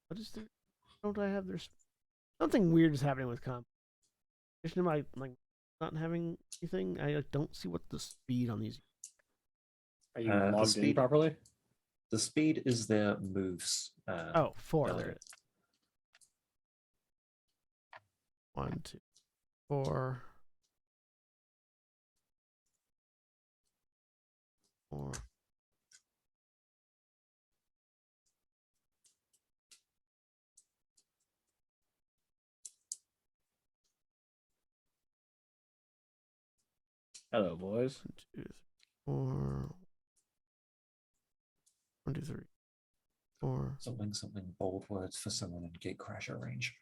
What is there? Don't I have their? Something weird is happening with comp. Am I like not having anything? I don't see what the speed on these. Are you The logged in speed- properly? The speed is their moves. Oh, 4. value. There it is. 1, 2, 4. 4. Hello, boys. 1, 2, 3, 4. 1, 2, 3, 4. Something bold words for someone in gatecrasher range.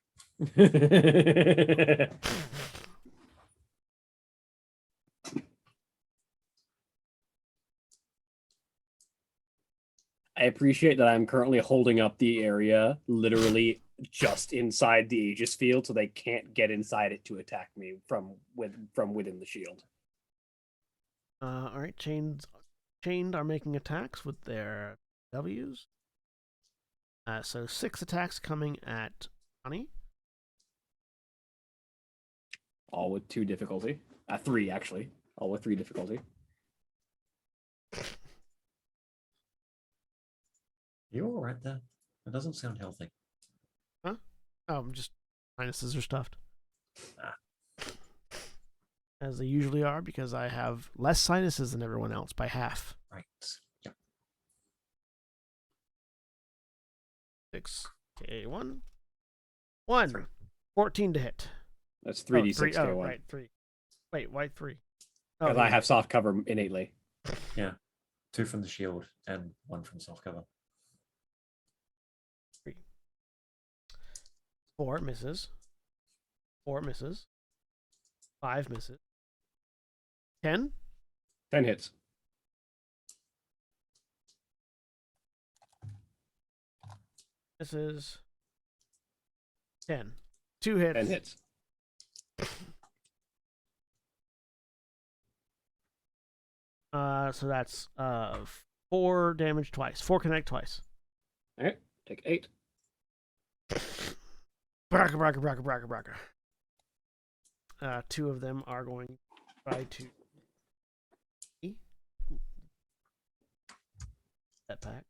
I appreciate that I'm currently holding up the area literally just inside the Aegis field, so they can't get inside it to attack me from within the shield. All right, chained are making attacks with their W's. So 6 attacks coming at Honey. All with 2 difficulty. 3 actually. All with 3 difficulty. You all right there? It doesn't sound healthy. Huh? Oh, I'm just sinuses are stuffed. Ah. As they usually are, because I have less sinuses than everyone else by half. Right. Yep. 6. Okay, 1. 1. 3. 14 to hit. That's Oh, 3d6 3. Oh, K1. right, 3. Wait, why 3? Because I have soft cover innately. Yeah. 2 from the shield and 1 from soft cover. 3. 4 misses. 4 misses. 5 misses. 10. 10 hits. Misses. 10. 2 hits. 10 hits. So that's 4 damage twice. 4 connect twice. Alright, take 8. Braka, braka, braka, braka, braka. 2 of them are going to try to that back.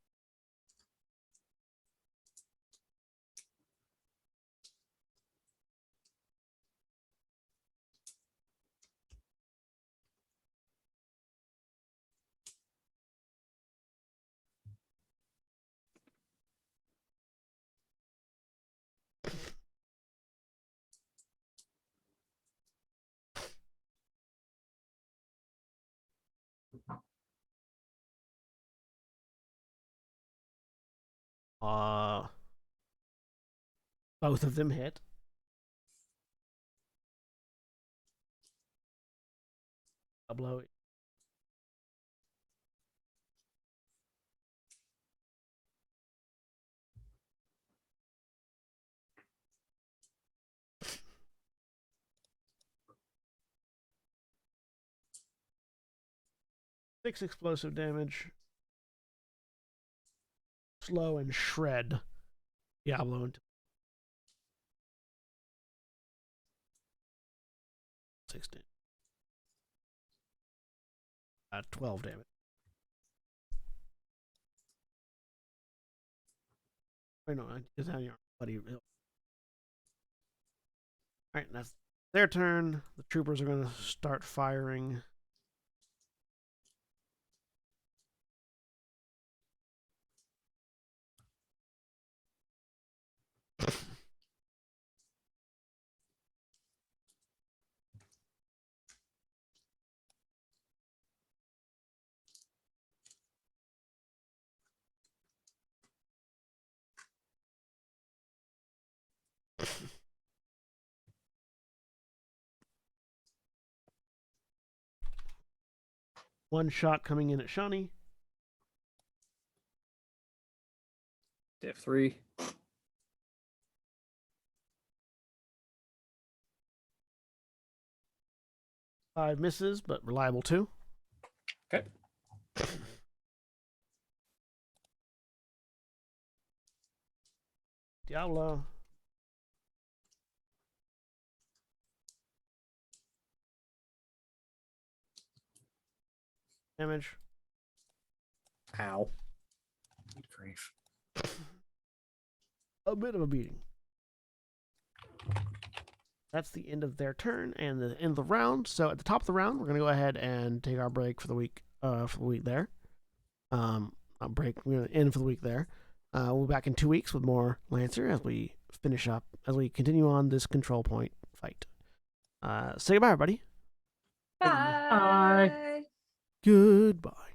Both of them hit. A blow. Six explosive damage. Slow and shred Diablo into 16. 12 damage. Wait, no, it's on your buddy. Alright, that's their turn. The troopers are going to start firing. One shot coming in at Shani. Div 3. 5 misses, but reliable 2. Okay. Diablo. Damage. Ow. Good grief. A bit of a beating. That's the end of their turn and the end of the round. So at the top of the round, we're going to go ahead and take our break for the week. There. a break. We're going to end for the week there. We'll be back in 2 weeks with more Lancer as we finish up, as we continue on this control point fight. Say goodbye, everybody. Bye. Goodbye.